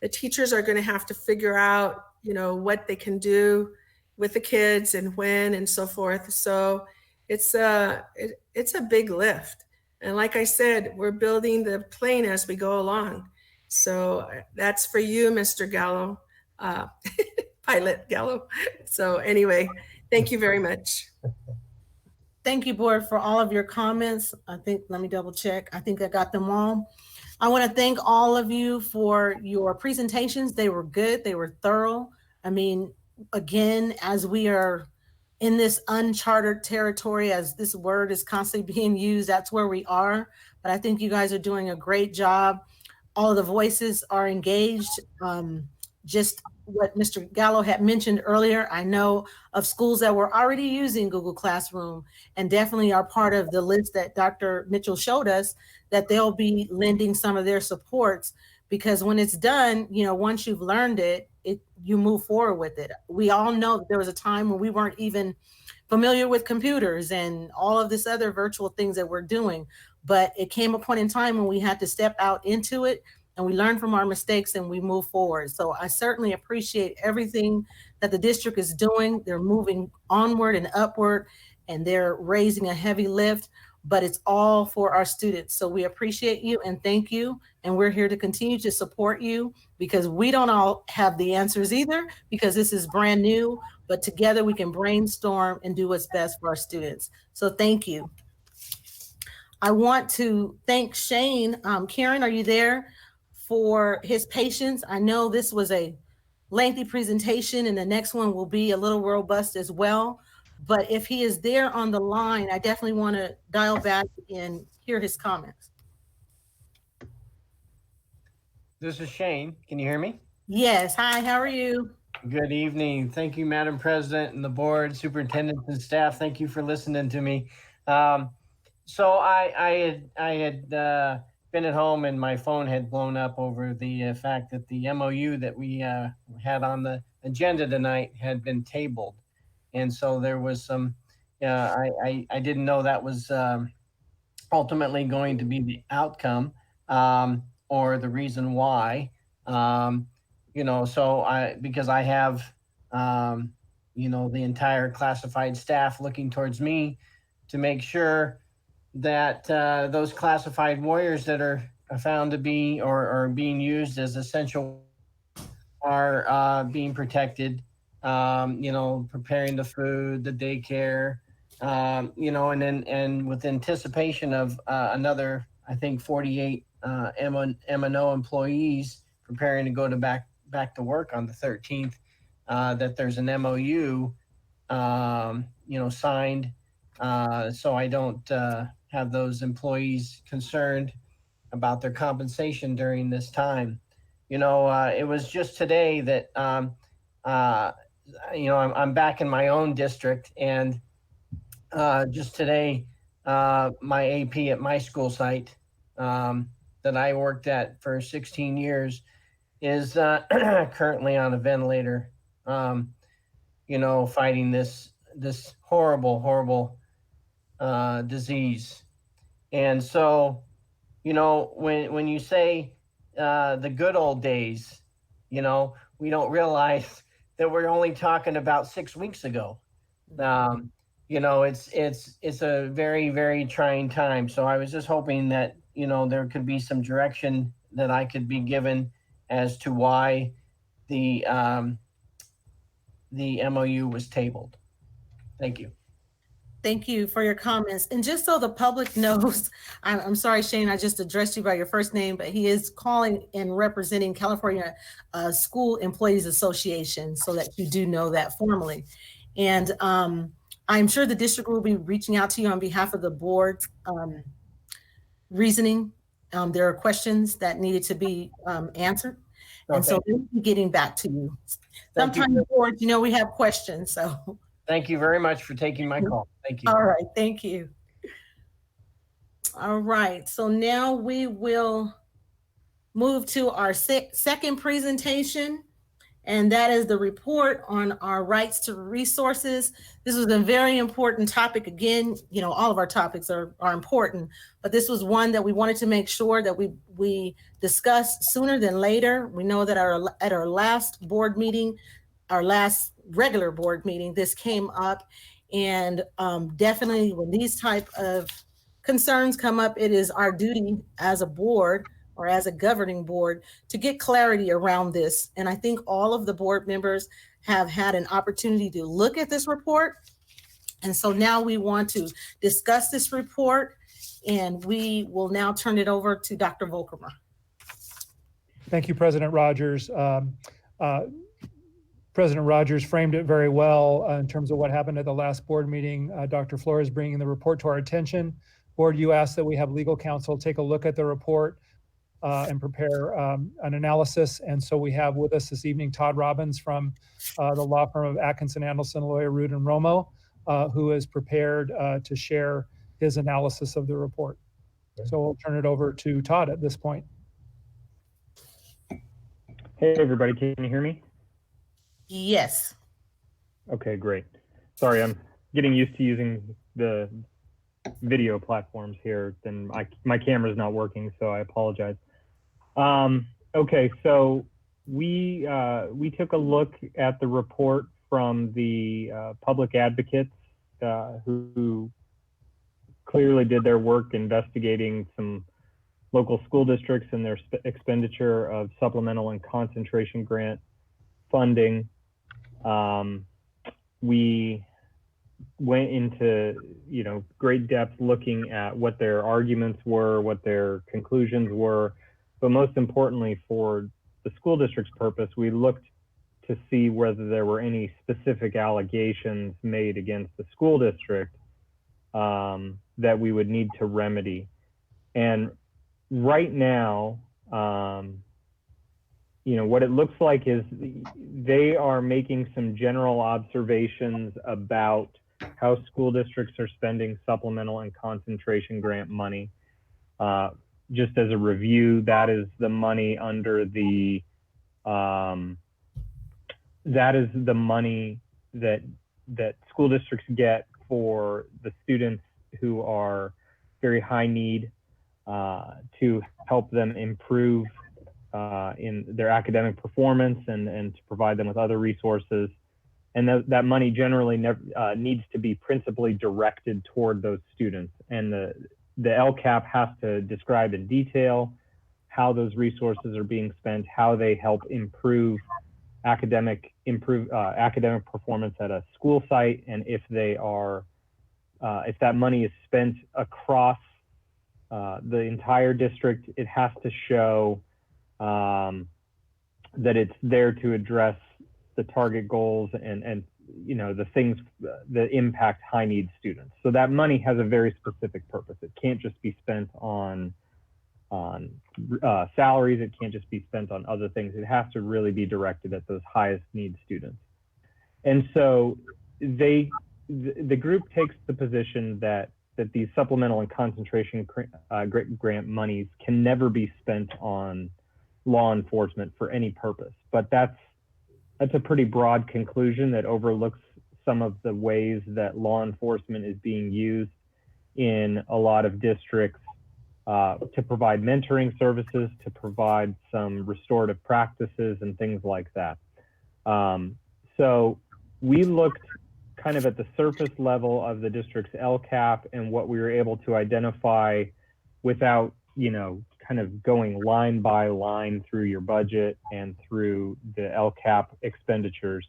the teachers are going to have to figure out, what they can do with the kids and when and so forth. So it's a big lift. And like I said, we're building the plane as we go along. So that's for you, Mr. Gallo, Pilot Gallo. So anyway, thank you very much. Thank you, board, for all of your comments. Let me double check. I think I got them all. I want to thank all of you for your presentations. They were good. They were thorough. I mean, again, as we are in this uncharted territory, as this word is constantly being used, that's where we are. But I think you guys are doing a great job. All of the voices are engaged. Just what Mr. Gallo had mentioned earlier, I know of schools that were already using Google Classroom and definitely are part of the list that Dr. Mitchell showed us, that they'll be lending some of their supports, because when it's done, once you've learned it, you move forward with it. We all know that there was a time when we weren't even familiar with computers and all of this other virtual things that we're doing, but it came a point in time when we had to step out into it, and we learn from our mistakes and we move forward. So I certainly appreciate everything that the district is doing. They're moving onward and upward, and they're raising a heavy lift, but it's all for our students. So we appreciate you and thank you. And we're here to continue to support you, because we don't all have the answers either, because this is brand new, but together we can brainstorm and do what's best for our students. So thank you. I want to thank Shane. Karen, are you there? For his patience. I know this was a lengthy presentation, and the next one will be a little robust as well. But if he is there on the line, I definitely want to dial back and hear his comments. This is Shane. Can you hear me? Yes. Hi, how are you? Good evening. Thank you, Madam President and the board, superintendents and staff. Thank you for listening to me. So I had been at home and my phone had blown up over the fact that the MOU that we had on the agenda tonight had been tabled. And so there was some, I didn't know that was ultimately going to be the outcome or the reason why, so because I have, the entire classified staff looking towards me to make sure that those classified warriors that are found to be or being used as essential are being protected, preparing the food, the daycare, and with anticipation of another, I think 48 M&O employees preparing to go back to work on the 13th, that there's an MOU, signed, so I don't have those employees concerned about their compensation during this time. It was just today that, I'm back in my own district, and just today, my AP at my school site that I worked at for 16 years is currently on a ventilator, fighting this horrible disease. And so you know, when you say the good old days, you know, we don't realize that we're only talking about 6 weeks ago. You know, it's a very, very trying time. So I was just hoping that, you know, there could be some direction that I could be given as to why the MOU was tabled. Thank you. Thank you for your comments. And just so the public knows, I'm sorry, Shane, I just addressed you by your first name, but he is calling and representing California School Employees Association, so that you do know that formally. And I'm sure the district will be reaching out to you on behalf of the board reasoning. There are questions that needed to be answered. Okay. And so we'll be getting back to you. Sometimes the board, you know, we have questions, so. Thank you very much for taking my call. Thank you. All right, thank you. All right, so now we will move to our second presentation, and that is the report on our rights to resources. This was a very important topic. Again, you know, all of our topics are important, but this was one that we wanted to make sure that we discussed sooner than later. We know that at our last board meeting, our last regular board meeting, this came up, and definitely when these type of concerns come up, it is our duty as a board or as a governing board to get clarity around this. And I think all of the board members have had an opportunity to look at this report. And so now we want to discuss this report, and we will now turn it over to Dr. Volkermer. Thank you, President Rogers. President Rogers framed it very well in terms of what happened at the last board meeting. Dr. Flores bringing the report to our attention. Board, you asked that we have legal counsel take a look at the report and prepare an analysis. And so we have with us this evening Todd Robbins from the law firm of Atkinson, Andelson, Lawyer, Root, and Romo, who is prepared to share his analysis of the report. So we'll turn it over to Todd at this point. Hey, everybody, can you hear me? Yes. Okay, great. Sorry, I'm getting used to using the video platforms here. Then my camera's not working, so I apologize. Okay, so we took a look at the report from the public advocates who clearly did their work investigating some local school districts and their expenditure of supplemental and concentration grant funding. We went into, you know, great depth looking at what their arguments were, what their conclusions were, but most importantly for the school district's purpose, we looked to see whether there were any specific allegations made against the school district that we would need to remedy. And right now, you know, what it looks like is they are making some general observations about how school districts are spending supplemental and concentration grant money. Just as a review, that is the money under the, that is the money that school districts get for the students who are very high need to help them improve in their academic performance and to provide them with other resources. And that money generally needs to be principally directed toward those students. And the LCAP has to describe in detail how those resources are being spent, how they help improve academic performance at a school site, and if they are, if that money is spent across the entire district, it has to show that it's there to address the target goals and you know, the things that impact high need students. So that money has a very specific purpose. It can't just be spent on salaries. It can't just be spent on other things. It has to really be directed at those highest need students. And so the group takes the position that these supplemental and concentration grant monies can never be spent on law enforcement for any purpose. But that's a pretty broad conclusion that overlooks some of the ways that law enforcement is being used in a lot of districts to provide mentoring services, to provide some restorative practices and things like that. So we looked kind of at the surface level of the district's LCAP and what we were able to identify without, you know, kind of going line by line through your budget and through the LCAP expenditures.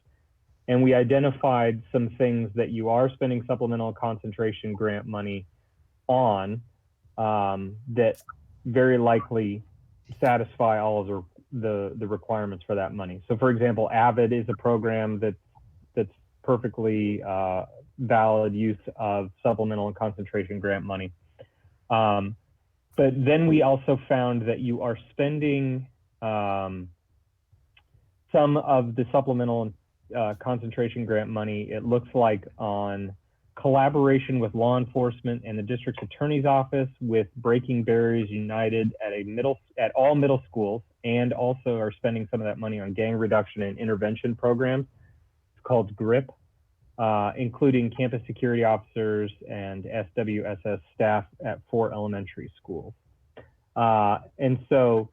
And we identified some things that you are spending supplemental concentration grant money on that very likely satisfy all of the requirements for that money. So for example, AVID is a program that's perfectly valid use of supplemental and concentration grant money. But then we also found that you are spending some of the supplemental concentration grant money, it looks like, on collaboration with law enforcement and the district's attorney's office with Breaking Barriers United at all middle schools, and also are spending some of that money on gang reduction and intervention programs. It's called GRIP, including campus security officers and SWSS staff at 4 elementary schools. And so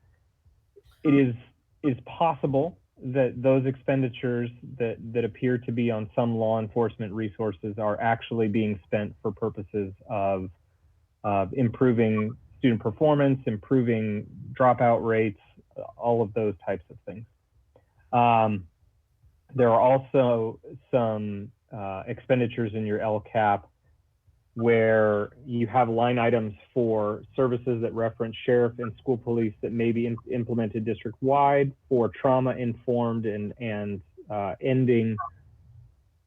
it is possible that those expenditures that appear to be on some law enforcement resources are actually being spent for purposes of improving student performance, improving dropout rates, all of those types of things. There are also some expenditures in your LCAP where you have line items for services that reference sheriff and school police that may be implemented district-wide, for trauma-informed and ending.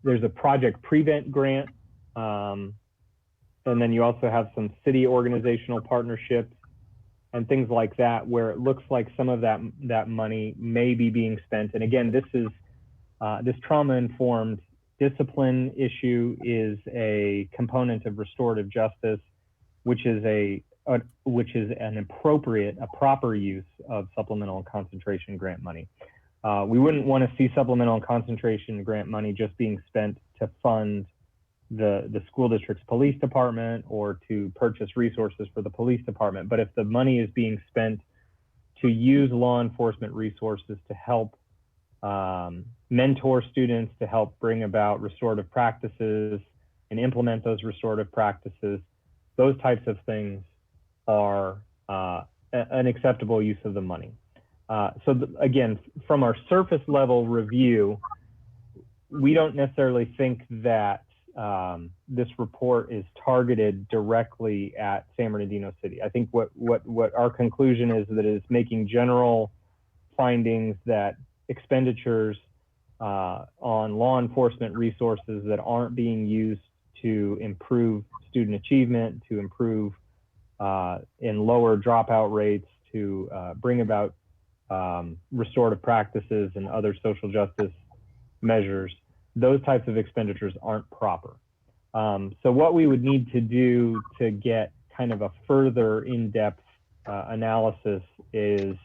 There's a Project Prevent grant, and then you also have some city organizational partnerships and things like that, where it looks like some of that money may be being spent. And again, this is this trauma-informed discipline issue is a component of restorative justice, which is a proper use of supplemental and concentration grant money. We wouldn't want to see supplemental and concentration grant money just being spent to fund the school district's police department or to purchase resources for the police department. But if the money is being spent to use law enforcement resources to help mentor students, to help bring about restorative practices and implement those restorative practices, those types of things are an acceptable use of the money. Again, from our surface level review, we don't necessarily think that this report is targeted directly at San Bernardino City. I think what our conclusion is that it is making general findings that expenditures on law enforcement resources that aren't being used to improve student achievement, to improve and lower dropout rates, to bring about restorative practices and other social justice measures, those types of expenditures aren't proper. So what we would need to do to get kind of a further in-depth analysis is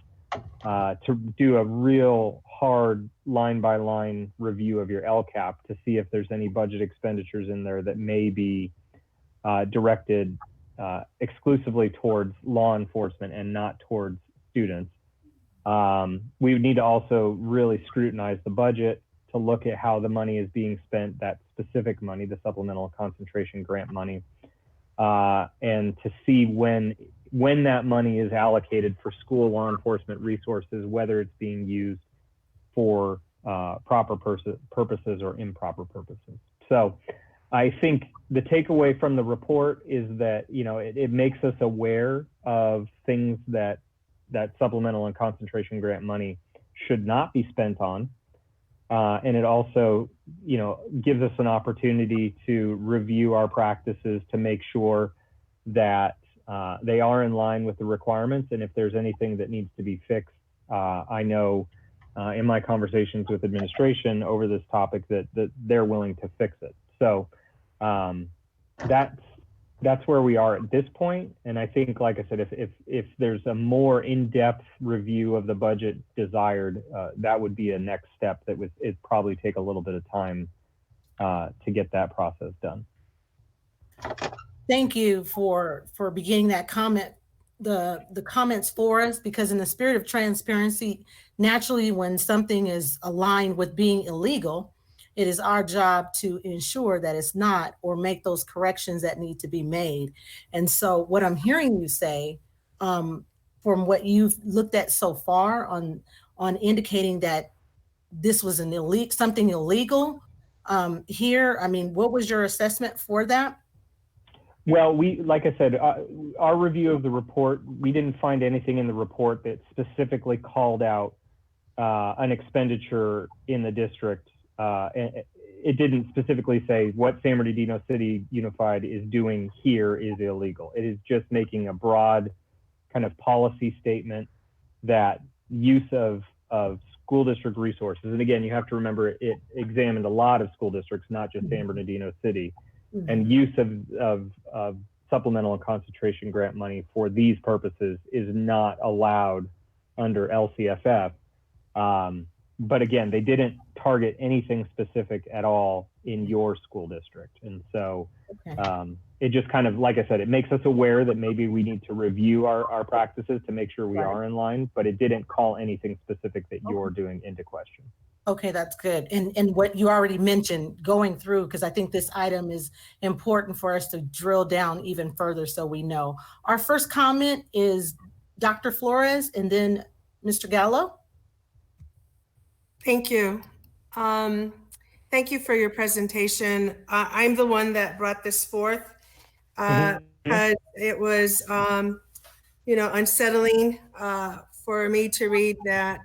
to do a real hard line-by-line review of your LCAP to see if there's any budget expenditures in there that may be directed exclusively towards law enforcement and not towards students. We would need to also really scrutinize the budget to look at how the money is being spent, that specific money, the supplemental concentration grant money, and to see when that money is allocated for school law enforcement resources, whether it's being used for proper purposes or improper purposes. So I think the takeaway from the report is that, you know, it makes us aware of things that supplemental and concentration grant money should not be spent on. And it also, you know, gives us an opportunity to review our practices to make sure that they are in line with the requirements. And if there's anything that needs to be fixed, I know in my conversations with administration over this topic that they're willing to fix it. So that's where we are at this point. And I think, like I said, if there's a more in-depth review of the budget desired, that would be a next step that it'd probably take a little bit of time to get that process done. Thank you for beginning that comment the comments for us, because in the spirit of transparency, naturally, when something is aligned with being illegal, it is our job to ensure that it's not, or make those corrections that need to be made. And so what I'm hearing you say, from what you've looked at so far on indicating that this was something illegal here, I mean, what was your assessment for that? Well, like I said, our review of the report, we didn't find anything in the report that specifically called out an expenditure in the district. It didn't specifically say what San Bernardino City Unified is doing here is illegal. It is just making a broad kind of policy statement that use of school district resources, and again, you have to remember it examined a lot of school districts, not just San Bernardino City, and use of supplemental and concentration grant money for these purposes is not allowed under LCFF. But again, they didn't target anything specific at all in your school district. And so it just kind of, like I said, it makes us aware that maybe we need to review our practices to make sure we are in line, but it didn't call anything specific that you're doing into question. Okay, that's good. And what you already mentioned going through, because I think this item is important for us to drill down even further so we know. Our first comment is Dr. Flores and then Mr. Gallo. Thank you. Thank you for your presentation. I'm the one that brought this forth because it was, unsettling for me to read that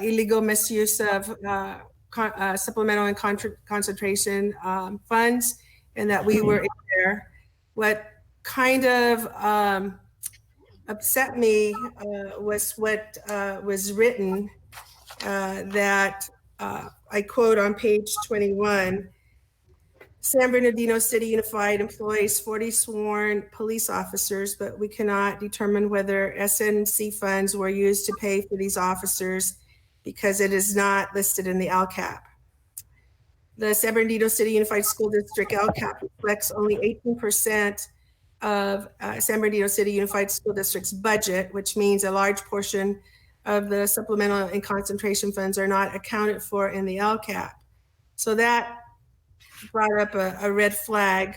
illegal misuse of supplemental and concentration funds, and that we were in there. What kind of upset me was what was written, that I quote on page 21, San Bernardino City Unified employs 40 sworn police officers, but we cannot determine whether SNC funds were used to pay for these officers because it is not listed in the LCAP. The San Bernardino City Unified School District LCAP reflects only 18% of San Bernardino City Unified School District's budget, which means a large portion of the supplemental and concentration funds are not accounted for in the LCAP. So that brought up a red flag.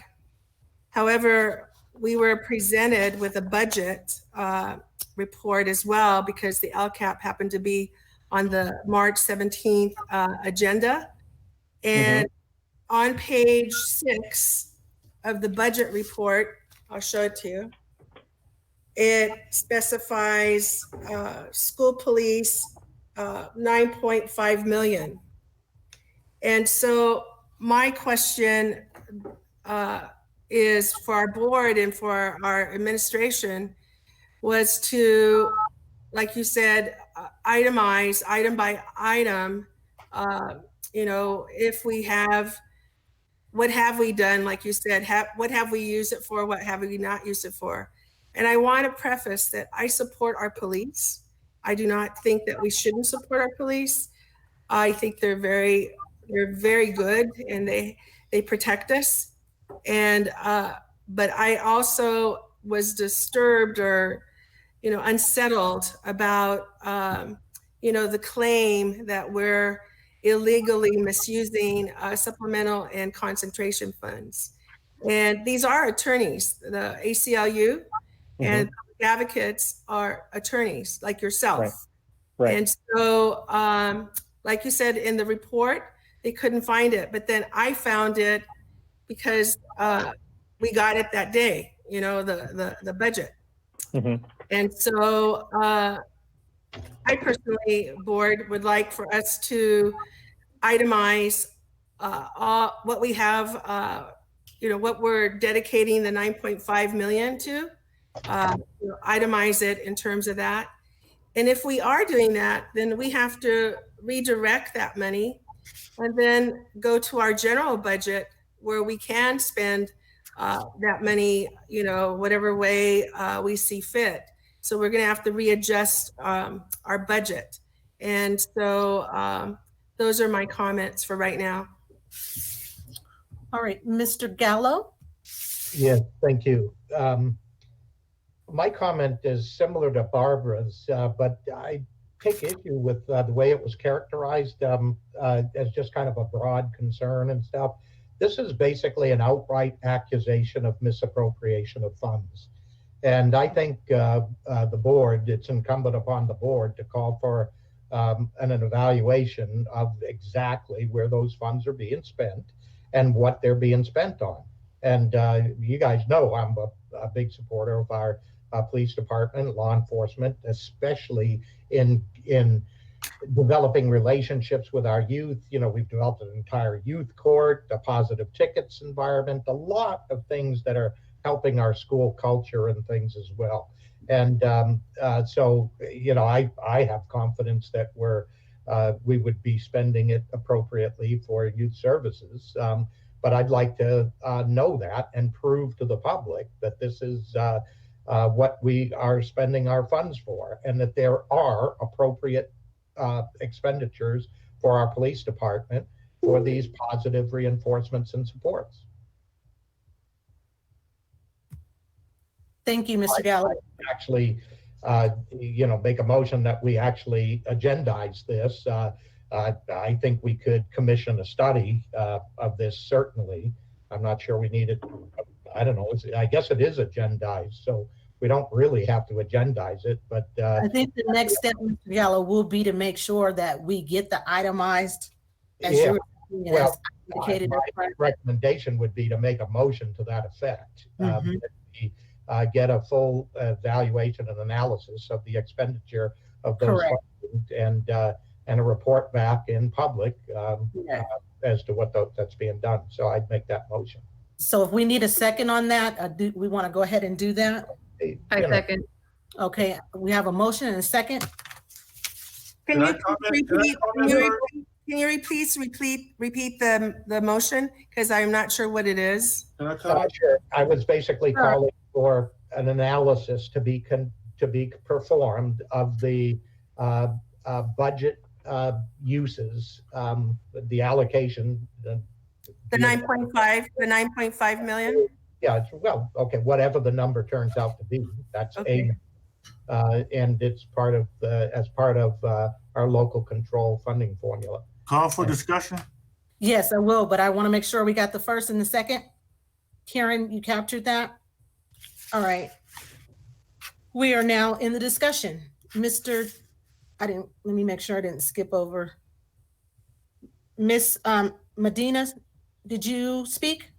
However, we were presented with a budget report as well, because the LCAP happened to be on the March 17th agenda. And on page 6 of the budget report, I'll show it to you, it specifies school police 9.5 million. And so my question is for our board and for our administration was to, like you said, itemize item by item, if we have, what have we done? Like you said, what have we used it for? What have we not used it for? And I want to preface that I support our police. I do not think that we shouldn't support our police. I think they're very good and they protect us. And but I also was disturbed or unsettled about the claim that we're illegally misusing supplemental and concentration funds. And these are attorneys. The ACLU and advocates are attorneys like yourself. Right. And so, like you said in the report, they couldn't find it, but then I found it because we got it that day, the budget. And so I personally, board, would like for us to itemize what we have, what we're dedicating the 9.5 million to, itemize it in terms of that. And if we are doing that, then we have to redirect that money and then go to our general budget where we can spend that money, whatever way we see fit. So we're going to have to readjust our budget. And so those are my comments for right now. All right, Mr. Gallo. Yes, thank you. My comment is similar to Barbara's, but I take issue with the way it was characterized as just kind of a broad concern and stuff. This is basically an outright accusation of misappropriation of funds. And I think the board, it's incumbent upon the board to call for an evaluation of exactly where those funds are being spent and what they're being spent on. And you guys know I'm a big supporter of our police department, law enforcement, especially in developing relationships with our youth. You know, we've developed an entire youth court, a positive tickets environment, a lot of things that are helping our school culture and things as well. And so, you know, I have confidence that we would be spending it appropriately for youth services. But I'd like to know that and prove to the public that this is what we are spending our funds for, and that there are appropriate expenditures for our police department for these positive reinforcements and supports. Thank you, Mr. Gallo. Actually, you know, make a motion that we actually agendize this. I think we could commission a study of this, certainly. I'm not sure we need it. I don't know. I guess it is agendized, so we don't really have to agendize it. But I think the next step, Mr. Gallo, will be to make sure that we get the itemized, as yeah. well, indicated. My recommendation would be to make a motion to that effect. That we, get a full evaluation and analysis of the expenditure of those funds and a report back in public as to what that's being done. So I'd make that motion. So if we need a second on that, do we want to go ahead and do that? I second. Okay, we have a motion and a second. Can you please repeat the motion? Because I'm not sure what it is. Sure. I was basically calling for an analysis to be performed of the budget uses, the allocation. The 9.5 million? Yeah, well, okay, whatever the number turns out to be, that's okay. And it's part of as part of our local control funding formula. Call for discussion? Yes, I will, but I want to make sure we got the first and the second. Karen, you captured that? All right. We are now in the discussion. Let me make sure I didn't skip over. Miss Medina, did you speak?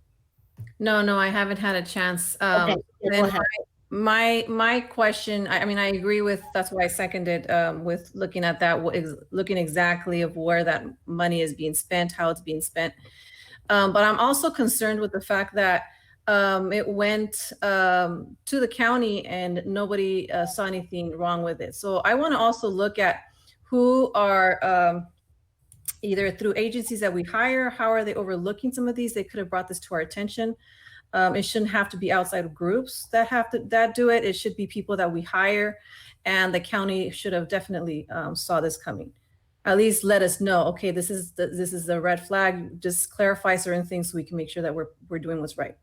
No, I haven't had a chance. Okay, go ahead. My question, I mean, I agree with, that's why I seconded with looking at that, looking exactly of where that money is being spent, how it's being spent. But I'm also concerned with the fact that it went to the county and nobody saw anything wrong with it. So I want to also look at who are either through agencies that we hire, how are they overlooking some of these? They could have brought this to our attention. It shouldn't have to be outside of groups that do it. It should be people that we hire, and the county should have definitely saw this coming. At least let us know, okay, this is the red flag. Just clarify certain things so we can make sure that we're doing what's right.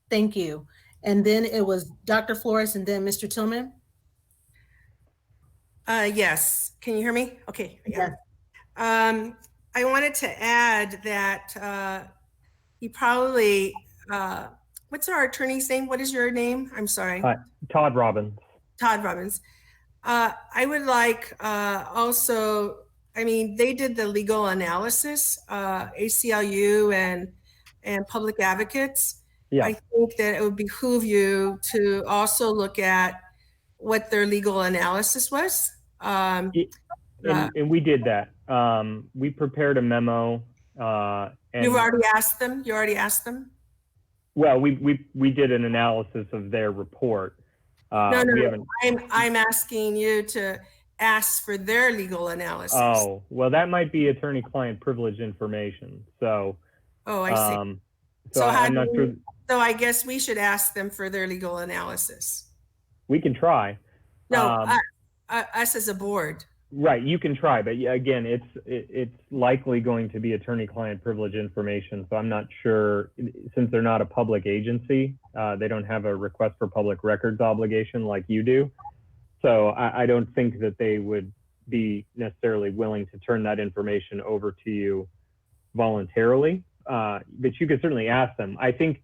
Thank you. And then it was Dr. Flores and then Mr. Tillman. Yes. Can you hear me? Okay. Yes. I wanted to add that you probably, what's our attorney's name? What is your name? I'm sorry. Todd Robbins. Todd Robbins. I would like also, I mean, they did the legal analysis, ACLU and public advocates. Yeah. I think that it would behoove you to also look at what their legal analysis was. And we did that. We prepared a memo. And You've already asked them? You already asked them? Well, we did an analysis of their report. No, I'm asking you to ask for their legal analysis. Oh, well, that might be attorney-client privilege information. So. Oh, I see. So I'm not sure. So I guess we should ask them for their legal analysis. We can try. No, us as a board. Right, you can try, but again, it's likely going to be attorney-client privilege information. So I'm not sure, since they're not a public agency, they don't have a request for public records obligation like you do. So I don't think that they would be necessarily willing to turn that information over to you voluntarily, but you could certainly ask them. I think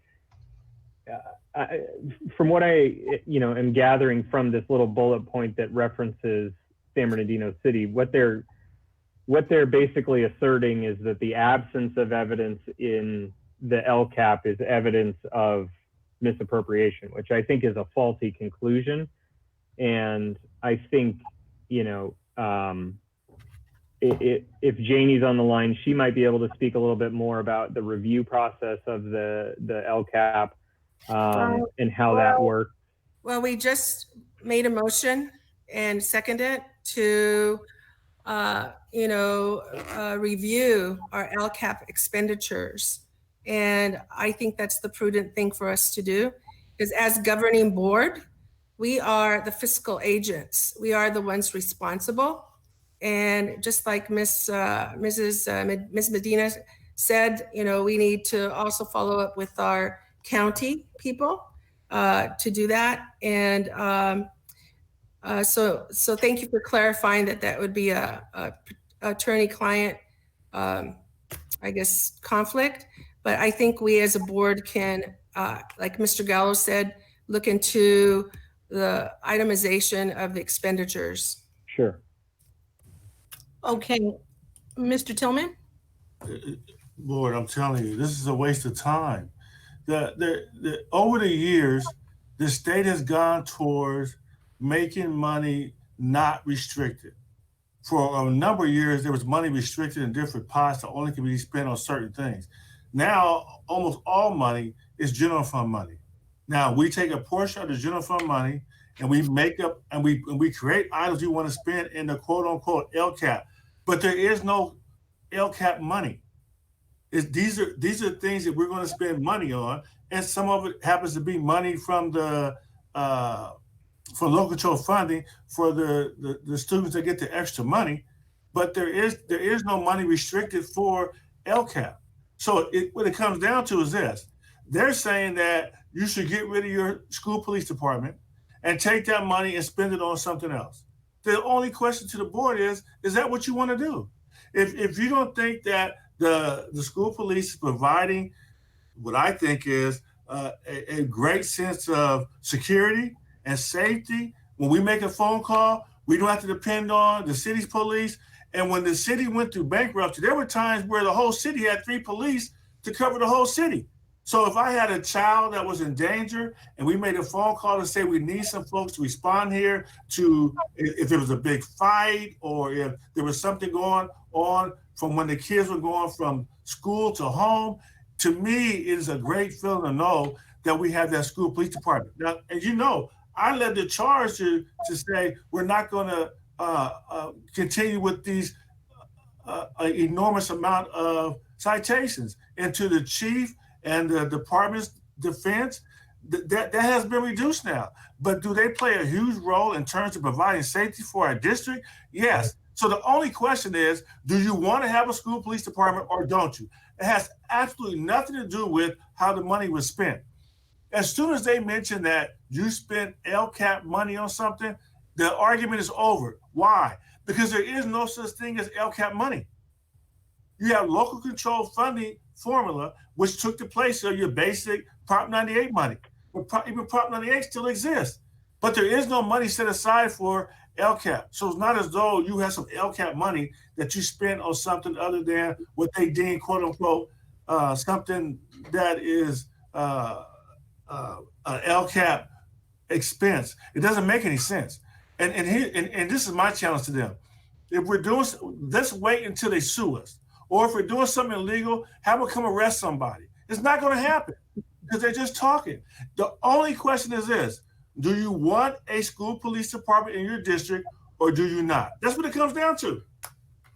from what I am gathering from this little bullet point that references San Bernardino City, what they're basically asserting is that the absence of evidence in the LCAP is evidence of misappropriation, which I think is a faulty conclusion. And I think, if Janie's on the line, she might be able to speak a little bit more about the review process of the LCAP and how that works. Well, we just made a motion and seconded to, review our LCAP expenditures. And I think that's the prudent thing for us to do, because as governing board, we are the fiscal agents. We are the ones responsible. And just like Ms. Medina said, we need to also follow up with our county people to do that. And so thank you for clarifying that would be a attorney-client, conflict. But I think we as a board can, like Mr. Gallo said, look into the itemization of the expenditures. Sure. Okay, Mr. Tillman? Lord, I'm telling you, this is a waste of time. Over the years, the state has gone towards making money not restricted. For a number of years, there was money restricted in different pots that only can be spent on certain things. Now, almost all money is general fund money. Now, we take a portion of the general fund money and we make up and we create items we want to spend in the quote unquote LCAP, but there is no LCAP money. These are things that we're going to spend money on, and some of it happens to be money from the for local control funding for the students that get the extra money, but there is no money restricted for LCAP. So what it comes down to is this: they're saying that you should get rid of your school police department and take that money and spend it on something else. The only question to the board is that what you want to do? If you don't think that the school police is providing what I think is a great sense of security and safety, when we make a phone call, we don't have to depend on the city's police. And when the city went through bankruptcy, there were times where the whole city had 3 police to cover the whole city. So if I had a child that was in danger and we made a phone call to say we need some folks to respond here to if there was a big fight or if there was something going on from when the kids were going from school to home, to me, it is a great feeling to know that we have that school police department. Now, as you know, I led the charge to say we're not going to continue with these enormous amount of citations. And to the chief and the department's defense, that has been reduced now. But do they play a huge role in terms of providing safety for our district? Yes. So the only question is, do you want to have a school police department or don't you? It has absolutely nothing to do with how the money was spent. As soon as they mention that you spent LCAP money on something, the argument is over. Why? Because there is no such thing as LCAP money. You have local control funding formula, which took the place of your basic Prop 98 money. Even Prop 98 still exists, but there is no money set aside for LCAP. So it's not as though you have some LCAP money that you spend on something other than what they deem, quote unquote, something that is an LCAP expense. It doesn't make any sense. And this is my challenge to them. If we're doing, let's wait until they sue us. Or if we're doing something illegal, have them come arrest somebody. It's not going to happen because they're just talking. The only question is this: do you want a school police department in your district or do you not? That's what it comes down to.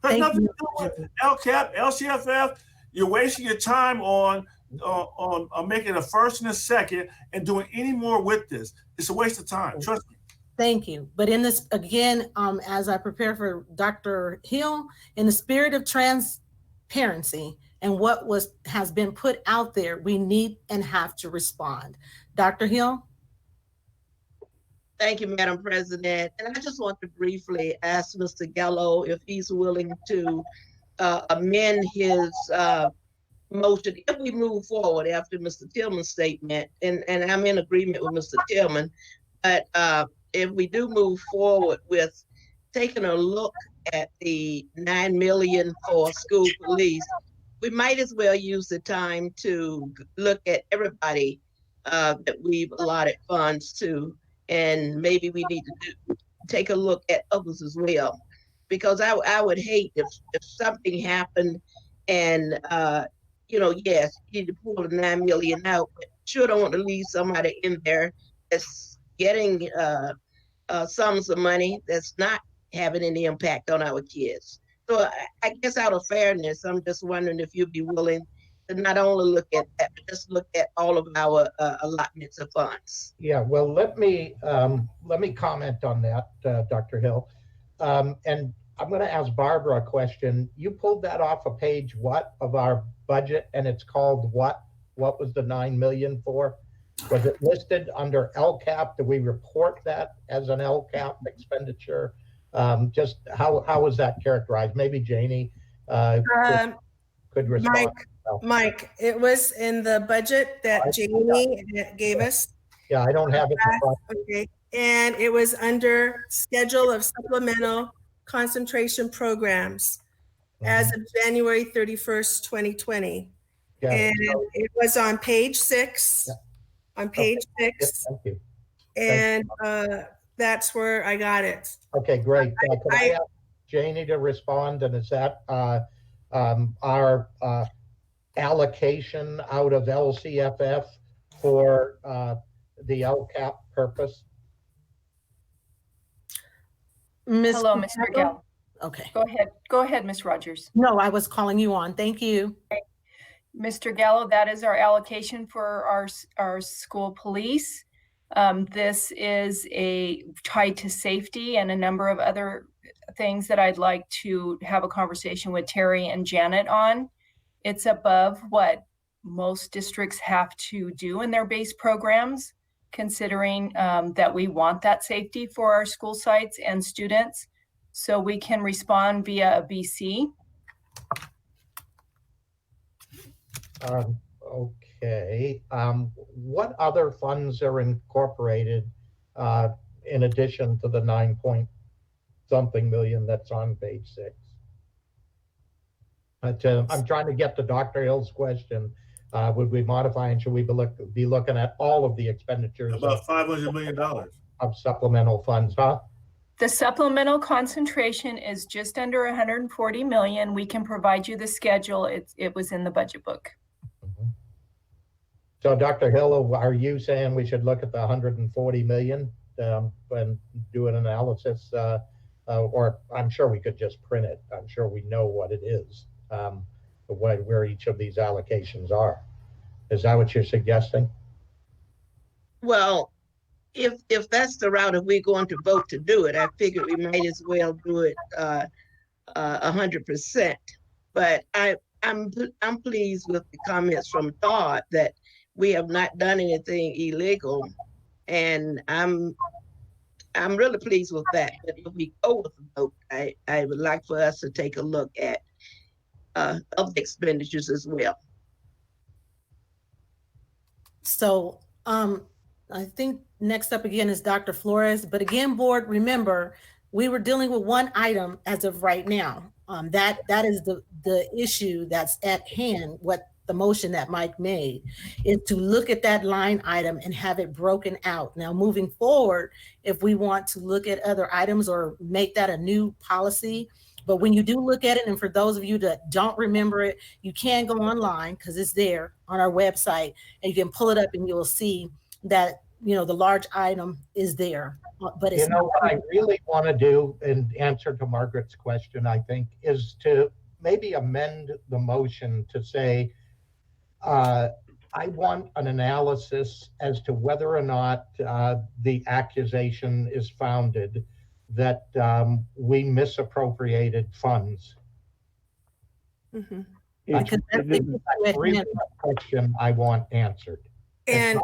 There's nothing to do with LCAP, LCFF. You're wasting your time on making a first and a second and doing any more with this. It's a waste of time. Trust me. Thank you. But in this, again, as I prepare for Dr. Hill, in the spirit of transparency and what has been put out there, we need and have to respond. Dr. Hill? Thank you, Madam President. And I just want to briefly ask Mr. Gallo if he's willing to amend his motion if we move forward after Mr. Tillman's statement. And I'm in agreement with Mr. Tillman, but if we do move forward with taking a look at the $9 million for school police, we might as well use the time to look at everybody that we've allotted funds to, and maybe we need to take a look at others as well, because I would hate if something happened and yes, you need to pull the $9 million out, but sure don't want to leave somebody in there that's getting sums of money that's not having any impact on our kids. So I guess out of fairness, I'm just wondering if you'd be willing to not only look at that, but just look at all of our allotments of funds. Yeah, well, let me comment on that, Dr. Hill. And I'm going to ask Barbara a question. You pulled that off of page what of our budget, and it's called what? What was the $9 million for? Was it listed under LCAP? Do we report that as an LCAP expenditure? Just how was that characterized? Maybe Janie could respond. Mike, it was in the budget that Janie gave us. Yeah, I don't have it in front. Okay, and it was under schedule of supplemental concentration programs as of January 31st, 2020. Yeah, and it was on page 6. Yeah. On page 6. Yeah, thank you. And that's where I got it. Okay, great. Can I ask Janie to respond? And is that our allocation out of LCFF for the LCAP purpose? Hello, Mr. Gallo. Okay. Go ahead, Ms. Rogers. No, I was calling you on. Thank you. Okay. Mr. Gallo, that is our allocation for our school police. This is tied to safety and a number of other things that I'd like to have a conversation with Terry and Janet on. It's above what most districts have to do in their base programs, considering that we want that safety for our school sites and students. So we can respond via a BC. Okay. What other funds are incorporated in addition to the 9-point-something million that's on page 6? I'm trying to get to Dr. Hill's question. Would we modify and should we be looking at all of the expenditures? About $500 million. Of supplemental funds, huh? The supplemental concentration is just under 140 million. We can provide you the schedule. It was in the budget book. So Dr. Hill, are you saying we should look at the 140 million and do an analysis? Or I'm sure we could just print it. I'm sure we know what it is, where each of these allocations are. Is that what you're suggesting? Well, if that's the route, if we're going to vote to do it, I figured we might as well do it 100%. But I'm pleased with the comments from Todd that we have not done anything illegal, and I'm really pleased with that. But if we go with the vote, I would like for us to take a look at other expenditures as well. So I think next up again is Dr. Flores. But again, board, remember, we were dealing with one item as of right now. That is the issue that's at hand. What the motion that Mike made is to look at that line item and have it broken out. Now, moving forward, if we want to look at other items or make that a new policy, but when you do look at it, and for those of you that don't remember it, you can go online because it's there on our website and you can pull it up and you'll see that, the large item is there, but it's what I really want to do in answer to Margaret's question, I think, is to maybe amend the motion to say I want an analysis as to whether or not the accusation is founded that we misappropriated funds. Mhm. That's really the question I want answered. And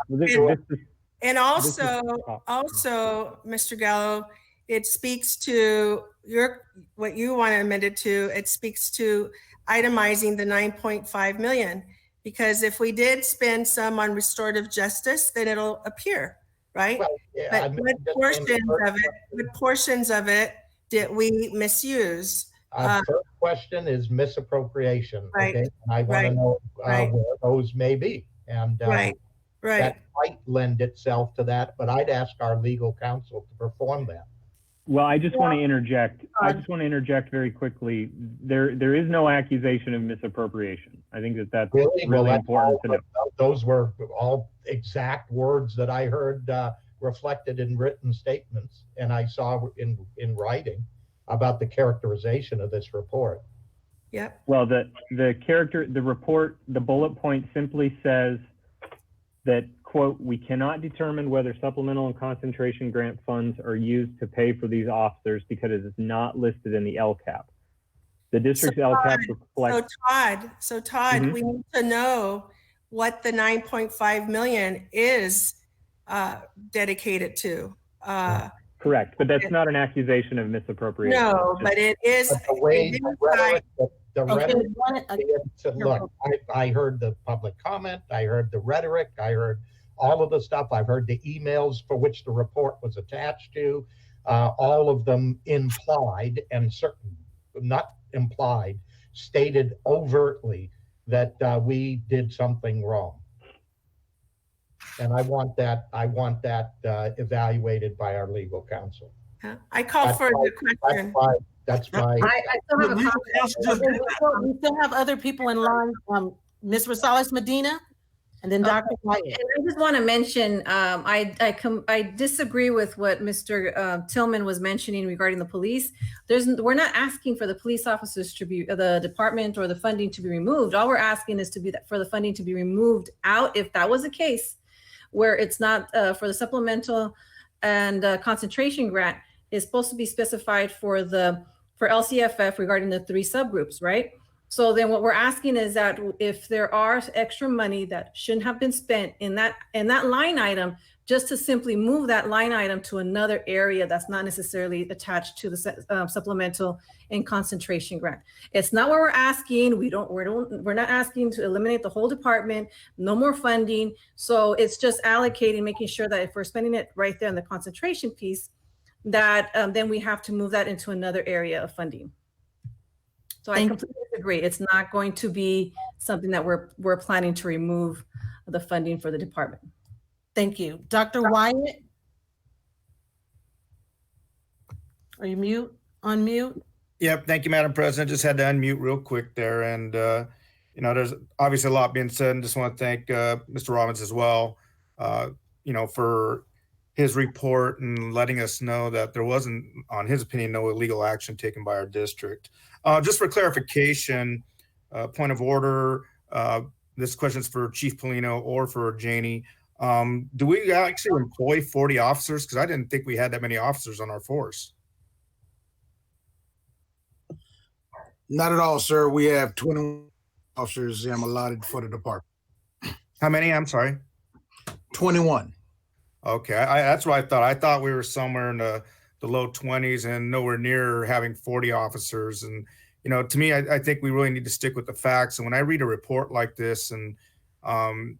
also, Mr. Gallo, it speaks to what you want to amend it to. It speaks to itemizing the 9.5 million, because if we did spend some on restorative justice, then it'll appear, right? Well, yeah, but what portions of it did we misuse? First question is misappropriation. Right. Okay, and I want to know where those may be, and that might lend itself to that. But I'd ask our legal counsel to perform that. Well, I just want to interject. I just want to interject very quickly. There is no accusation of misappropriation. I think that's really important to know. Those were all exact words that I heard reflected in written statements, and I saw in writing about the characterization of this report. Yeah. Well, the report, the bullet point simply says that, quote, we cannot determine whether supplemental and concentration grant funds are used to pay for these officers because it is not listed in the LCAP. The district's LCAP reflects. So Todd, we need to know what the 9.5 million is dedicated to. Correct, but that's not an accusation of misappropriation. No, but it is. Look, I heard the public comment, I heard the rhetoric, I heard all of the stuff, I've heard the emails for which the report was attached to, all of them implied and certain, not implied, stated overtly that we did something wrong. And I want that evaluated by our legal counsel. I call for the question. That's my. I still have a comment. We still have other people in line. Ms. Rosales Medina, and then Dr. Wyatt. And I just want to mention, I disagree with what Mr. Tillman was mentioning regarding the police. We're not asking for the police officers to be the department or the funding to be removed. All we're asking is for the funding to be removed out, if that was the case, where it's not for the supplemental and concentration grant is supposed to be specified for LCFF regarding the 3 subgroups, right? So then what we're asking is that if there are extra money that shouldn't have been spent in that line item, just to simply move that line item to another area that's not necessarily attached to the supplemental and concentration grant. It's not what we're asking. We're not asking to eliminate the whole department, no more funding. So it's just allocating, making sure that if we're spending it right there in the concentration piece, that then we have to move that into another area of funding. So I completely agree. It's not going to be something that we're planning to remove the funding for the department. Thank you. Dr. Wyatt? Are you on mute? Yep. Thank you, Madam President. Just had to unmute real quick there. And, there's obviously a lot being said, and just want to thank Mr. Robbins as well, for his report and letting us know that there wasn't, on his opinion, no illegal action taken by our district. Just for clarification, point of order, this question is for Chief Polino or for Janie. Do we actually employ 40 officers? Because I didn't think we had that many officers on our force. Not at all, sir. We have 20 officers allotted for the department. How many? I'm sorry. 21. Okay, that's what I thought. I thought we were somewhere in the low 20s and nowhere near having 40 officers. And, to me, I think we really need to stick with the facts. And when I read a report like this and, when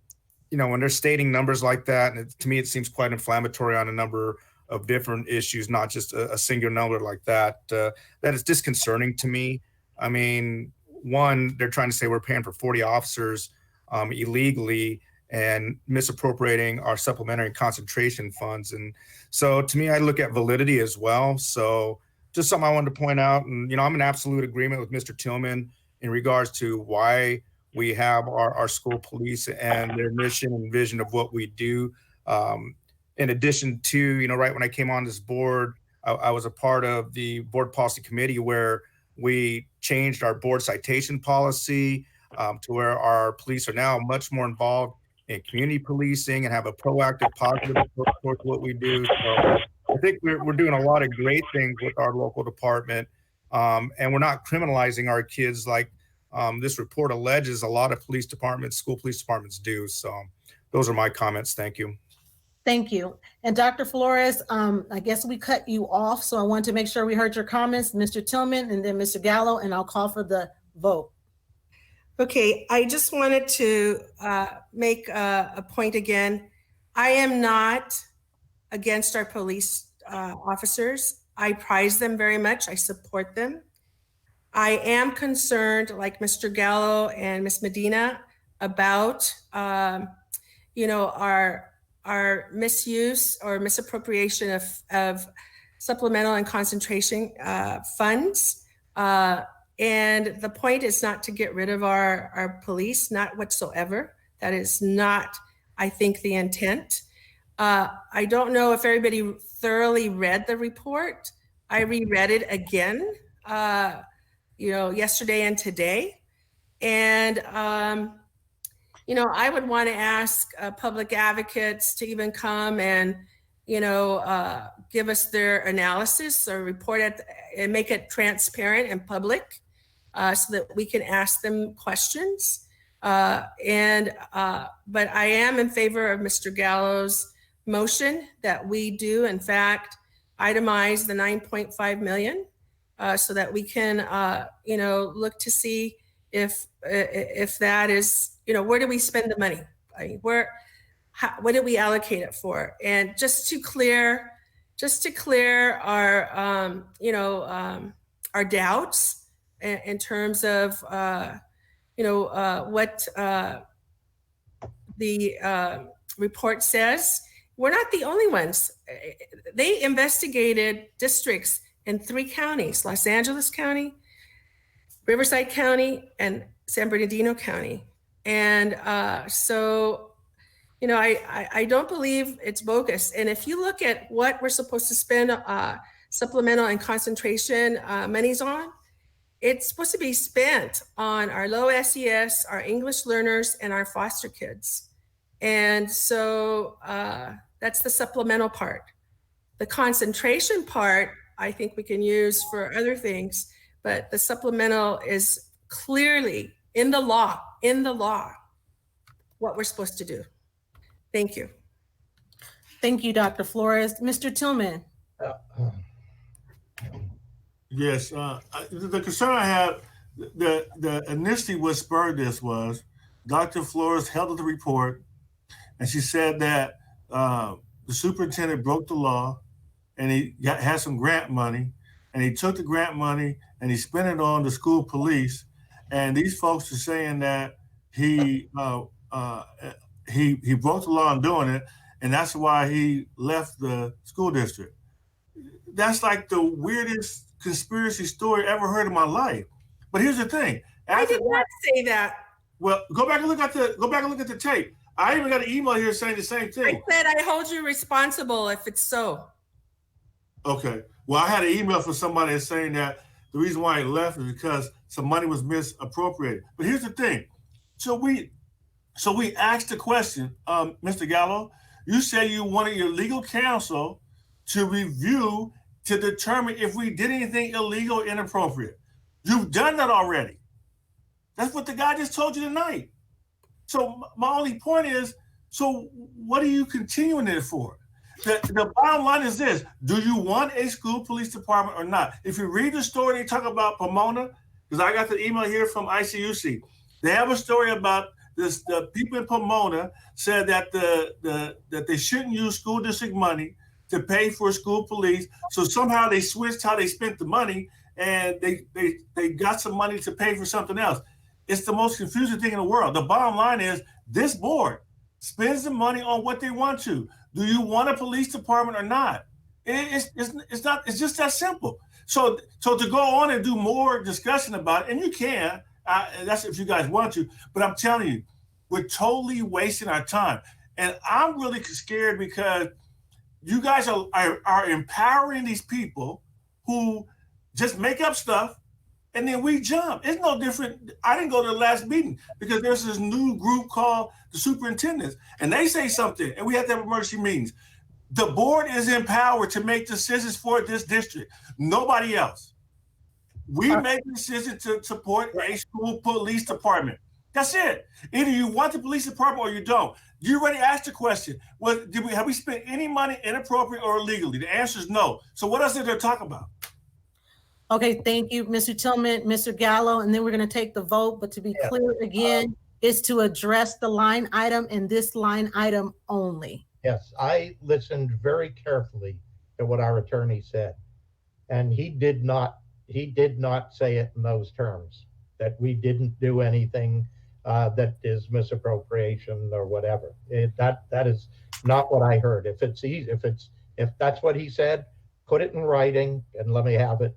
they're stating numbers like that, and to me, it seems quite inflammatory on a number of different issues, not just a singular number like that, that is disconcerting to me. I mean, one, they're trying to say we're paying for 40 officers illegally and misappropriating our supplementary concentration funds. And so to me, I look at validity as well. So just something I wanted to point out. And, I'm in absolute agreement with Mr. Tillman in regards to why we have our school police and their mission and vision of what we do. In addition to, right when I came on this board, I was a part of the board policy committee where we changed our board citation policy to where our police are now much more involved in community policing and have a proactive, positive approach towards what we do. So I think we're doing a lot of great things with our local department, and we're not criminalizing our kids like this report alleges a lot of police departments, school police departments do. So those are my comments. Thank you. Thank you. And Dr. Flores, I guess we cut you off, so I wanted to make sure we heard your comments, Mr. Tillman, and then Mr. Gallo, and I'll call for the vote. Okay, I just wanted to make a point again. I am not against our police officers. I prize them very much. I support them. I am concerned, like Mr. Gallo and Ms. Medina, about our misuse or misappropriation of supplemental and concentration funds. And the point is not to get rid of our police, not whatsoever. That is not, I think, the intent. I don't know if everybody thoroughly read the report. I reread it again, yesterday and today. And, I would want to ask public advocates to even come and, give us their analysis or report and make it transparent and public so that we can ask them questions. But I am in favor of Mr. Gallo's motion that we do, in fact, itemize the 9.5 million so that we can, look to see if that is, where do we spend the money? I mean, what did we allocate it for? And just to clear our, our doubts in terms of, what the report says. We're not the only ones. They investigated districts in 3 counties, Los Angeles County, Riverside County, and San Bernardino County. And so, I don't believe it's bogus. And if you look at what we're supposed to spend supplemental and concentration monies on, it's supposed to be spent on our low SES, our English learners, and our foster kids. And so that's the supplemental part. The concentration part, I think we can use for other things, but the supplemental is clearly in the law, what we're supposed to do. Thank you. Thank you, Dr. Flores. Mr. Tillman. Yes, the concern I have, the initially what spurred this was Dr. Flores held up the report, and she said that the superintendent broke the law, and he had some grant money, and he took the grant money and he spent it on the school police, and these folks are saying that he broke the law in doing it, and that's why he left the school district. That's like the weirdest conspiracy story ever heard in my life. But here's the thing. I did not say that. Well, go back and look at the tape. I even got an email here saying the same thing. I said I hold you responsible if it's so. Okay. Well, I had an email from somebody saying that the reason why he left is because some money was misappropriated. But here's the thing. So we asked the question, Mr. Gallo, you said you wanted your legal counsel to review to determine if we did anything illegal or inappropriate. You've done that already. That's what the guy just told you tonight. So my only point is, so what are you continuing it for? The bottom line is this: do you want a school police department or not? If you read the story, they talk about Pomona, because I got the email here from ICUC. They have a story about this. The people in Pomona said that that they shouldn't use school district money to pay for school police. So somehow they switched how they spent the money, and they got some money to pay for something else. It's the most confusing thing in the world. The bottom line is this board spends the money on what they want to. Do you want a police department or not? It's not. It's just that simple. So to go on and do more discussion about it, and you can. That's if you guys want to. But I'm telling you, we're totally wasting our time, and I'm really scared because you guys are empowering these people who just make up stuff and then we jump. It's no different. I didn't go to the last meeting because there's this new group called the superintendents, and they say something, and we have to have emergency meetings. The board is empowered to make decisions for this district, nobody else. We make decisions to support a school police department. That's it. Either you want the police department or you don't. You already asked the question. Have we spent any money inappropriate or illegally? The answer is no. So what else did they talk about? Okay, thank you, Mr. Tillman, Mr. Gallo, and then we're going to take the vote. But to be clear again, is to address the line item and this line item only. Yes, I listened very carefully to what our attorney said, and he did not say it in those terms, that we didn't do anything that is misappropriation or whatever. That is not what I heard. If that's what he said, put it in writing and let me have it,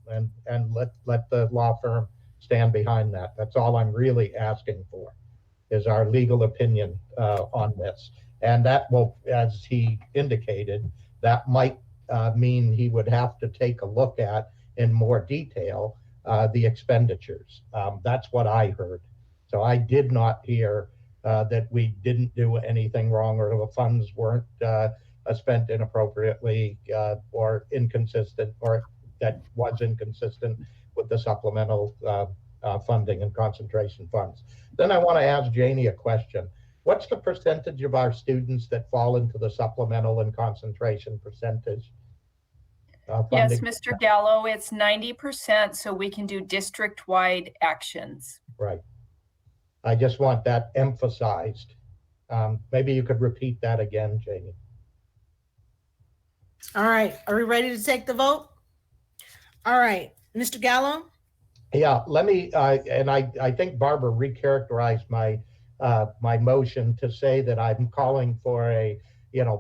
and let the law firm stand behind that. That's all I'm really asking for, is our legal opinion on this. And that will, as he indicated, that might mean he would have to take a look at in more detail the expenditures. That's what I heard. So I did not hear that we didn't do anything wrong or the funds weren't spent inappropriately or inconsistent, or that was inconsistent with the supplemental funding and concentration funds. Then I want to ask Janie a question. What's the percentage of our students that fall into the supplemental and concentration percentage? Yes, Mr. Gallo, it's 90%, so we can do district-wide actions. Right. I just want that emphasized. Maybe you could repeat that again, Janie. All right, are we ready to take the vote? All right, Mr. Gallo? Yeah, let me, and I think Barbara recharacterized my my motion to say that I'm calling for a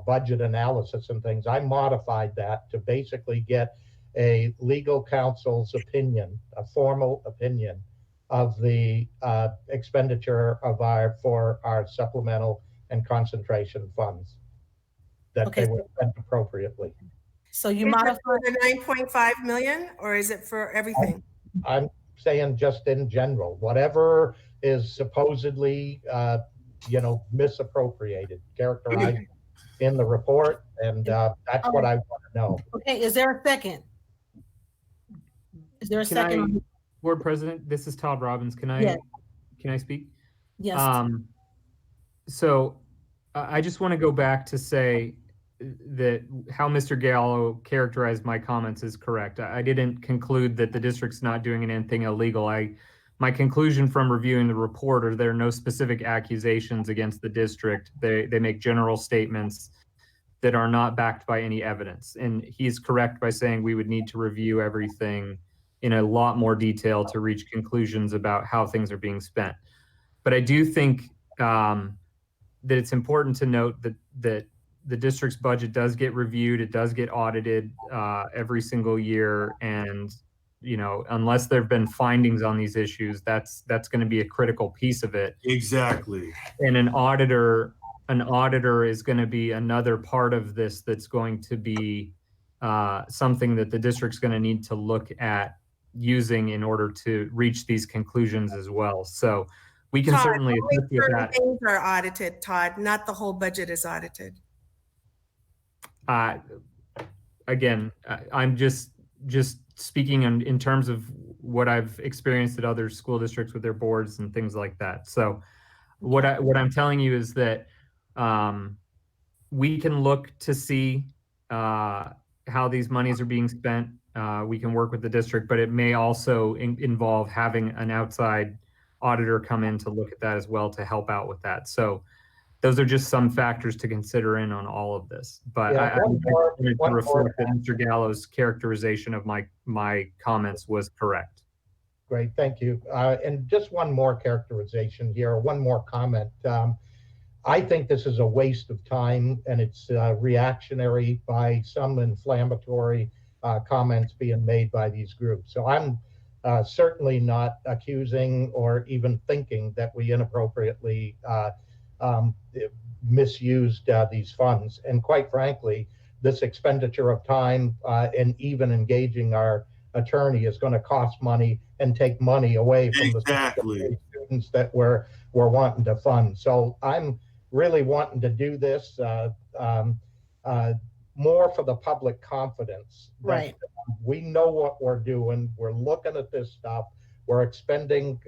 budget analysis and things. I modified that to basically get a legal counsel's opinion, a formal opinion of the expenditure of for our supplemental and concentration funds, that they were spent appropriately. So you Is it modified for the 9.5 million, or is it for everything? I'm saying just in general, whatever is supposedly misappropriated, characterized in the report, and that's what I want to know. Okay, is there a second? Is there a second? Board President, this is Todd Robbins. Can I speak? Yes. So I just want to go back to say that how Mr. Gallo characterized my comments is correct. I didn't conclude that the district's not doing anything illegal. My conclusion from reviewing the report are there are no specific accusations against the district. They make general statements that are not backed by any evidence. And he's correct by saying we would need to review everything in a lot more detail to reach conclusions about how things are being spent. But I do think that it's important to note that the district's budget does get reviewed, it does get audited every single year, and unless there have been findings on these issues, that's going to be a critical piece of it. Exactly. And an auditor is going to be another part of this that's going to be something that the district's going to need to look at using in order to reach these conclusions as well. So we can certainly assist with that. Things are audited, Todd, not the whole budget is audited. Again, I'm just speaking in terms of what I've experienced at other school districts with their boards and things like that. So what I'm telling you is that we can look to see how these monies are being spent. We can work with the district, but it may also involve having an outside auditor come in to look at that as well to help out with that. So those are just some factors to consider in on all of this. But I wanted to reflect that Mr. Gallo's characterization of my comments was correct. Great, thank you. And just one more characterization here, one more comment. I think this is a waste of time, and it's reactionary by some inflammatory comments being made by these groups. So I'm certainly not accusing or even thinking that we inappropriately misused these funds. And quite frankly, this expenditure of time and even engaging our attorney is going to cost money and take money away from the students that we're wanting to fund. So I'm really wanting to do this more for the public confidence. Right. We know what we're doing. We're looking at this stuff. We're expending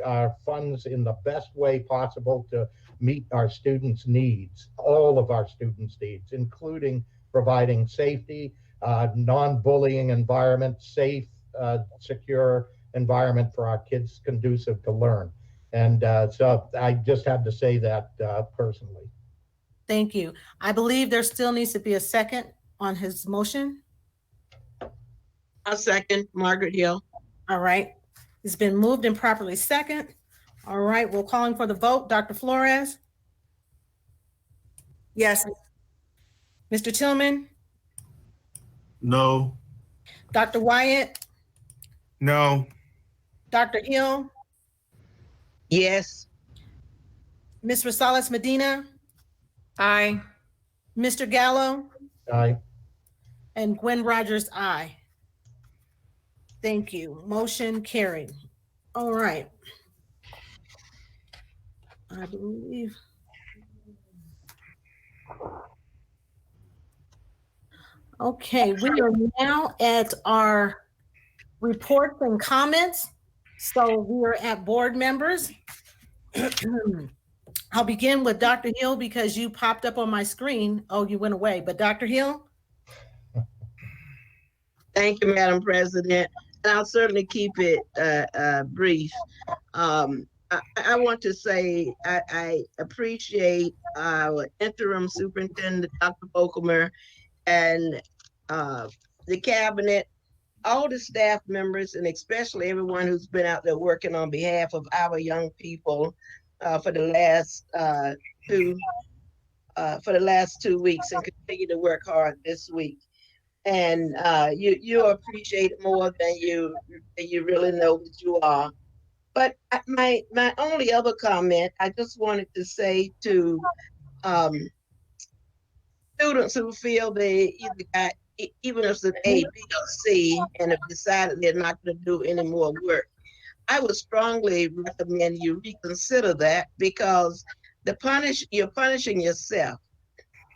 funds in the best way possible to meet our students' needs, all of our students' needs, including providing safety, non-bullying environment, safe, secure environment for our kids conducive to learn. And so I just had to say that personally. Thank you. I believe there still needs to be a second on his motion. A second, Margaret Hill. All right. It's been moved and properly second. All right, we're calling for the vote. Dr. Flores? Yes. Mr. Tillman? No. Dr. Wyatt? No. Dr. Hill? Yes. Ms. Rosales Medina? Aye. Mr. Gallo? Aye. And Gwen Rogers, aye. Thank you. Motion carried. All right. I believe. Okay, we are now at our reports and comments. So we are at board members. I'll begin with Dr. Hill because you popped up on my screen. Oh, you went away, but Dr. Hill? Thank you, Madam President. And I'll certainly keep it brief. I want to say I appreciate our interim superintendent, Dr. Bokelmer, and the cabinet, all the staff members, and especially everyone who's been out there working on behalf of our young people for the last 2 weeks, and continue to work hard this week. And you appreciate it more than you really know that you are. But my only other comment, I just wanted to say to students who feel they either got, even if it's an A, B, or C, and have decided they're not going to do any more work, I would strongly recommend you reconsider that, because you're punishing yourself.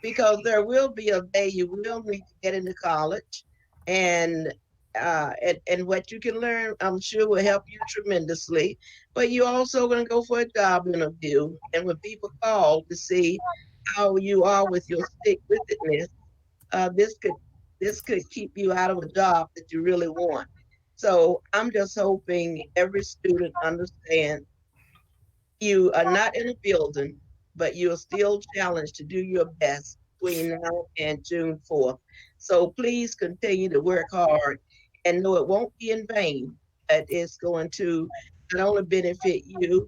Because there will be a day you will need to get into college, and what you can learn, I'm sure, will help you tremendously. But you're also going to go for a job interview, and when people call to see how you are with your stick-with-itness, this could keep you out of a job that you really want. So I'm just hoping every student understands you are not in a building, but you're still challenged to do your best between now and June 4th. So please continue to work hard, and know it won't be in vain. That it's going to not only benefit you,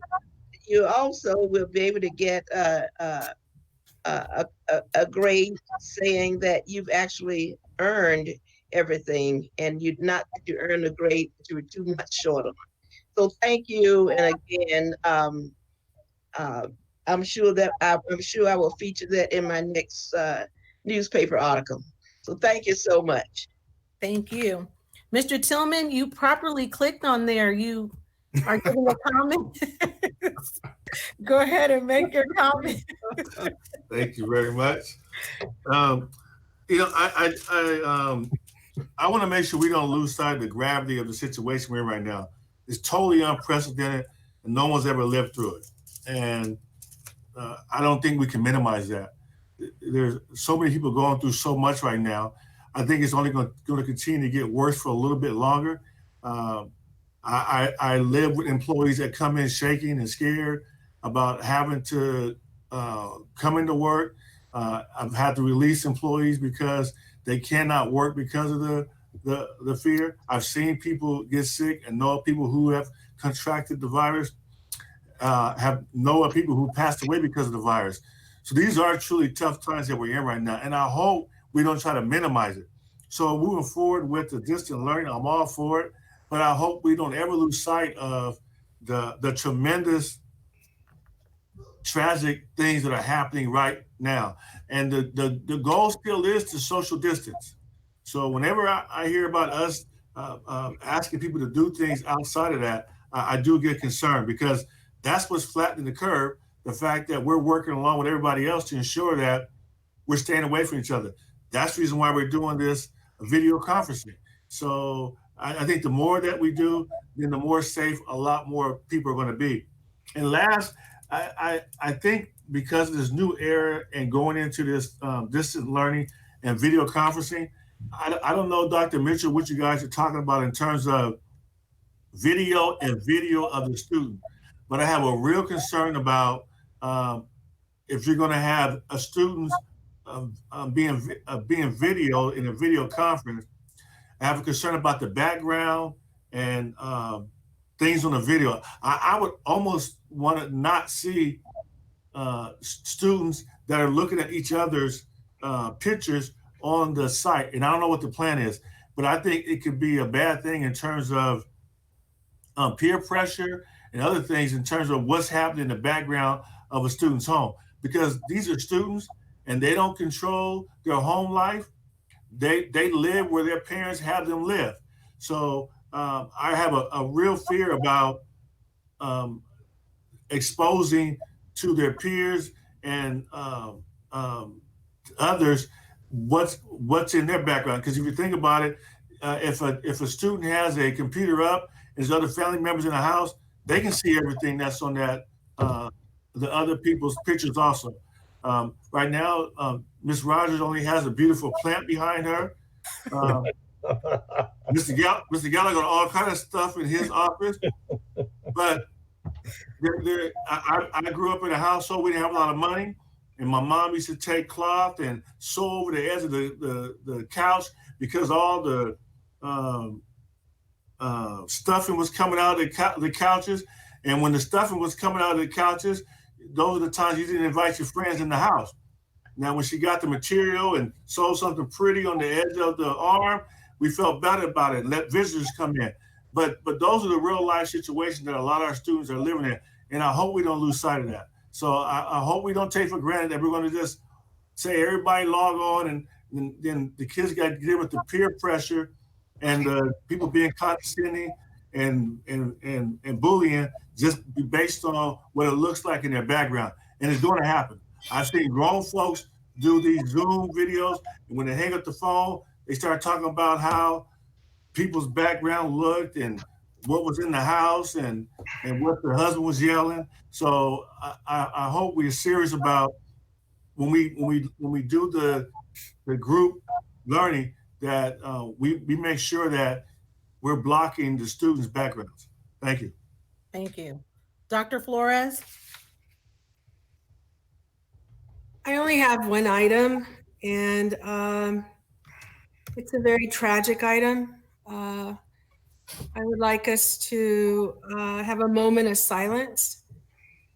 you also will be able to get a grade saying that you've actually earned everything, and you earned a grade that you were too much short on. So thank you, and again, I'm sure I will feature that in my next newspaper article. So thank you so much. Thank you. Mr. Tillman, you properly clicked on there. You are giving a comment. Go ahead and make your comment. Thank you very much. I want to make sure we don't lose sight of the gravity of the situation we're in right now. It's totally unprecedented, and no one's ever lived through it. And I don't think we can minimize that. There's so many people going through so much right now. I think it's only going to continue to get worse for a little bit longer. I live with employees that come in shaking and scared about having to come into work. I've had to release employees because they cannot work because of the fear. I've seen people get sick and know people who have contracted the virus, know of people who passed away because of the virus. So these are truly tough times that we're in right now. And I hope we don't try to minimize it. So moving forward with the distant learning, I'm all for it. But I hope we don't ever lose sight of the tremendous, tragic things that are happening right now. And the goal still is to social distance. So whenever I hear about us asking people to do things outside of that, I do get concerned, because that's what's flattening the curve. The fact that we're working along with everybody else to ensure that we're staying away from each other. That's the reason why we're doing this video conferencing. So I think the more that we do, then the more safe a lot more people are going to be. And last, I think because of this new era and going into this distant learning and video conferencing, I don't know, Dr. Mitchell, what you guys are talking about in terms of video and video of the student, but I have a real concern about if you're going to have a student being video in a video conference. I have a concern about the background and things on the video. I would almost want to not see students that are looking at each other's pictures on the site. And I don't know what the plan is, but I think it could be a bad thing in terms of peer pressure and other things in terms of what's happening in the background of a student's home. Because these are students and they don't control their home life. They live where their parents have them live. So I have a real fear about exposing to their peers and others what's in their background. Because if you think about it, if a student has a computer up and there's other family members in the house, they can see everything that's on that the other people's pictures also. Right now, Miss Rogers only has a beautiful plant behind her. Mr. Gallagher got all kind of stuff in his office, but I grew up in a household, we didn't have a lot of money, and my mom used to take cloth and sew over the edge of the couch because all the stuffing was coming out of the couches. And when the stuffing was coming out of the couches, those are the times you didn't invite your friends in the house. Now, when she got the material and sewed something pretty on the edge of the arm, we felt better about it and let visitors come in. But those are the real life situations that a lot of our students are living in. And I hope we don't lose sight of that. So I hope we don't take for granted that we're going to just say everybody log on and then the kids got to deal with the peer pressure and the people being condescending and bullying just based on what it looks like in their background. And it's going to happen. I've seen grown folks do these Zoom videos, and when they hang up the phone, they start talking about how people's background looked and what was in the house and what the husband was yelling. So I hope we're serious about when we do the group learning that we make sure that we're blocking the students' backgrounds. Thank you. Thank you. Dr. Flores? I only have one item, and it's a very tragic item. I would like us to have a moment of silence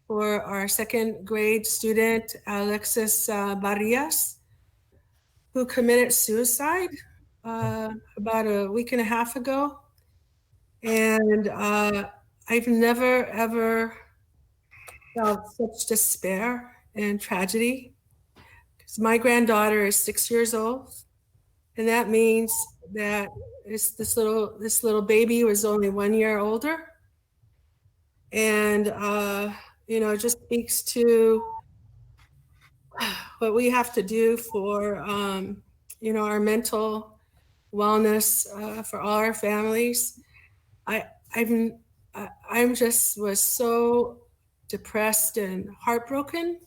for our second grade student, Alexis Barrias, who committed suicide about a week and a half ago. And I've never, ever felt such despair and tragedy. Because my granddaughter is 6 years old. And that means that this little baby was only 1 year older. And, it just speaks to what we have to do for, our mental wellness for all our families. I'm just was so depressed and heartbroken.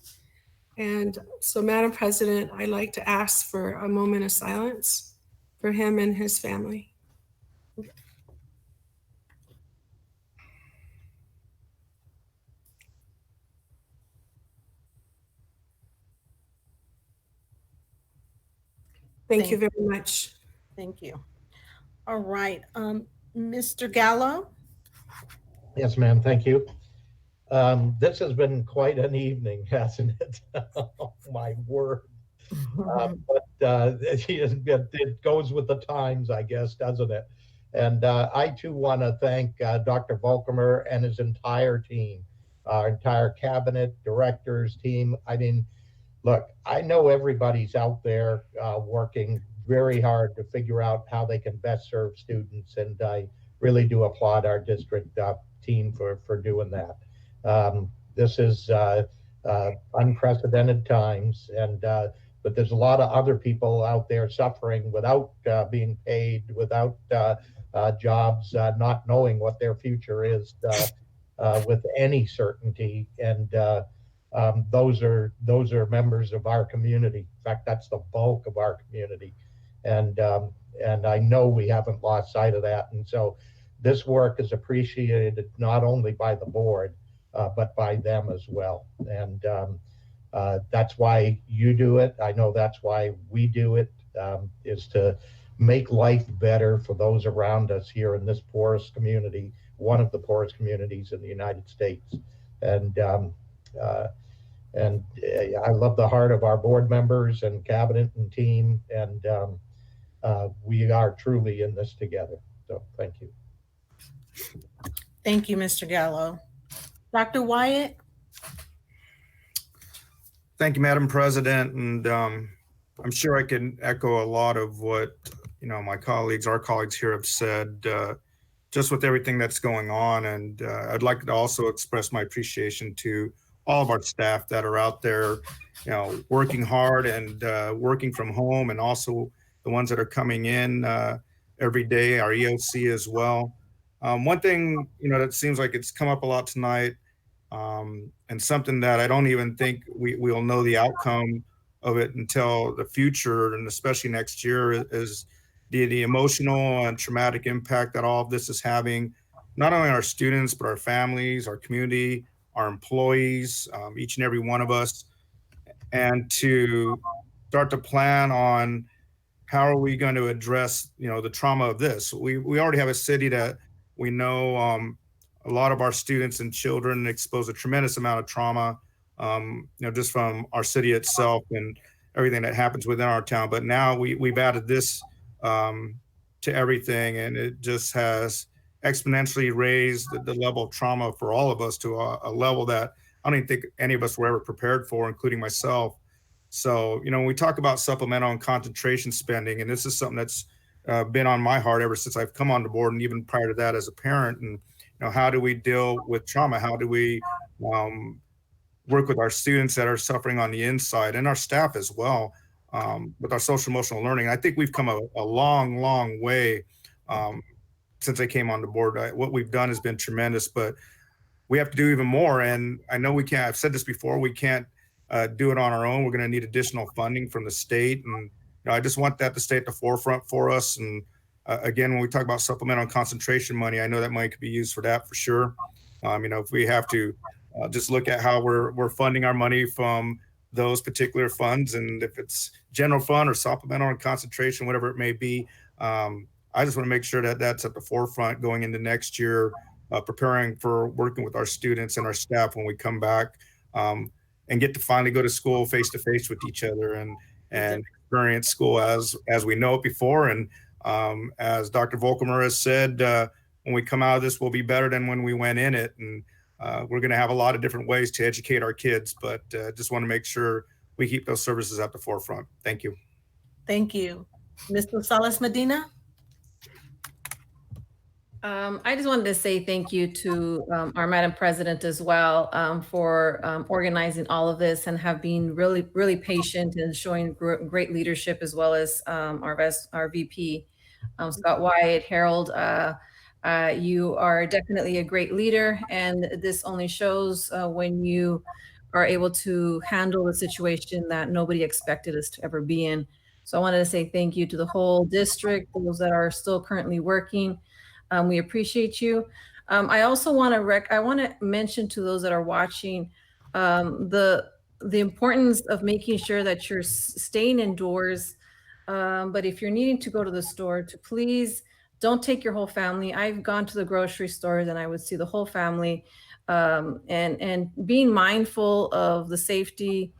And so, Madam President, I'd like to ask for a moment of silence for him and his family. Thank you very much. Thank you. All right, Mr. Gallo? Yes, ma'am, thank you. This has been quite an evening, hasn't it? Oh, my word. But it goes with the times, I guess, doesn't it? And I too want to thank Dr. Volkemer and his entire team, our entire cabinet, directors team. I mean, look, I know everybody's out there working very hard to figure out how they can best serve students, and I really do applaud our district team for doing that. This is unprecedented times, and but there's a lot of other people out there suffering without being paid, without jobs, not knowing what their future is with any certainty, and those are members of our community. In fact, that's the bulk of our community, and I know we haven't lost sight of that. And so this work is appreciated not only by the board, but by them as well. And that's why you do it. I know that's why we do it, is to make life better for those around us here in this poorest community, one of the poorest communities in the United States. And I love the heart of our board members and cabinet and team, and we are truly in this together. So thank you. Thank you, Mr. Gallo. Dr. Wyatt? Thank you, Madam President. And I'm sure I can echo a lot of what, my colleagues, our colleagues here have said, just with everything that's going on. And I'd like to also express my appreciation to all of our staff that are out there, working hard and working from home, and also the ones that are coming in every day, our EOC as well. One thing, that seems like it's come up a lot tonight, and something that I don't even think we'll know the outcome of it until the future, and especially next year, is the emotional and traumatic impact that all of this is having, not only on our students, but our families, our community, our employees, each and every one of us, and to start to plan on how are we going to address, the trauma of this. We already have a city that we know a lot of our students and children expose a tremendous amount of trauma, just from our city itself and everything that happens within our town. But now we've added this to everything, and it just has exponentially raised the level of trauma for all of us to a level that I don't even think any of us were ever prepared for, including myself. So, when we talk about supplemental and concentration spending, and this is something that's been on my heart ever since I've come on the board, and even prior to that as a parent, and how do we deal with trauma? How do we work with our students that are suffering on the inside, and our staff as well, with our social emotional learning? I think we've come a long, long way since I came on the board. What we've done has been tremendous, but we have to do even more. And I know we can't, I've said this before, we can't do it on our own. We're going to need additional funding from the state. And I just want that to stay at the forefront for us. And again, when we talk about supplemental and concentration money, I know that money could be used for that for sure. If we have to just look at how we're funding our money from those particular funds, and if it's general fund or supplemental and concentration, whatever it may be, I just want to make sure that that's at the forefront going into next year, preparing for working with our students and our staff when we come back, and get to finally go to school face to face with each other and experience school as we know it before. And as Dr. Volkemer has said, when we come out of this, we'll be better than when we went in it. And we're going to have a lot of different ways to educate our kids, but just want to make sure we keep those services at the forefront. Thank you. Thank you. Mr. Salas Medina? I just wanted to say thank you to our Madam President as well for organizing all of this and have been really, really patient and showing great leadership, as well as our VP, Scott Wyatt. Harold, you are definitely a great leader, and this only shows when you are able to handle a situation that nobody expected us to ever be in. So I wanted to say thank you to the whole district, those that are still currently working. We appreciate you. I also want to mention to those that are watching the importance of making sure that you're staying indoors. But if you're needing to go to the store, to please don't take your whole family. I've gone to the grocery stores and I would see the whole family, and being mindful of the safety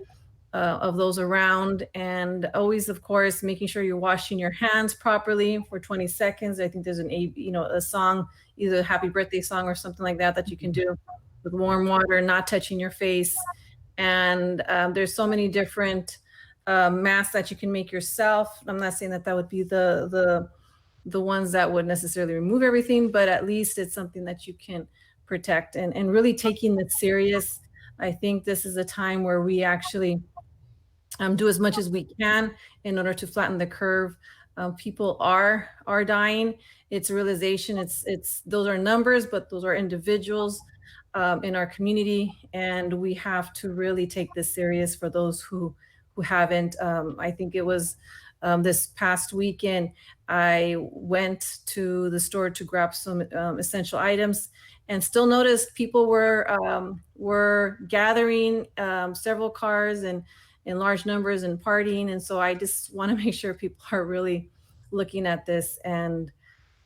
of those around, and always, of course, making sure you're washing your hands properly for 20 seconds. I think there's a song, either a happy birthday song or something like that you can do with warm water, not touching your face. And there's so many different masks that you can make yourself. I'm not saying that that would be the ones that would necessarily remove everything, but at least it's something that you can protect and really taking this serious. I think this is a time where we actually do as much as we can in order to flatten the curve. People are dying. It's a realization. It's those are numbers, but those are individuals in our community, and we have to really take this serious for those who haven't. I think it was this past weekend, I went to the store to grab some essential items, and still noticed people were gathering several cars and in large numbers and partying. And so I just want to make sure people are really looking at this and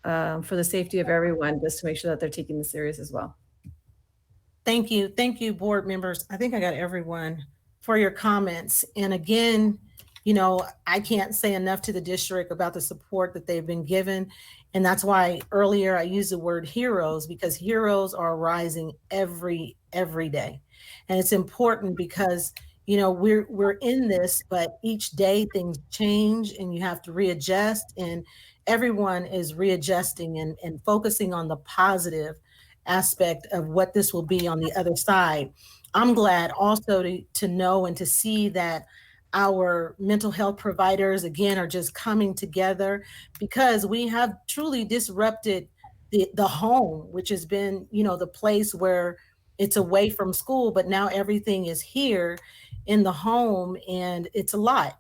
for the safety of everyone, just to make sure that they're taking this serious as well. Thank you. Thank you, board members. I think I got everyone for your comments. And again, you know, I can't say enough to the district about the support that they've been given. And that's why earlier I used the word heroes, because heroes are rising every day. And it's important because, you know, we're in this, but each day things change and you have to readjust, and everyone is readjusting and focusing on the positive aspect of what this will be on the other side. I'm glad also to know and to see that our mental health providers, again, are just coming together, because we have truly disrupted the home, which has been, you know, the place where it's away from school, but now everything is here in the home, and it's a lot.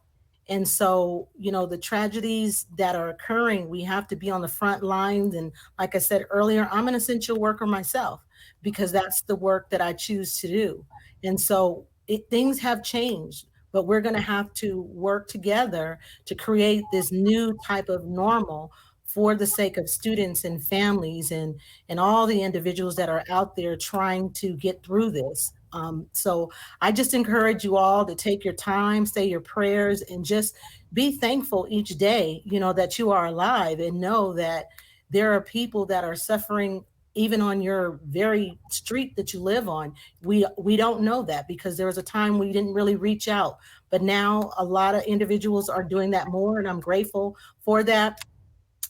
And so, you know, the tragedies that are occurring, we have to be on the front lines. And like I said earlier, I'm an essential worker myself, because that's the work that I choose to do. And so things have changed, but we're going to have to work together to create this new type of normal for the sake of students and families and all the individuals that are out there trying to get through this. So I just encourage you all to take your time, say your prayers, and just be thankful each day, you know, that you are alive, and know that there are people that are suffering even on your very street that you live on. We don't know that, because there was a time we didn't really reach out, but now a lot of individuals are doing that more, and I'm grateful for that.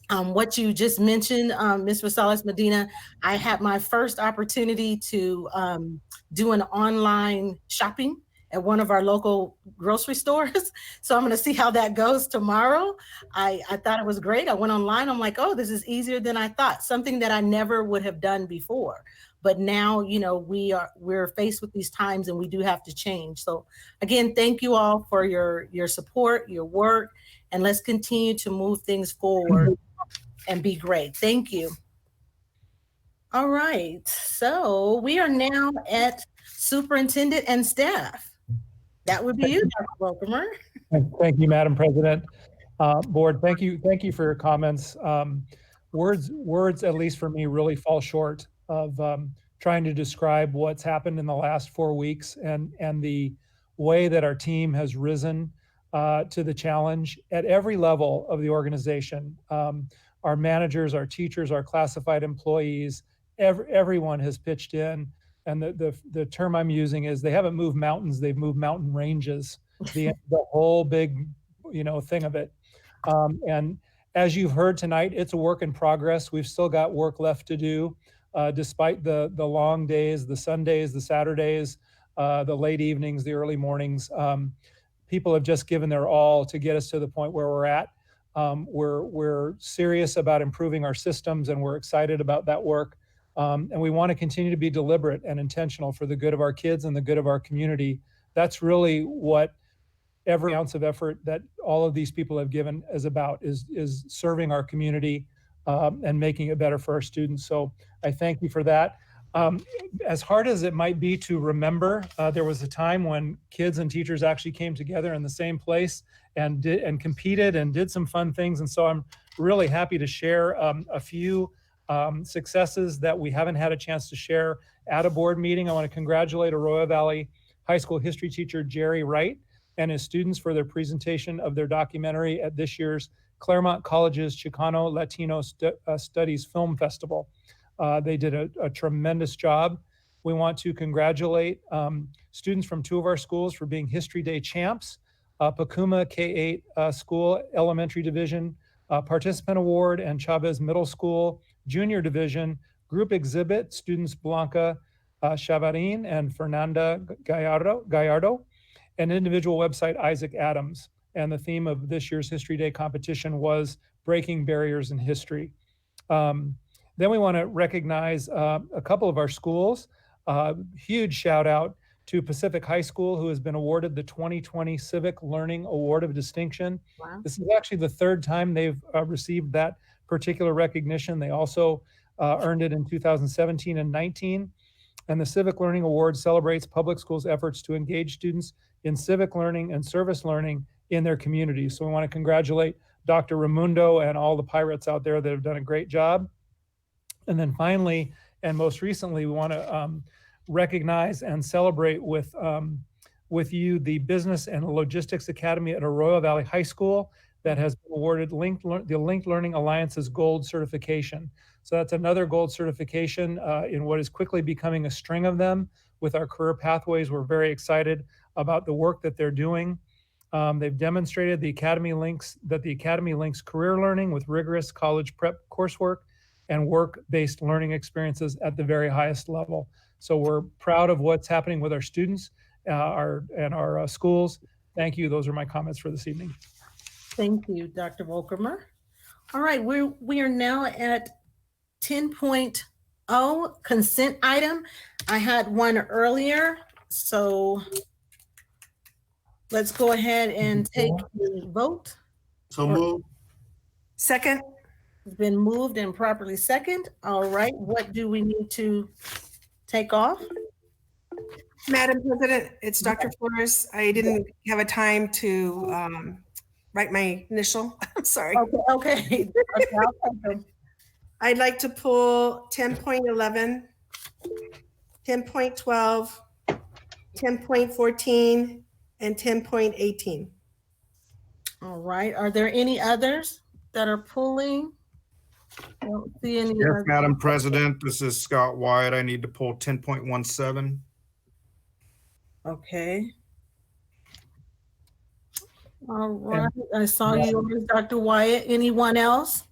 What you just mentioned, Ms. Rosales Medina, I had my first opportunity to do an online shopping at one of our local grocery stores. So I'm going to see how that goes tomorrow. I thought it was great. I went online. I'm like, oh, this is easier than I thought. Something that I never would have done before. But now, you know, we're faced with these times, and we do have to change. So again, thank you all for your support, your work, and let's continue to move things forward and be great. Thank you. All right, so we are now at superintendent and staff. That would be you, Dr. Welcomer. Thank you, Madam President. Board, thank you for your comments. Words, at least for me, really fall short of trying to describe what's happened in the last 4 weeks and the way that our team has risen to the challenge at every level of the organization. Our managers, our teachers, our classified employees, everyone has pitched in. And the term I'm using is they haven't moved mountains, they've moved mountain ranges, the whole big, you know, thing of it. And as you've heard tonight, it's a work in progress. We've still got work left to do, despite the long days, the Sundays, the Saturdays, the late evenings, the early mornings. People have just given their all to get us to the point where we're at. We're serious about improving our systems, and we're excited about that work. And we want to continue to be deliberate and intentional for the good of our kids and the good of our community. That's really what every ounce of effort that all of these people have given is about, is serving our community and making it better for our students. So I thank you for that. As hard as it might be to remember, there was a time when kids and teachers actually came together in the same place and competed and did some fun things. And so I'm really happy to share a few successes that we haven't had a chance to share at a board meeting. I want to congratulate Arroyo Valley High School history teacher Jerry Wright and his students for their presentation of their documentary at this year's Claremont College's Chicano Latino Studies Film Festival. They did a tremendous job. We want to congratulate students from 2 of our schools for being History Day champs. Pacuma K-8 School Elementary Division Participant Award, and Chavez Middle School Junior Division Group Exhibit, students Blanca Chavarin and Fernanda Gallardo, and individual website Isaac Adams. And the theme of this year's History Day competition was Breaking Barriers in History. Then we want to recognize a couple of our schools. Huge shout out to Pacific High School, who has been awarded the 2020 Civic Learning Award of Distinction. Wow. This is actually the third time they've received that particular recognition. They also earned it in 2017 and 19. And the Civic Learning Award celebrates public schools' efforts to engage students in civic learning and service learning in their communities. So we want to congratulate Dr. Raimundo and all the pirates out there that have done a great job. And then finally, and most recently, we want to recognize and celebrate with you the Business and Logistics Academy at Arroyo Valley High School that has been awarded the Linked Learning Alliance's Gold certification. So that's another gold certification in what is quickly becoming a string of them with our career pathways. We're very excited about the work that they're doing. They've demonstrated the Academy links career learning with rigorous college prep coursework and work-based learning experiences at the very highest level. So we're proud of what's happening with our students and our schools. Thank you. Those are my comments for this evening. Thank you, Dr. Volkermer. All right, we are now at 10.0 consent item. I had one earlier, so let's go ahead and take the vote. So moved. Second. It's been moved and properly second. All right, what do we need to take off? Madam President, it's Dr. Flores. I didn't have a time to write my initial. I'm sorry. Okay. I'd like to pull 10.11, 10.12, 10.14, and 10.18. All right. Are there any others that are pulling? I don't see any. Yes, others. Madam President, this is Scott Wyatt. I need to pull 10.17. Okay. All right. I saw you, Dr. Wyatt. Anyone else?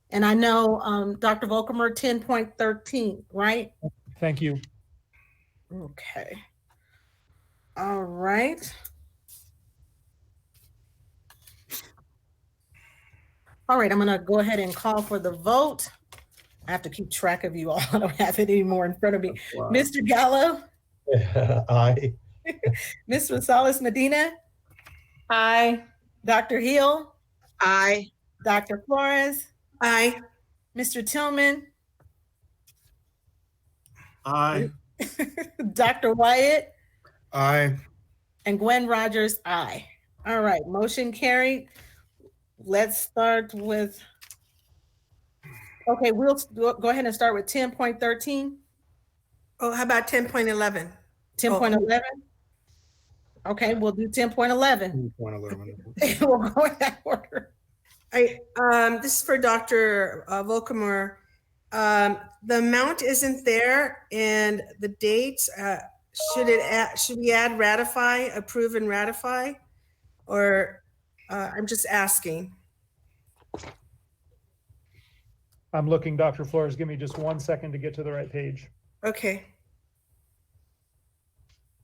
And I know Dr. Volkermer, 10.13, right? Thank you. Okay. All right. All right, I'm gonna go ahead and call for the vote. I have to keep track of you all. I don't have it anymore in front of me. Wow. Mr. Gallo? Aye. Ms. Rosales Medina? Aye. Dr. Hill? Aye. Dr. Flores? Aye. Mr. Tillman? Aye. Dr. Wyatt? Aye. And Gwen Rogers, aye. All right, motion carried. Let's start with, okay, we'll go ahead and start with 10.13. Oh, how about 10.11? 10.11? Okay, we'll do 10.11. 10.11. We'll go in that order. This is for Dr. Volkermer. The amount isn't there, and the dates. Should we add ratify, approve, and ratify, or I'm just asking. I'm looking, Dr. Flores. Give me just 1 second to get to the right page. Okay.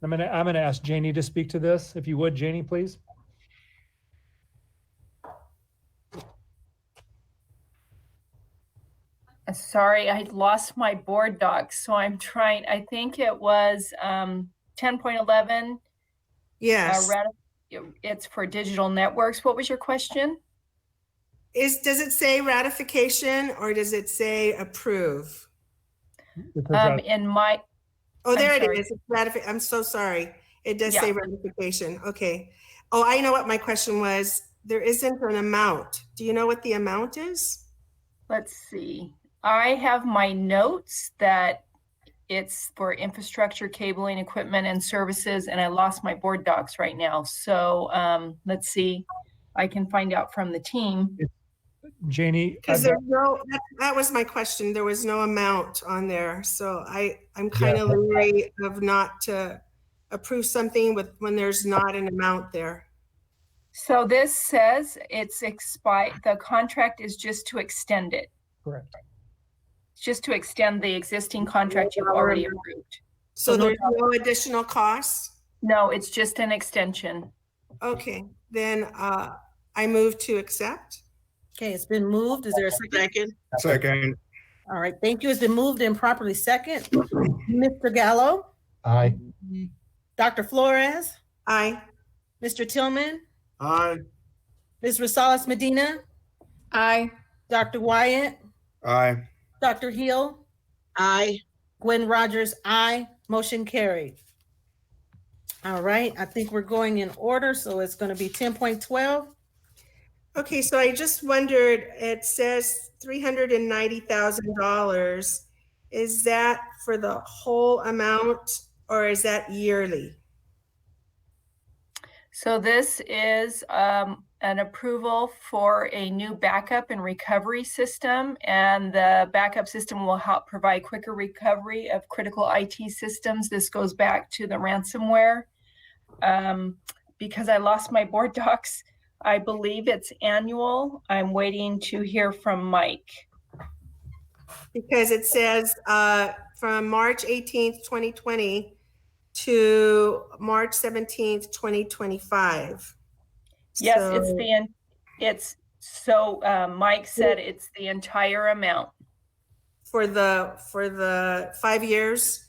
I'm gonna ask Janie to speak to this. If you would, Janie, please. Sorry, I lost my board doc, so I'm trying. I think it was 10.11. Yes. It's for digital networks. What was your question? Does it say ratification or does it say approve? In my. Oh, there it is. It's I'm so sorry. It does say ratification. Okay. Oh, I know what my question was. There isn't an amount. Do you know what the amount is? Let's see. I have my notes that it's for infrastructure, cabling, equipment, and services, and I lost my board docs right now. So let's see. I can find out from the team. Janie, because there's that was my question. There was no amount on there, so I'm kind of leery of not to approve something when there's not an amount there. So this says it's expired, the contract is just to extend it. Correct. It's just to extend the existing contract you've already approved. So there's no additional costs? No, it's just an extension. Okay, then I move to accept. Okay, it's been moved. Is there a second? Second. All right, thank you. It's been moved and properly second. Mr. Gallo? Aye. Dr. Flores? Aye. Mr. Tillman? Aye. Ms. Rosales Medina? Aye. Dr. Wyatt? Aye. Dr. Hill? Aye. Gwen Rogers, aye. Motion carried. All right, I think we're going in order, so it's going to be 10.12. Okay, so I just wondered, it says $390,000. Is that for the whole amount or is that yearly? So this is an approval for a new backup and recovery system, and the backup system will help provide quicker recovery of critical IT systems. This goes back to the ransomware. Because I lost my board docs, I believe it's annual. I'm waiting to hear from Mike. Because it says from March 18th, 2020 to March 17th, 2025. Yes, Mike said it's the entire amount. For the 5 years?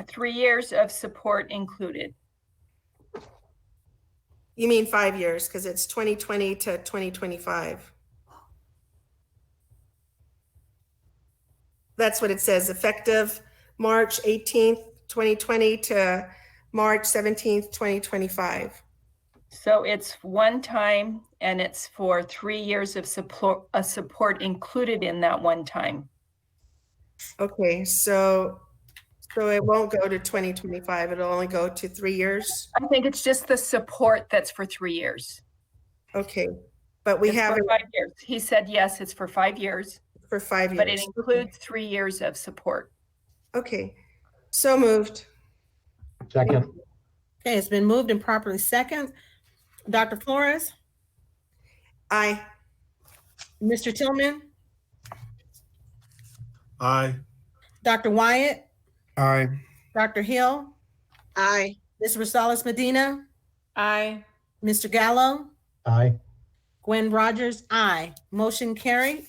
3 years of support included. You mean 5 years, because it's 2020 to 2025. That's what it says, effective March 18th, 2020 to March 17th, 2025. So it's one time, and it's for 3 years of support included in that one time. Okay, so it won't go to 2025. It'll only go to 3 years. I think it's just the support that's for 3 years. Okay, but we have 5 years. He said yes, it's for 5 years. For 5 years. But it includes 3 years of support. Okay, so moved. Second. Okay, it's been moved and properly second. Dr. Flores? Aye. Mr. Tillman? Aye. Dr. Wyatt? Aye. Dr. Hill? Aye. Ms. Rosales Medina? Aye. Mr. Gallo? Aye. Gwen Rogers, aye. Motion carried.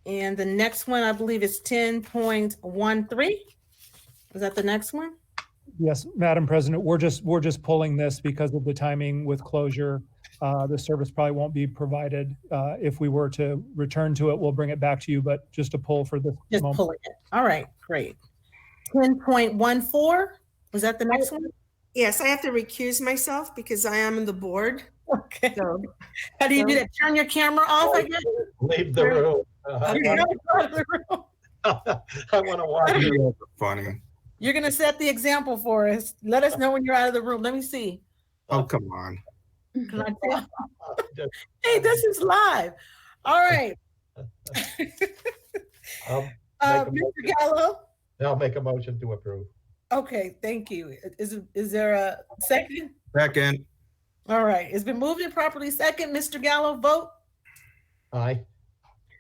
And the next one, I believe, is 10.13. Is that the next one? Yes, Madam President, we're just pulling this because of the timing with closure. The service probably won't be provided. If we were to return to it, we'll bring it back to you, but just a pull for this Just moment. pulling it. All right, great. 10.14, was that the next one? Yes, I have to recuse myself because I am on the board. Okay. So, How do you do that? Turn your camera off, I guess? Leave the room. Okay, I out of the room. want to watch it. Funny. You're gonna set the example for us. Let us know when you're out of the room. Let me see. Oh, come on. Can I tell? Hey, this is live. All right. Mr. Gallo? I'll make a motion to approve. Okay, thank you. Is there a second? Second. All right, it's been moved and properly second. Mr. Gallo, vote. Aye.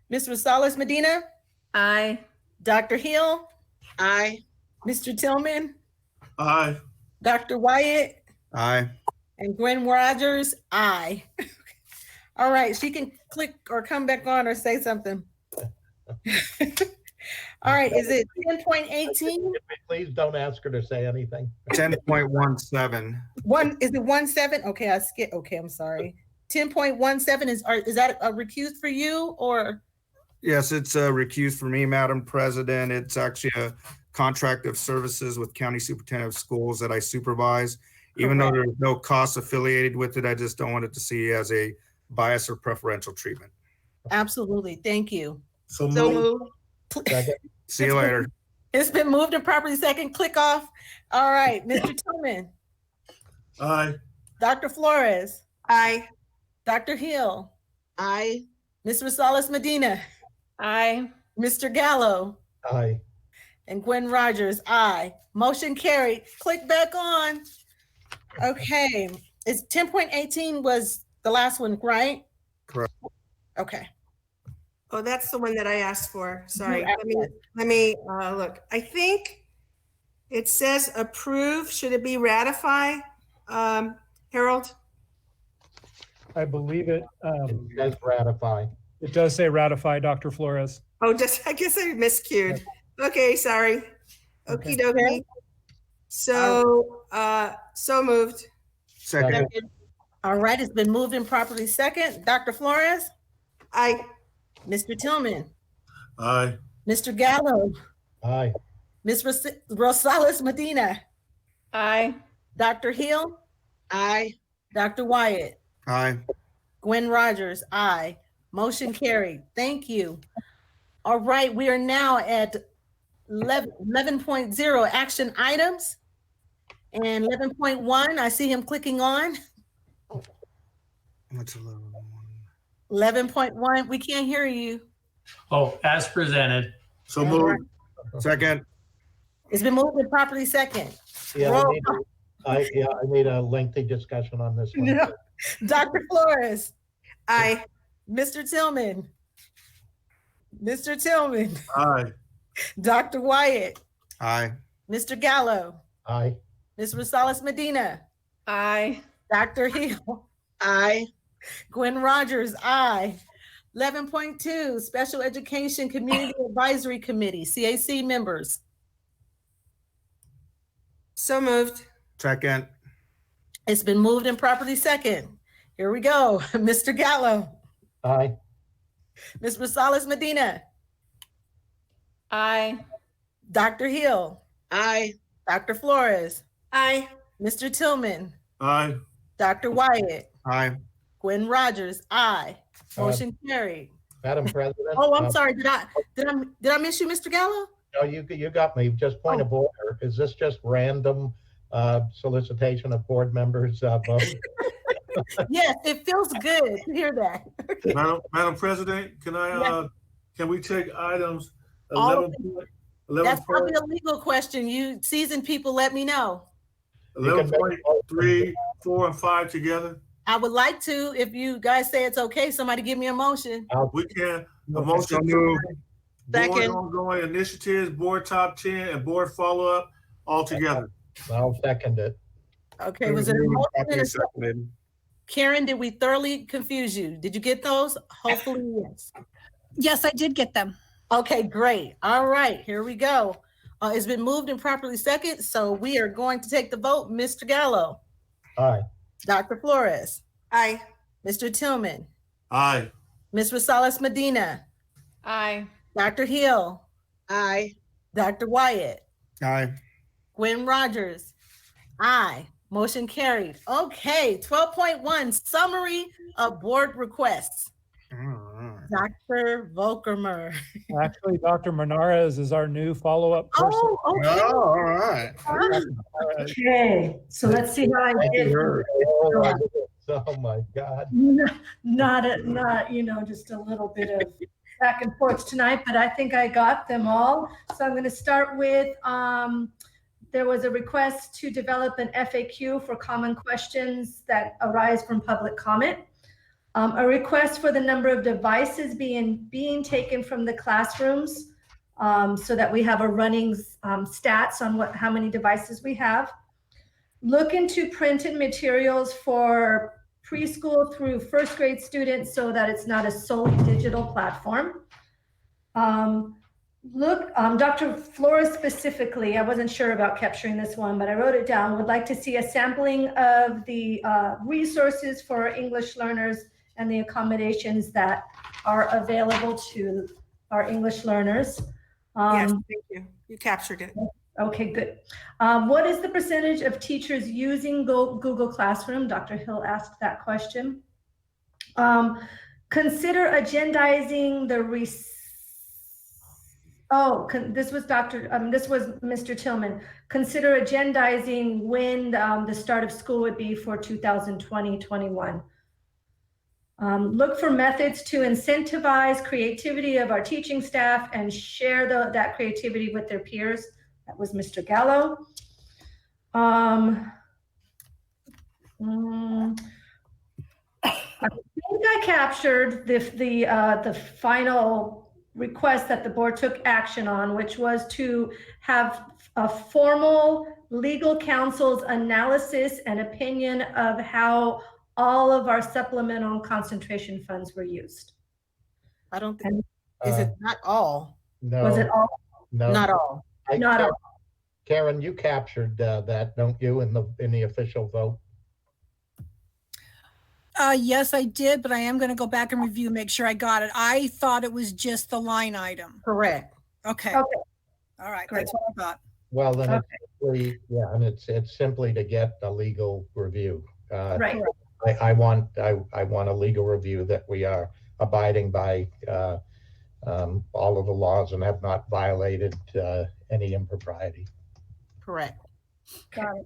Ms. Rosales Medina? Aye. Dr. Hill? Aye. Mr. Tillman? Aye. Dr. Wyatt? Aye. And Gwen Rogers? Aye. All right, she can click or come back on or say something. All right, is it 10.18? Please don't ask her to say anything. 10.17. Is it 17? Okay, I skipped. Okay, I'm sorry. 10.17 is that a recuse for you or? Yes, it's a recuse for me, Madam President. It's actually a contract of services with County Superintendent of Schools that I supervise. Even though there's no cost affiliated with it, I just don't want it to see as a bias or preferential treatment. Absolutely, thank you. So moved. See you later. It's been moved and properly second. Click off. All right, Mr. Tillman. Aye. Dr. Flores. Aye. Dr. Hill. Aye. Ms. Rosales Medina. Aye. Mr. Gallo. Aye. And Gwen Rogers, aye. Motion carried. Click back on. Okay, It's 10.18 was the last one, right? Correct. Okay. Oh, that's the one that I asked for. Sorry. You- Let me look. I think it says approve. Should it be ratify? Harold? I believe it. It says ratify. It does say ratify, Dr. Flores. Oh, I guess I miscued. Okay, sorry. Okie dokie. So, so moved. Second. All right, it's been moved and properly second. Dr. Flores? Aye. Mr. Tillman? Aye. Mr. Gallo? Aye. Ms. Rosales Medina? Aye. Dr. Hill? Aye. Dr. Wyatt? Aye. Gwen Rogers? Aye. Motion carried. Thank you. All right, we are now at 11.0 action items. And 11.1, I see him clicking on. What's 11.1, we can't hear you. Oh, as presented. So moved. Second. It's been moved and properly second. Yeah, Roll I need a lengthy discussion on this one. No. Dr. Flores? Aye. Mr. Tillman? Mr. Tillman? Aye. Dr. Wyatt? Aye. Mr. Gallo? Aye. Ms. Rosales Medina? Aye. Dr. Hill? Aye. Gwen Rogers, aye. 11.2, Special Education Community Advisory Committee, CAC members. So moved. Second. It's been moved and properly second. Here we go. Mr. Gallo. Aye. Ms. Rosales Medina. Aye. Dr. Hill. Aye. Dr. Flores. Aye. Mr. Tillman. Aye. Dr. Wyatt. Aye. Gwen Rogers, aye. Motion carried. Madam President. Oh, I'm sorry. Did I miss you, Mr. Gallo? No, you got me. Just point of order. Is this just random solicitation of board members vote? Yes, it feels good to hear that. Madam President, can we take items All 11? of 11 That's probably a legal question. You seasoned people, let me know. 11.3, 4, and 5 together? I would like to, if you guys say it's okay, somebody give me a motion. We can. A motion to board ongoing initiatives, board top 10, and board follow-up all together. I'll second it. Okay, was it a motion and a second? Karen, did we thoroughly confuse you? Did you get those? Hopefully, yes. Yes, I did get them. Okay, great. All right, here we go. It's been moved and properly second, so we are going to take the vote. Mr. Gallo. Aye. Dr. Flores. Aye. Mr. Tillman. Aye. Ms. Rosales Medina. Aye. Dr. Hill. Aye. Dr. Wyatt. Aye. Gwen Rogers. Aye. Motion carried. Okay, 12.1, summary of board requests. Dr. Volkermer. Actually, Dr. Menarez is our new follow-up person. Oh, okay. Oh, all right. Okay, so let's see how I did. Oh my God. Not, just a little bit of back and forth tonight, but I think I got them all. So I'm going to start with, there was a request to develop an FAQ for common questions that arise from public comment. A request for the number of devices being taken from the classrooms so that we have a running stats on how many devices we have. Look into printed materials for preschool through first grade students so that it's not a solely digital platform. Dr. Flores specifically, I wasn't sure about capturing this one, but I wrote it down, would like to see a sampling of the resources for English learners and the accommodations that are available to our English learners. Yes, thank you. You captured it. Okay, good. What is the percentage of teachers using Google Classroom? Dr. Hill asked that question. Consider agendizing the this was Mr. Tillman. Consider agendizing when the start of school would be for 2020-21. Look for methods to incentivize creativity of our teaching staff and share that creativity with their peers. That was Mr. Gallo. I think I captured the final request that the board took action on, which was to have a formal legal counsel's analysis and opinion of how all of our supplemental and concentration funds were used. I don't think, is it not all? No. Was it all? No. Not all. Not all. Karen, you captured that, don't you, in the official vote? Yes, I did, but I am going to go back and review, make sure I got it. I thought it was just the line item. Correct. Okay. Okay. All right. Great. That's what I thought. Well, then it's simply, yeah, and it's simply to get a legal review. Right. I want a legal review that we are abiding by all of the laws and have not violated any impropriety. Correct. Got it.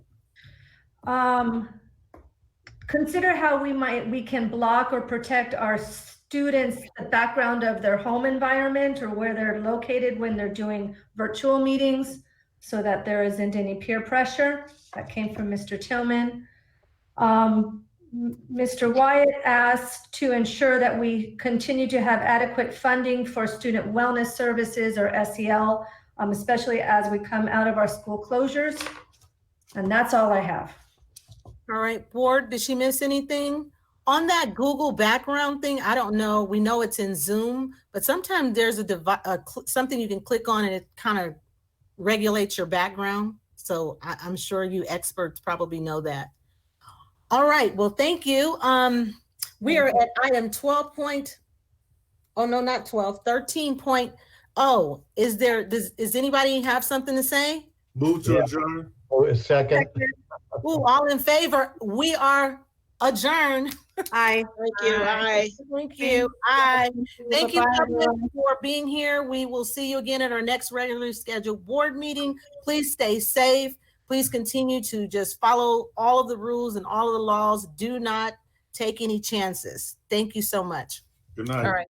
Consider how we can block or protect our students, the background of their home environment or where they're located when they're doing virtual meetings, so that there isn't any peer pressure. That came from Mr. Tillman. Mr. Wyatt asked to ensure that we continue to have adequate funding for student wellness services or SEL, especially as we come out of our school closures. And that's all I have. All right, board, did she miss anything? On that Google background thing, I don't know. We know it's in Zoom, but sometimes there's something you can click on and it kind of regulates your background. So I'm sure you experts probably know that. All right, well, thank you. We are at item 13.0. Does anybody have something to say? Move to adjourn. Oh, a second. Ooh, all in favor? We are adjourned. Aye. Thank you. Aye. Thank you. Aye. Thank you for being here. We will see you again at our next regularly scheduled board meeting. Please stay safe. Please continue to just follow all of the rules and all of the laws. Do not take any chances. Thank you so much. Good night. All right.